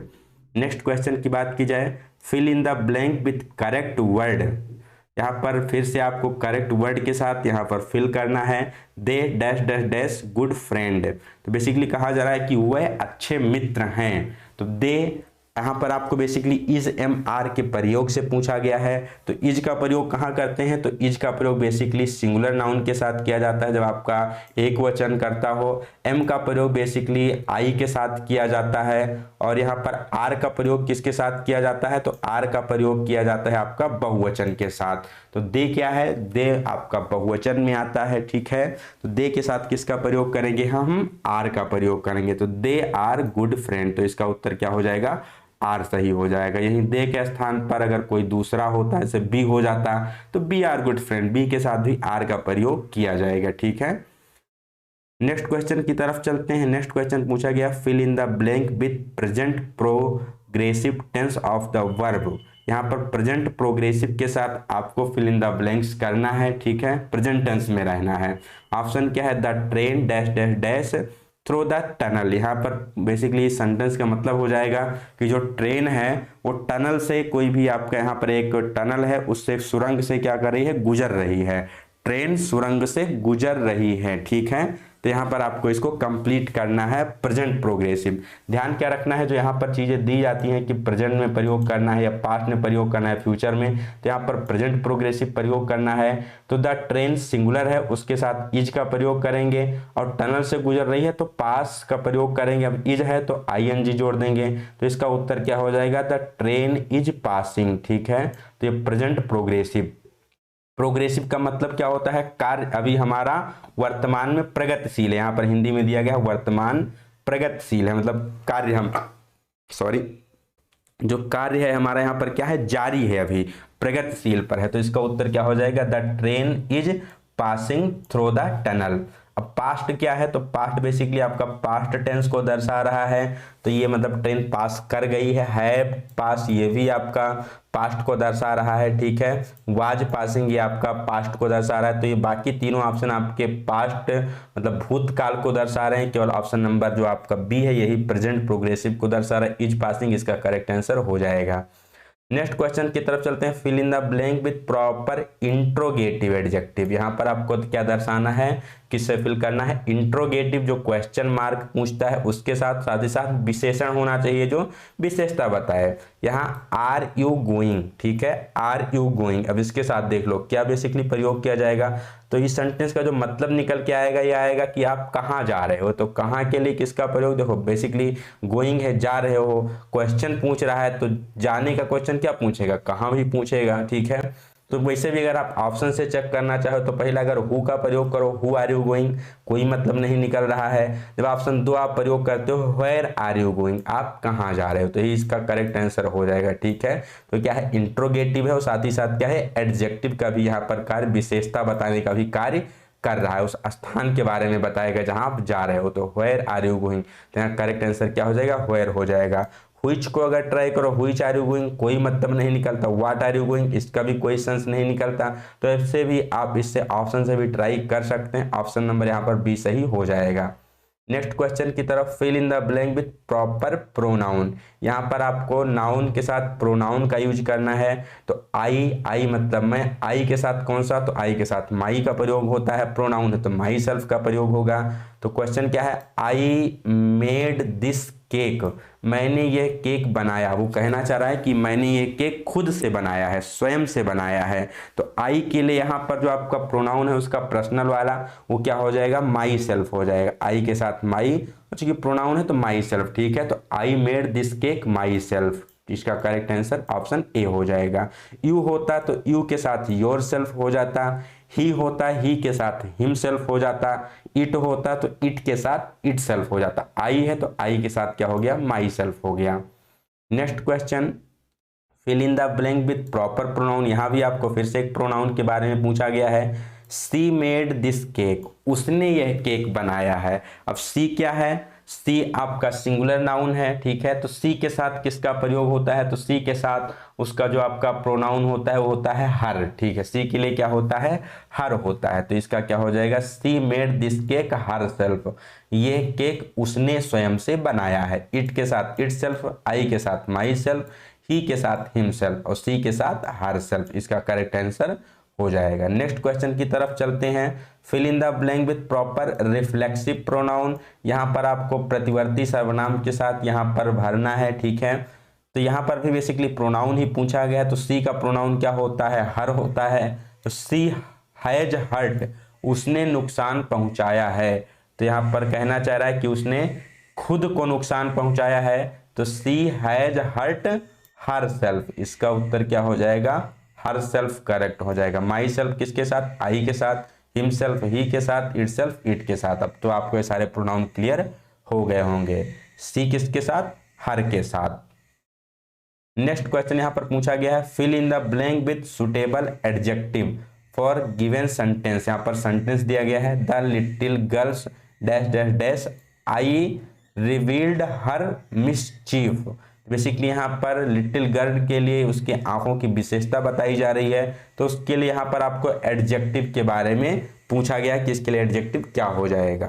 Next question की बात की जाए, fill in the blank with correct word. यहाँ पर फिर से आपको करेक्ट वर्ड के साथ यहाँ पर फिल करना है, they dash dash dash good friend. तो बेसिकली कहा जा रहा है कि वह अच्छे मित्र हैं। तो दे यहाँ पर आपको बेसिकली इज एम आर के प्रयोग से पूछा गया है। तो इज का प्रयोग कहाँ करते हैं, तो इज का प्रयोग बेसिकली सिंगुलर नाउन के साथ किया जाता है जब आपका एक वचन करता हो। एम का प्रयोग बेसिकली आई के साथ किया जाता है। और यहाँ पर आर का प्रयोग किसके साथ किया जाता है, तो आर का प्रयोग किया जाता है आपका बहुवचन के साथ। तो दे क्या है, दे आपका बहुवचन में आता है, ठीक है। तो दे के साथ किसका प्रयोग करेंगे, हम आर का प्रयोग करेंगे। तो दे आर गुड फ्रेंड। तो इसका उत्तर क्या हो जाएगा, आर सही हो जाएगा। यही दे के स्थान पर अगर कोई दूसरा होता है जैसे बी हो जाता तो we are good friend, we के साथ भी आर का प्रयोग किया जाएगा, ठीक है। नेक्स्ट क्वेश्चन की तरफ चलते हैं। नेक्स्ट क्वेश्चन पूछा गया, fill in the blank with present progressive tense of the verb. यहाँ पर प्रेजेंट प्रोग्रेसिव के साथ आपको फिल इन द ब्लैंक्स करना है, ठीक है, प्रेजेंट टेंस में रहना है। ऑप्शन क्या है, the train dash dash dash through the tunnel. यहाँ पर बेसिकली सेंटेंस का मतलब हो जाएगा कि जो ट्रेन है वो टनल से, कोई भी आपका यहाँ पर एक टनल है उससे सुरंग से क्या कर रही है, गुजर रही है। ट्रेन सुरंग से गुजर रही है, ठीक है। तो यहाँ पर आपको इसको कंप्लीट करना है प्रेजेंट प्रोग्रेसिव। ध्यान क्या रखना है, जो यहाँ पर चीजें दी जाती हैं कि प्रेजेंट में प्रयोग करना है या पास्ट में प्रयोग करना है, फ्यूचर में, तो यहाँ पर प्रेजेंट प्रोग्रेसिव प्रयोग करना है। तो द ट्रेन सिंगुलर है, उसके साथ इज का प्रयोग करेंगे। और टनल से गुजर रही है तो पास का प्रयोग करेंगे। अब इज है तो आईएनजी जोड़ देंगे। तो इसका उत्तर क्या हो जाएगा, द ट्रेन इज पासिंग, ठीक है। तो ये प्रेजेंट प्रोग्रेसिव। प्रोग्रेसिव का मतलब क्या होता है, कार्य अभी हमारा वर्तमान में प्रगतिशील है। यहाँ पर हिंदी में दिया गया वर्तमान प्रगतिशील है, मतलब कार्य हम जो कार्य है हमारा यहाँ पर क्या है, जारी है, अभी प्रगतिशील पर है। तो इसका उत्तर क्या हो जाएगा, the train is passing through the tunnel. अब पास्ट क्या है, तो पास्ट बेसिकली आपका पास्ट टेंस को दर्शा रहा है। तो ये मतलब ट्रेन पास कर गई है पास, ये भी आपका पास्ट को दर्शा रहा है, ठीक है। वाज पासिंग ये आपका पास्ट को दर्शा रहा है। तो ये बाकी तीनों ऑप्शन आपके पास्ट मतलब भूतकाल को दर्शा रहे हैं। केवल ऑप्शन नंबर जो आपका बी है यही प्रेजेंट प्रोग्रेसिव को दर्शा रहा है, इज पासिंग, इसका करेक्ट आंसर हो जाएगा। नेक्स्ट क्वेश्चन की तरफ चलते हैं। Fill in the blank with proper interrogative adjective. यहाँ पर आपको क्या दर्शाना है, किससे फिल करना है, इंट्रोगेटिव जो क्वेश्चन मार्क पूछता है उसके साथ, साथ ही साथ विशेषण होना चाहिए जो विशेषता बताए। यहाँ आर यू गोइंग, ठीक है, आर यू गोइंग। अब इसके साथ देख लो क्या बेसिकली प्रयोग किया जाएगा। तो इस सेंटेंस का जो मतलब निकल के आएगा ये आएगा कि आप कहाँ जा रहे हो। तो कहाँ के लिए किसका प्रयोग, देखो बेसिकली गोइंग है, जा रहे हो, क्वेश्चन पूछ रहा है तो जाने का क्वेश्चन क्या पूछेगा, कहाँ भी पूछेगा, ठीक है। तो वैसे भी अगर आप ऑप्शन से चेक करना चाहो तो पहला अगर हु का प्रयोग करो, हु आर यू गोइंग, कोई मतलब नहीं निकल रहा है। जब ऑप्शन 2 आप प्रयोग करते हो, वेयर आर यू गोइंग, आप कहाँ जा रहे हो, तो ये इसका करेक्ट आंसर हो जाएगा, ठीक है। तो क्या है, इंट्रोगेटिव है और साथ ही साथ क्या है, एडजेक्टिव का भी यहाँ पर कार्य, विशेषता बताने का भी कार्य कर रहा है, उस स्थान के बारे में बताएगा जहां आप जा रहे हो। तो वेयर आर यू गोइंग, तो यहाँ करेक्ट आंसर क्या हो जाएगा, वेयर हो जाएगा। व्हिच को अगर ट्राई करो, व्हिच आर यू गोइंग, कोई मतलब नहीं निकलता। व्हाट आर यू गोइंग, इसका भी कोई सेंस नहीं निकलता। तो ऐसे भी आप इससे ऑप्शन से भी ट्राई कर सकते हैं। ऑप्शन नंबर यहाँ पर बी सही हो जाएगा। नेक्स्ट क्वेश्चन की तरफ, fill in the blank with proper pronoun. यहाँ पर आपको नाउन के साथ प्रोनाउन का यूज करना है। तो आई मतलब मैं, आई के साथ कौन सा, तो आई के साथ माई का प्रयोग होता है। प्रोनाउन है तो माई सेल्फ का प्रयोग होगा। तो क्वेश्चन क्या है, आई मेड दिस केक, मैंने ये केक बनाया। वो कहना चाह रहा है कि मैंने ये केक खुद से बनाया है, स्वयं से बनाया है। तो आई के लिए यहाँ पर जो आपका प्रोनाउन है उसका पर्सनल वाला वो क्या हो जाएगा, माई सेल्फ हो जाएगा। आई के साथ माई, चूंकि प्रोनाउन है तो माई सेल्फ, ठीक है। तो I made this cake my self, इसका करेक्ट आंसर ऑप्शन ए हो जाएगा। यू होता तो यू के साथ योर सेल्फ हो जाता। ही होता ही के साथ हिम सेल्फ हो जाता। इट होता तो इट के साथ इट सेल्फ हो जाता। आई है तो आई के साथ क्या हो गया, माई सेल्फ हो गया। Next question, fill in the blank with proper pronoun. यहां भी आपको फिर से एक प्रोनाउन के बारे में पूछा गया है। सी मेड दिस केक, उसने यह केक बनाया है। अब सी क्या है, सी आपका सिंगुलर नाउन है, ठीक है। तो सी के साथ किसका प्रयोग होता है, तो सी के साथ उसका जो आपका प्रोनाउन होता है वो होता है हर, ठीक है। सी के लिए क्या होता है, हर होता है। तो इसका क्या हो जाएगा, सी made this cake her self, ये केक उसने स्वयं से बनाया है। इट के साथ इट सेल्फ, आई के साथ माई सेल्फ, ही के साथ हिमसेल्फ और सी के साथ हर सेल्फ, इसका करेक्ट आंसर हो जाएगा। नेक्स्ट क्वेश्चन की तरफ चलते हैं। Fill in the blank with proper reflexive pronoun. यहां पर आपको प्रतिवर्ती सर्वनाम के साथ यहां पर भरना है, ठीक है। तो यहां पर भी बेसिकली प्रोनाउन ही पूछा गया। तो सी का प्रोनाउन क्या होता है, हर होता है। तो सी हैज हर्ट, उसने नुकसान पहुंचाया है। तो यहां पर कहना चाह रहा है कि उसने खुद को नुकसान पहुंचाया है। तो सी हैज हर्ट हर सेल्फ, इसका उत्तर क्या हो जाएगा, हर सेल्फ करेक्ट हो जाएगा। माई सेल्फ किसके साथ, आई के साथ, हिम सेल्फ ही के साथ, इट सेल्फ इट के साथ। अब तो आपको ये सारे प्रोनाउन क्लियर हो गए होंगे। सी किसके साथ, हर के साथ। नेक्स्ट क्वेश्चन यहां पर पूछा गया है, fill in the blank with suitable adjective for given sentence. यहां पर सेंटेंस दिया गया है, the little girls dash dash dash eye revealed her mischief. Basically यहाँ पर लिटिल गर्ल के लिए उसके आंखों की विशेषता बताई जा रही है। तो उसके लिए यहाँ पर आपको एडजेक्टिव के बारे में पूछा गया कि इसके लिए एडजेक्टिव क्या हो जाएगा।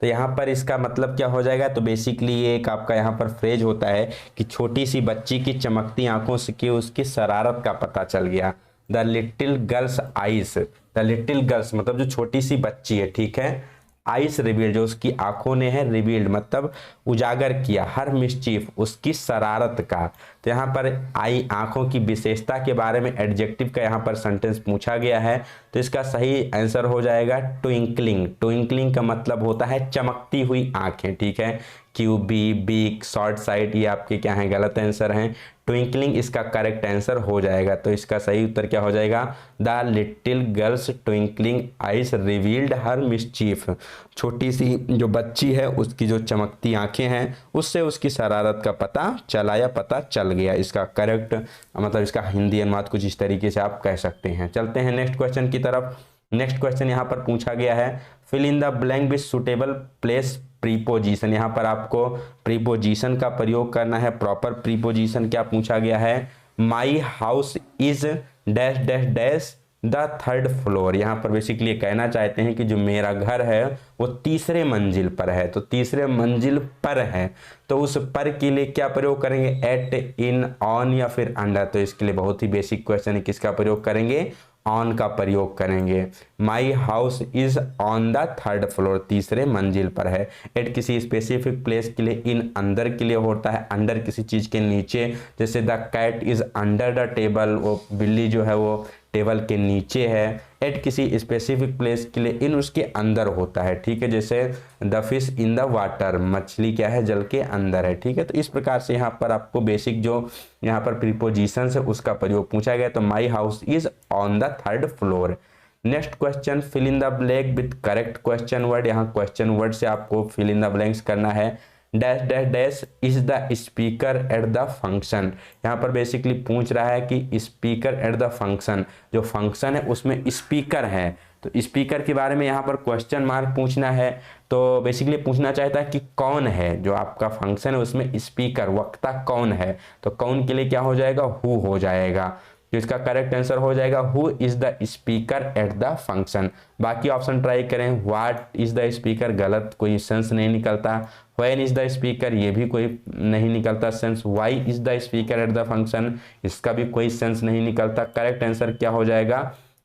तो यहाँ पर इसका मतलब क्या हो जाएगा, तो बेसिकली ये एक आपका यहाँ पर फ्रेज होता है कि छोटी सी बच्ची की चमकती आंखों से कि उसकी शरारत का पता चल गया। The little girls eyes, the little girls मतलब जो छोटी सी बच्ची है, ठीक है। आइस रिवील्ड, जो उसकी आंखों ने है, रिवील्ड मतलब उजागर किया, हर मिसचीफ उसकी शरारत का। तो यहाँ पर आई आंखों की विशेषता के बारे में एडजेक्टिव का यहाँ पर सेंटेंस पूछा गया है। तो इसका सही आंसर हो जाएगा ट्विंकलिंग। ट्विंकलिंग का मतलब होता है चमकती हुई आंखें, ठीक है। क्यूबी, बिग, शॉर्ट साइट, ये आपके क्या हैं, गलत आंसर हैं। ट्विंकलिंग इसका करेक्ट आंसर हो जाएगा। तो इसका सही उत्तर क्या हो जाएगा, the little girls twinkling eyes revealed her mischief. छोटी सी जो बच्ची है उसकी जो चमकती आंखें हैं उससे उसकी शरारत का पता चला या पता चल गया। इसका करेक्ट मतलब इसका हिंदी अनुवाद कुछ इस तरीके से आप कह सकते हैं। चलते हैं नेक्स्ट क्वेश्चन की तरफ। नेक्स्ट क्वेश्चन यहाँ पर पूछा गया है, fill in the blank with suitable place preposition. यहाँ पर आपको प्रीपोजिशन का प्रयोग करना है। प्रॉपर प्रीपोजिशन क्या पूछा गया है, माई house is dash dash dash the third floor. यहाँ पर बेसिकली कहना चाहते हैं कि जो मेरा घर है वो तीसरे मंजिल पर है, तो तीसरे मंजिल पर है, तो उस पर के लिए क्या प्रयोग करेंगे, एट, इन, ऑन या फिर अंडर। तो इसके लिए बहुत ही बेसिक क्वेश्चन है, किसका प्रयोग करेंगे, ऑन का प्रयोग करेंगे। माई house is on the third floor, तीसरे मंजिल पर है। एट किसी स्पेसिफिक प्लेस के लिए, इन अंदर के लिए होता है, अंडर किसी चीज के नीचे, जैसे the cat is under the table, वो बिल्ली जो है वो टेबल के नीचे है। एट किसी स्पेसिफिक प्लेस के लिए, इन उसके अंदर होता है, ठीक है, जैसे the fish in the water, मछली क्या है, जल के अंदर है, ठीक है। तो इस प्रकार से यहाँ पर आपको बेसिक जो यहाँ पर प्रीपोजिशन है उसका प्रयोग पूछा गया। तो my house is on the third floor. Next question, fill in the blank with correct question word. यहाँ क्वेश्चन वर्ड से आपको फिल इन द ब्लैंक्स करना है। Dash dash dash is the speaker at the function. यहाँ पर basically पूछ रहा है कि स्पीकर एट द फंक्शन, जो फंक्शन है उसमें स्पीकर है, तो स्पीकर के बारे में यहाँ पर क्वेश्चन मार्क पूछना है। तो बेसिकली पूछना चाहता है कि कौन है, जो आपका फंक्शन है उसमें स्पीकर वक्ता कौन है, तो कौन के लिए क्या हो जाएगा, हु हो जाएगा। तो इसका करेक्ट आंसर हो जाएगा who is the speaker at the function. बाकी ऑप्शन ट्राई करें, व्हाट इज द स्पीकर, गलत, कोई सेंस नहीं निकलता। व्हेन इज द स्पीकर, ये भी कोई नहीं निकलता sense. Why is the speaker at the function, इसका भी कोई सेंस नहीं निकलता। करेक्ट आंसर क्या हो जाएगा,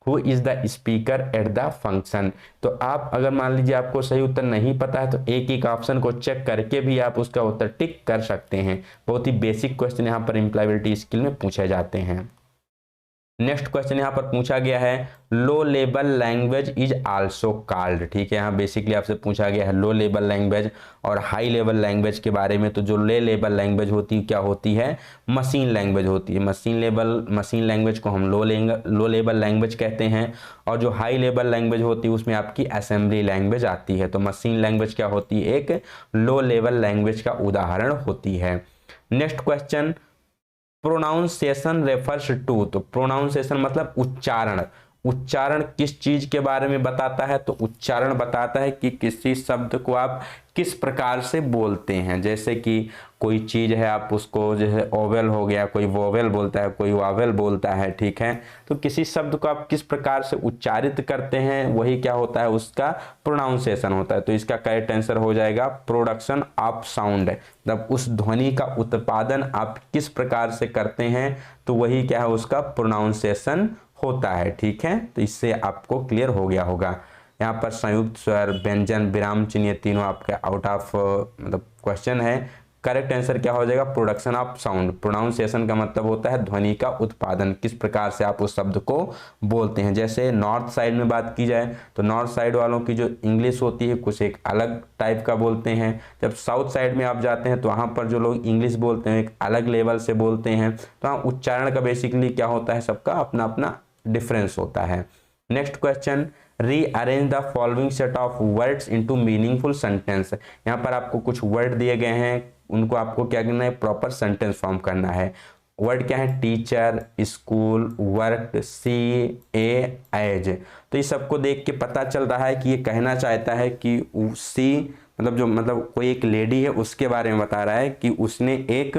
who is the speaker at the function. तो आप अगर मान लीजिए आपको सही उत्तर नहीं पता है तो एक एक ऑप्शन को चेक करके भी आप उसका उत्तर टिक कर सकते हैं। बहुत ही बेसिक क्वेश्चन यहाँ पर एम्प्लॉयबिलिटी स्किल में पूछे जाते हैं। नेक्स्ट क्वेश्चन यहाँ पर पूछा गया है, low level language is also called, ठीक है। यहाँ बेसिकली आपसे पूछा गया है लो लेवल लैंग्वेज और हाई लेवल लैंग्वेज के बारे में। तो जो लो लेवल लैंग्वेज होती है क्या होती है, मशीन लैंग्वेज होती है। मशीन लैंग्वेज को हम लो लेवल लैंग्वेज कहते हैं। और जो हाई लेवल लैंग्वेज होती है उसमें आपकी असेंबली लैंग्वेज आती है। तो मशीन लैंग्वेज क्या होती है, एक लो लेवल लैंग्वेज का उदाहरण होती है। Next question, pronunciation refers to. तो प्रोनाउंसिएशन मतलब उच्चारण, उच्चारण किस चीज के बारे में बताता है, तो उच्चारण बताता है कि किसी शब्द को आप किस प्रकार से बोलते हैं। जैसे कि कोई चीज है आप उसको, जैसे ओवेल हो गया, कोई वोवेल बोलता है, कोई वावेल बोलता है, ठीक है। तो किसी शब्द को आप किस प्रकार से उच्चारित करते हैं वही क्या होता है, उसका प्रोनाउंसिएशन होता है। तो इसका करेक्ट आंसर हो जाएगा प्रोडक्शन ऑफ साउंड। जब उस ध्वनि का उत्पादन आप किस प्रकार से करते हैं तो वही क्या है, उसका प्रोनाउंसिएशन होता है, ठीक है। तो इससे आपको क्लियर हो गया होगा। यहाँ पर संयुक्त स्वर, व्यंजन, विराम चिन्ह, ये तीनों आपके आउट ऑफ मतलब क्वेश्चन है। करेक्ट आंसर क्या हो जाएगा, प्रोडक्शन ऑफ साउंड। प्रोनाउंसिएशन का मतलब होता है ध्वनि का उत्पादन, किस प्रकार से आप उस शब्द को बोलते हैं। जैसे नॉर्थ साइड में बात की जाए तो नॉर्थ साइड वालों की जो इंग्लिश होती है कुछ एक अलग टाइप का बोलते हैं। जब साउथ साइड में आप जाते हैं तो वहाँ पर जो लोग इंग्लिश बोलते हैं एक अलग लेवल से बोलते हैं। तो वहाँ उच्चारण का बेसिकली क्या होता है, सबका अपना अपना डिफरेंस होता है। Next question, rearrange the following set of words into meaningful sentence. यहाँ पर आपको कुछ वर्ड दिए गए हैं, उनको आपको क्या करना है, प्रॉपर सेंटेंस फॉर्म करना है। वर्ड क्या है, टीचर, स्कूल, वर्क, सी, ए, एज। तो इस सबको देख के पता चल रहा है कि ये कहना चाहता है कि सी मतलब जो मतलब कोई एक लेडी है उसके बारे में बता रहा है कि उसने एक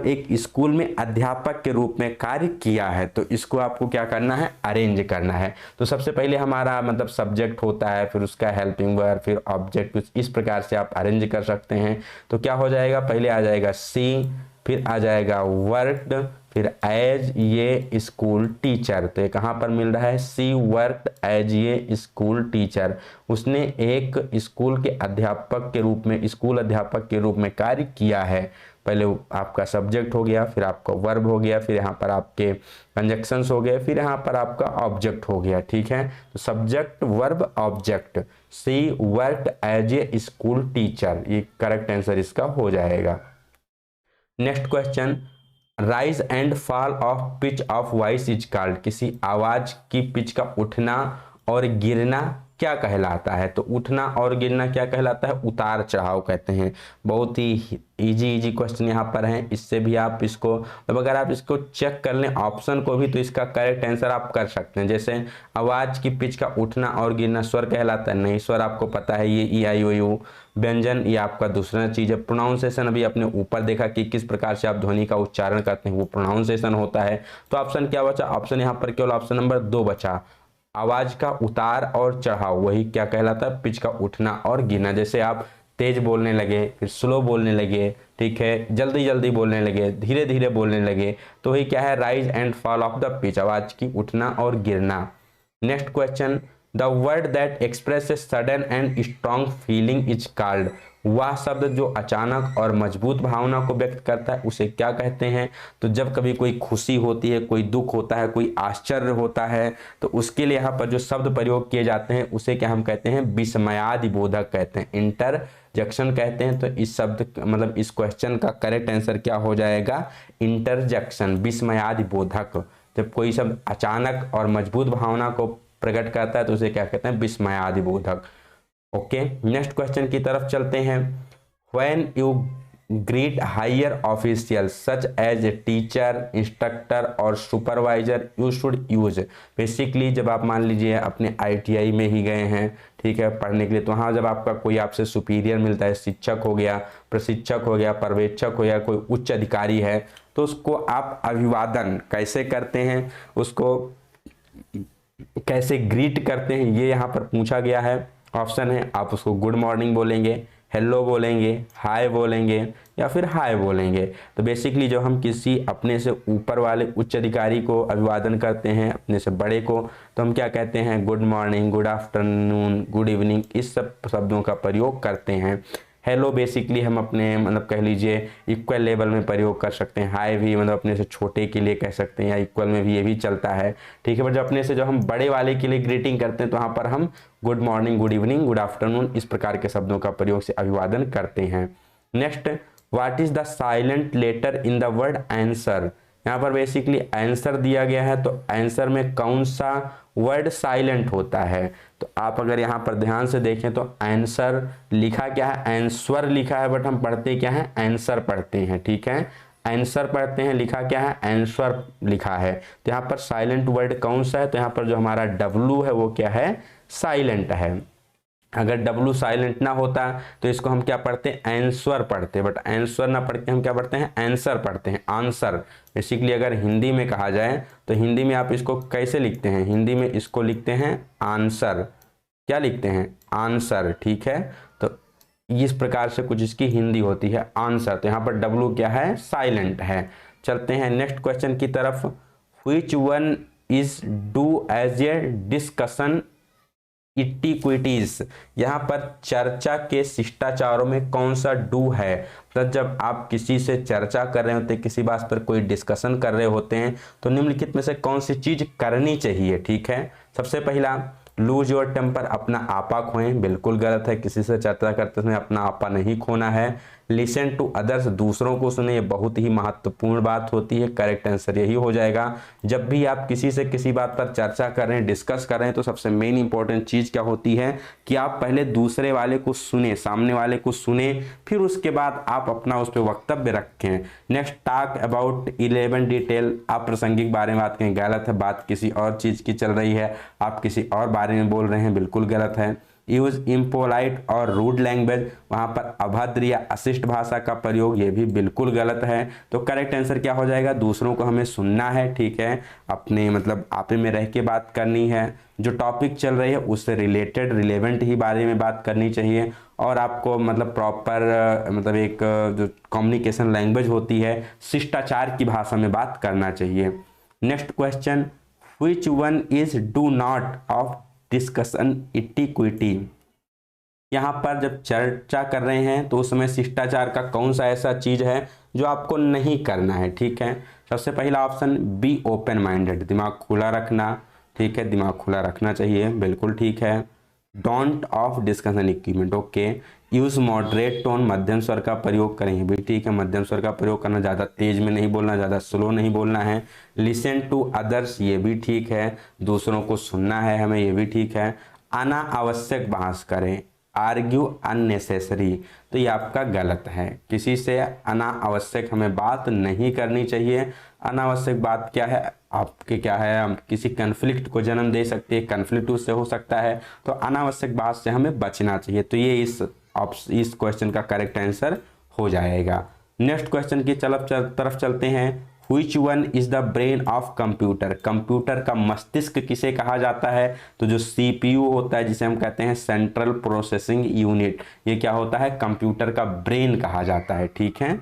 एक स्कूल में अध्यापक के रूप में कार्य किया है। तो इसको आपको क्या करना है, अरेंज करना है। तो सबसे पहले हमारा मतलब सब्जेक्ट होता है, फिर उसका हेल्पिंग वर्ब, फिर ऑब्जेक्ट, कुछ इस प्रकार से आप अरेंज कर सकते हैं। तो क्या हो जाएगा, पहले आ जाएगा सी, फिर आ जाएगा वर्कड, फिर एज ये स्कूल टीचर। तो ये कहाँ पर मिल रहा है, सी वर्कड एज ये स्कूल टीचर। उसने एक स्कूल के अध्यापक के रूप में, स्कूल अध्यापक के रूप में कार्य किया है। पहले आपका सब्जेक्ट हो गया, फिर आपका वर्ब हो गया, फिर यहाँ पर आपके कंजक्शंस हो गए, फिर यहाँ पर आपका ऑब्जेक्ट हो गया, ठीक है। तो subject verb object, she worked as a school teacher, ये करेक्ट आंसर इसका हो जाएगा। Next question, rise and fall of pitch of voice is called. किसी आवाज की पिच का उठना और गिरना क्या कहलाता है? तो उठना और गिरना क्या कहलाता है? उतार चढ़ाव कहते हैं। बहुत ही इजी क्वेश्चन यहाँ पर है, इससे भी आप इसको अब अगर आप इसको चेक कर लें ऑप्शन को भी तो इसका करेक्ट आंसर आप कर सकते हैं। जैसे आवाज की पिच का उठना और गिरना स्वर कहलाता है, नहीं स्वर आपको पता है ये ई आई ओ यू। व्यंजन ये आपका दूसरा चीज है। प्रोनाउंसिएशन अभी अपने ऊपर देखा कि किस प्रकार से आप ध्वनि का उच्चारण करते हैं, वो प्रोनाउंसिएशन होता है। तो ऑप्शन क्या बचा? ऑप्शन यहाँ पर केवल ऑप्शन नंबर 2 बचा। आवाज का उतार और चढ़ाव वही क्या कहलाता है? पिच का उठना और गिरना। जैसे आप तेज बोलने लगे, फिर स्लो बोलने लगे, ठीक है, जल्दी जल्दी बोलने लगे, धीरे धीरे बोलने लगे, तो वही क्या है? Rise and fall of the pitch, आवाज की उठना और गिरना। Next question, the word that express a sudden and strong feeling is called, वह शब्द जो अचानक और मजबूत भावना को व्यक्त करता है उसे क्या कहते हैं? तो जब कभी कोई खुशी होती है, कोई दुख होता है, कोई आश्चर्य होता है, तो उसके लिए यहाँ पर जो शब्द प्रयोग किए जाते हैं उसे क्या हम कहते हैं? विस्मयादि बोधक कहते हैं, इंटरजेक्शन कहते हैं। तो इस शब्द मतलब इस क्वेश्चन का करेक्ट आंसर क्या हो जाएगा? इंटरजेक्शन, विस्मयादि बोधक। जब कोई शब्द अचानक और मजबूत भावना को प्रकट करता है तो उसे क्या कहते हैं? विस्मयादि बोधक। ओके, नेक्स्ट क्वेश्चन की तरफ चलते हैं। When you greet higher official such as a teacher, instructor और supervisor you should use, basically जब आप मान लीजिए अपने आईटीआई में ही गए हैं, ठीक है, पढ़ने के लिए, तो वहाँ जब आपका कोई आपसे सुपीरियर मिलता है, शिक्षक हो गया, प्रशिक्षक हो गया, पर्यवेक्षक हो गया, कोई उच्च अधिकारी है, तो उसको आप अभिवादन कैसे करते हैं, उसको कैसे ग्रीट करते हैं, ये यहाँ पर पूछा गया है। ऑप्शन है, आप उसको गुड मॉर्निंग बोलेंगे, हेलो बोलेंगे, हाय बोलेंगे या फिर हाय बोलेंगे। तो बेसिकली जब हम किसी अपने से ऊपर वाले उच्च अधिकारी को अभिवादन करते हैं, अपने से बड़े को, तो हम क्या कहते हैं? Good morning, good afternoon, good evening, इस सब शब्दों का प्रयोग करते हैं। हेलो बेसिकली हम अपने मतलब कह लीजिए इक्वल लेवल में प्रयोग कर सकते हैं। हाय भी मतलब अपने से छोटे के लिए कह सकते हैं, या इक्वल में भी ये भी चलता है, ठीक है। पर जब अपने से जो हम बड़े वाले के लिए ग्रीटिंग करते हैं तो वहाँ पर हम good morning, good evening, good afternoon इस प्रकार के शब्दों का प्रयोग से अभिवादन करते हैं। Next, what is the silent letter in the word answer, यहाँ पर बेसिकली आंसर दिया गया है, तो आंसर में कौन सा वर्ड साइलेंट होता है? तो आप अगर यहाँ पर ध्यान से देखें तो आंसर लिखा क्या है? आंसर लिखा है, बट हम पढ़ते क्या है? आंसर पढ़ते हैं, ठीक है, आंसर पढ़ते हैं, लिखा क्या है? आंसर लिखा है। तो यहाँ पर साइलेंट वर्ड कौन सा है? तो यहाँ पर जो हमारा डब्लू है वो क्या है? साइलेंट है। अगर डब्लू साइलेंट ना होता तो इसको हम क्या पढ़ते हैं? आंसर पढ़ते, बट आंसर ना पढ़ के हम क्या पढ़ते हैं? आंसर पढ़ते हैं, आंसर। बेसिकली अगर हिंदी में कहा जाए तो हिंदी में आप इसको कैसे लिखते हैं? हिंदी में इसको लिखते हैं आंसर। क्या लिखते हैं? आंसर, ठीक है। तो इस प्रकार से कुछ इसकी हिंदी होती है, आंसर। तो यहाँ पर डब्लू क्या है? साइलेंट है। चलते हैं नेक्स्ट क्वेश्चन की तरफ। Which one is do as a discussion etiquettes, यहाँ पर चर्चा के शिष्टाचारों में कौन सा डू है? मतलब जब आप किसी से चर्चा कर रहे होते हैं, किसी बात पर कोई डिस्कशन कर रहे होते हैं, तो निम्नलिखित में से कौन सी चीज करनी चाहिए? ठीक है, सबसे पहला लूज योर टेम्पर, अपना आपा खोएं, बिल्कुल गलत है। किसी से चर्चा करते समय अपना आपा नहीं खोना है। लिसन टू अदर्स, दूसरों को सुने, ये बहुत ही महत्वपूर्ण बात होती है। करेक्ट आंसर यही हो जाएगा। जब भी आप किसी से किसी बात पर चर्चा कर रहे हैं, डिस्कस कर रहे हैं, तो सबसे मेन इंपॉर्टेंट चीज क्या होती है कि आप पहले दूसरे वाले को सुने, सामने वाले को सुने, फिर उसके बाद आप अपना उस पर वक्तव्य रखें। नेक्स्ट, टॉक अबाउट 11 डिटेल, आप प्रासंगिक बारे में बात करें, गलत है। बात किसी और चीज की चल रही है, आप किसी और बारे में बोल रहे हैं, बिल्कुल गलत है। यूज इम्पोलाइट और रूड लैंग्वेज, वहां पर अभद्र या अशिष्ट भाषा का प्रयोग, ये भी बिल्कुल गलत है। तो करेक्ट आंसर क्या हो जाएगा? दूसरों को हमें सुनना है, ठीक है, अपने मतलब आपे में रह के बात करनी है, जो टॉपिक चल रही है उससे रिलेटेड रिलेवेंट ही बारे में बात करनी चाहिए, और आपको मतलब प्रॉपर मतलब एक जो कम्युनिकेशन लैंग्वेज होती है, शिष्टाचार की भाषा में बात करना चाहिए। Next question, which one is do not of discussion etiquette, यहाँ पर जब चर्चा कर रहे हैं तो उसमें शिष्टाचार का कौन सा ऐसा चीज है जो आपको नहीं करना है? ठीक है, सबसे पहला ऑप्शन बी ओपन माइंडेड, दिमाग खुला रखना, ठीक है, दिमाग खुला रखना चाहिए, बिल्कुल ठीक है। Don't of discussion equipment, okay. Use moderate tone, मध्यम स्वर का प्रयोग करें, ये भी ठीक है, मध्यम स्वर का प्रयोग करना, ज़्यादा तेज में नहीं बोलना, ज़्यादा स्लो नहीं बोलना है। लिसन टू अदर्स, ये भी ठीक है, दूसरों को सुनना है हमें, ये भी ठीक है। अनावश्यक बहस करें, आर्ग्यू अननेसेसरी, तो ये आपका गलत है। किसी से अनावश्यक हमें बात नहीं करनी चाहिए। अनावश्यक बात क्या है आपके, क्या है, हम किसी कन्फ्लिक्ट को जन्म दे सकते हैं, कन्फ्लिक्ट उससे हो सकता है, तो अनावश्यक बात से हमें बचना चाहिए। तो ये इस क्वेश्चन का करेक्ट आंसर हो जाएगा। नेक्स्ट क्वेश्चन की तरफ चलते हैं। Which one is the brain of computer? Computer का मस्तिष्क किसे कहा जाता है? तो जो CPU होता है, जिसे हम कहते हैं सेंट्रल प्रोसेसिंग यूनिट, ये क्या होता है, कंप्यूटर का ब्रेन कहा जाता है। ठीक है,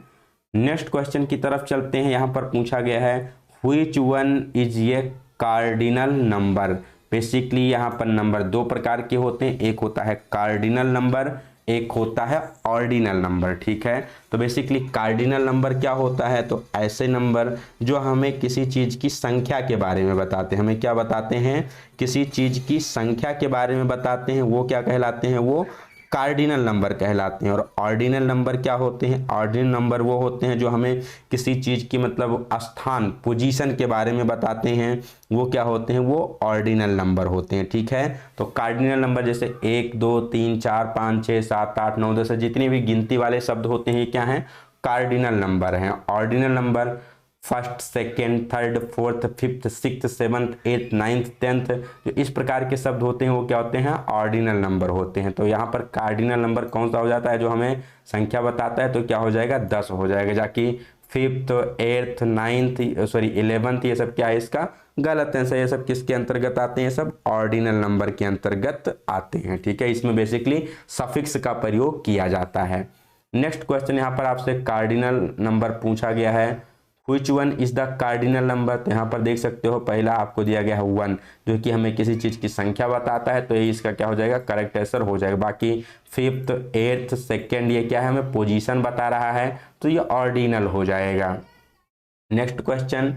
नेक्स्ट क्वेश्चन की तरफ चलते हैं। यहाँ पर पूछा गया है Which one is a cardinal number? Basically यहाँ पर नंबर दो प्रकार के होते हैं, एक होता है कार्डिनल नंबर, एक होता है ऑर्डिनल नंबर। ठीक है, तो बेसिकली कार्डिनल नंबर क्या होता है, तो ऐसे नंबर जो हमें किसी चीज़ की संख्या के बारे में बताते हैं, हमें क्या बताते हैं, किसी चीज़ की संख्या के बारे में बताते हैं, वो क्या कहलाते हैं, वो कार्डिनल नंबर कहलाते हैं। और ऑर्डिनल नंबर क्या होते हैं, ऑर्डिनल नंबर वो होते हैं जो हमें किसी चीज़ की मतलब स्थान, पोजीशन के बारे में बताते हैं, वो क्या होते हैं, वो ऑर्डिनल नंबर होते हैं। ठीक है, तो कार्डिनल नंबर जैसे 1 2 3 4 5 6 7 8 9 10 जितने भी गिनती वाले शब्द होते हैं, ये क्या हैं, कार्डिनल नंबर हैं। Ordinal number first, second, third, fourth, fifth, sixth, seventh, eighth, ninth, tenth, जो इस प्रकार के शब्द होते हैं वो क्या होते हैं, ऑर्डिनल नंबर होते हैं। तो यहाँ पर कार्डिनल नंबर कौन सा हो जाता है, जो हमें संख्या बताता है, तो क्या हो जाएगा, 10 हो जाएगा। जाकि फिफ्थ, एट्थ, नाइन्थ, 11th, ये सब क्या है, इसका गलत आंसर। ये सब किसके अंतर्गत आते हैं, सब ऑर्डिनल नंबर के अंतर्गत आते हैं। ठीक है, इसमें बेसिकली सफिक्स का प्रयोग किया जाता है। नेक्स्ट क्वेश्चन यहाँ पर आपसे कार्डिनल नंबर पूछा गया है। Which one is the cardinal number? तो यहाँ पर देख सकते हो पहला आपको दिया गया है 1, जो कि हमें किसी चीज़ की संख्या बताता है, तो ये इसका क्या हो जाएगा, करेक्ट आंसर हो जाएगा। बाकी फिफ्थ, एट्थ, सेकेंड, ये क्या है, हमें पोजीशन बता रहा है, तो ये ऑर्डिनल हो जाएगा। Next question,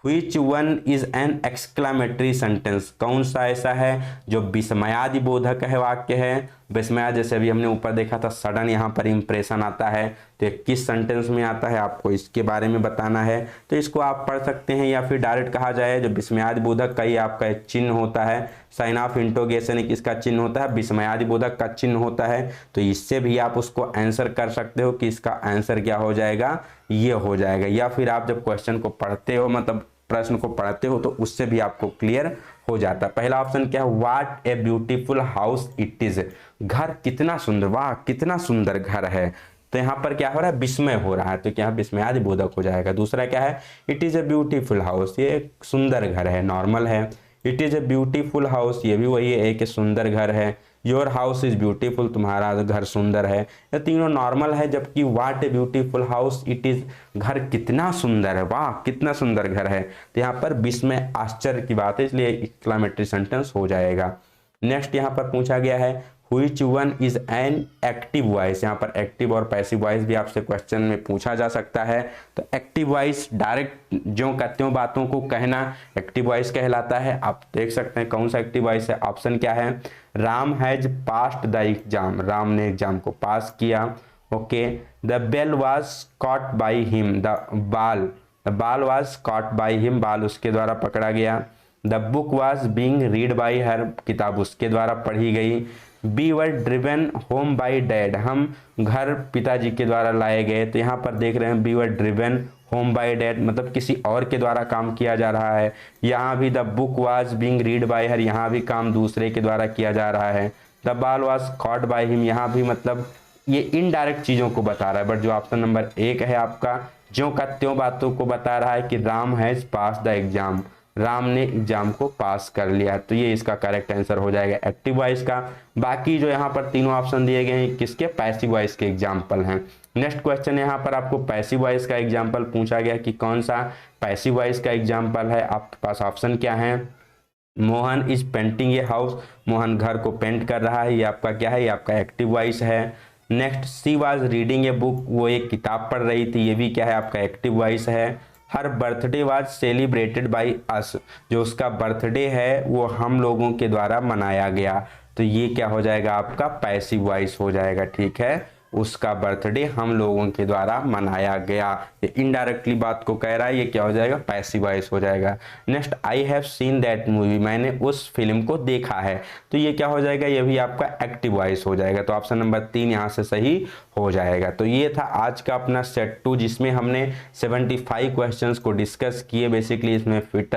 Which one is an exclamatory sentence? कौन सा ऐसा है जो विस्मयादि बोधक है, वाक्य है। विस्मया जैसे अभी हमने ऊपर देखा था, सडन यहाँ पर इंप्रेशन आता है, तो ये किस सेंटेंस में आता है, आपको इसके बारे में बताना है। तो इसको आप पढ़ सकते हैं, या फिर डायरेक्ट कहा जाए जो विस्मयादि बोधक का ही आपका एक चिन्ह होता है, साइन ऑफ इंटरोगेशन एक इसका चिन्ह होता है, विस्मयादि बोधक का चिन्ह होता है। तो इससे भी आप उसको आंसर कर सकते हो कि इसका आंसर क्या हो जाएगा, ये हो जाएगा। या फिर आप जब क्वेश्चन को पढ़ते हो, मतलब प्रश्न को पढ़ते हो, तो उससे भी आपको क्लियर हो जाता है। पहला ऑप्शन क्या है, what a beautiful house it is, घर कितना सुंदर, वाह कितना सुंदर घर है। तो यहाँ पर क्या हो रहा है, विस्मय हो रहा है, तो क्या विस्मयादि बोधक हो जाएगा। दूसरा क्या है, it is a beautiful house, ये एक सुंदर घर है, नॉर्मल है। It is a beautiful house, ये भी वही है, एक सुंदर घर है। योर हाउस इज ब्यूटीफुल, तुम्हारा घर सुंदर है। ये तीनों नॉर्मल है। जबकि what a beautiful house it is, घर कितना सुंदर है, वाह कितना सुंदर घर है, तो यहाँ पर विस्मय आश्चर्य की बात है, इसलिए एक्सक्लेमेटरी सेंटेंस हो जाएगा। नेक्स्ट यहाँ पर पूछा गया है Which one is an active voice? यहाँ पर एक्टिव और पैसिव वॉइस भी आपसे क्वेश्चन में पूछा जा सकता है। तो एक्टिव वॉइस डायरेक्ट जो कहते हो बातों को कहना एक्टिव वॉइस कहलाता है। आप देख सकते हैं कौन सा एक्टिव वॉइस है। ऑप्शन क्या है, Ram has passed the exam, Ram ने एग्जाम को पास किया। Okay, the bell was caught by him, the ball was caught by him, ball उसके द्वारा पकड़ा गया। The book was being read by her, किताब उसके द्वारा पढ़ी गई। We were driven home by dad, हम घर पिताजी के द्वारा लाए गए। तो यहाँ पर देख रहे हैं B were driven home by dad, मतलब किसी और के द्वारा काम किया जा रहा है। यहाँ भी the book was being read by हर, यहाँ भी काम दूसरे के द्वारा किया जा रहा है। The ball was caught by him, यहाँ भी मतलब ये इनडायरेक्ट चीज़ों को बता रहा है। बट जो ऑप्शन नंबर 1 है आपका, ज्यों का त्यों बातों को बता रहा है कि Ram has pass the exam, Ram ने एग्जाम को पास कर लिया। तो ये इसका करेक्ट आंसर हो जाएगा एक्टिव वॉइस का। बाकी जो यहाँ पर तीनों ऑप्शन दिए गए हैं किसके, पैसिव वॉइस के एग्जाम्पल हैं। नेक्स्ट क्वेश्चन यहाँ पर आपको पैसिव वॉइस का एग्जाम्पल पूछा गया कि कौन सा पैसिव वॉइस का एग्जाम्पल है। आपके पास ऑप्शन क्या है, Mohan is painting a house, Mohan घर को पेंट कर रहा है, ये आपका क्या है, ये आपका एक्टिव वॉइस है। Next, she was reading a book, वो एक किताब पढ़ रही थी, ये भी क्या है, आपका एक्टिव वॉइस है। Her birthday was celebrated by us, जो उसका बर्थडे है वो हम लोगों के द्वारा मनाया गया। तो ये क्या हो जाएगा, आपका पैसिव वॉइस हो जाएगा। ठीक है, उसका बर्थडे हम लोगों के द्वारा मनाया गया। ये इनडायरेक्टली बात को कह रहा है, ये क्या हो जाएगा, पैसिव वॉइस हो जाएगा। Next, I have seen that movie, मैंने उस फिल्म को देखा है, तो ये क्या हो जाएगा, ये भी आपका एक्टिव वॉइस हो जाएगा। तो ऑप्शन नंबर 3 यहाँ से सही हो जाएगा। तो ये था आज का अपना सेट 2, जिसमें हमने 75 क्वेश्चंस को डिस्कस किए। बेसिकली इसमें फिट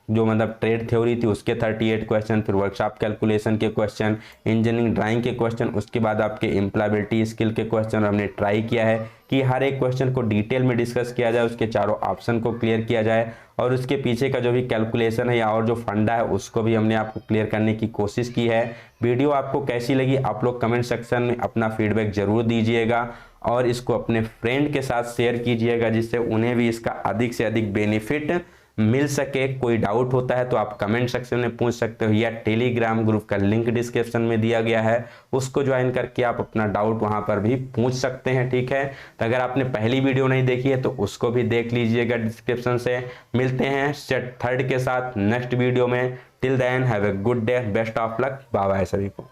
जो मतलब ट्रेड थ्योरी थी उसके 38 क्वेश्चन, फिर वर्कशॉप कैलकुलेशन के क्वेश्चन, इंजीनियरिंग ड्राइंग के क्वेश्चन, उसके बाद आपके एम्प्लॉयबिलिटी स्किल के क्वेश्चन। हमने ट्राई किया है कि हर एक क्वेश्चन को डिटेल में डिस्कस किया जाए, उसके चारों ऑप्शन को क्लियर किया जाए, और उसके पीछे का जो भी कैलकुलेशन है या और जो फंडा है उसको भी हमने आपको क्लियर करने की कोशिश की है। वीडियो आपको कैसी लगी आप लोग कमेंट सेक्शन में अपना फीडबैक जरूर दीजिएगा, और इसको अपने फ्रेंड के साथ शेयर कीजिएगा, जिससे उन्हें भी इसका अधिक से अधिक बेनिफिट मिल सके। कोई डाउट होता है तो आप कमेंट सेक्शन में पूछ सकते हो, या टेलीग्राम ग्रुप का लिंक डिस्क्रिप्शन में दिया गया है, उसको ज्वाइन करके आप अपना डाउट वहां पर भी पूछ सकते हैं। ठीक है, तो अगर आपने पहली वीडियो नहीं देखी है तो उसको भी देख लीजिएगा डिस्क्रिप्शन से। मिलते हैं सेट 3 के साथ नेक्स्ट वीडियो में। Till then have a good day, best of luck, bye bye सभी को।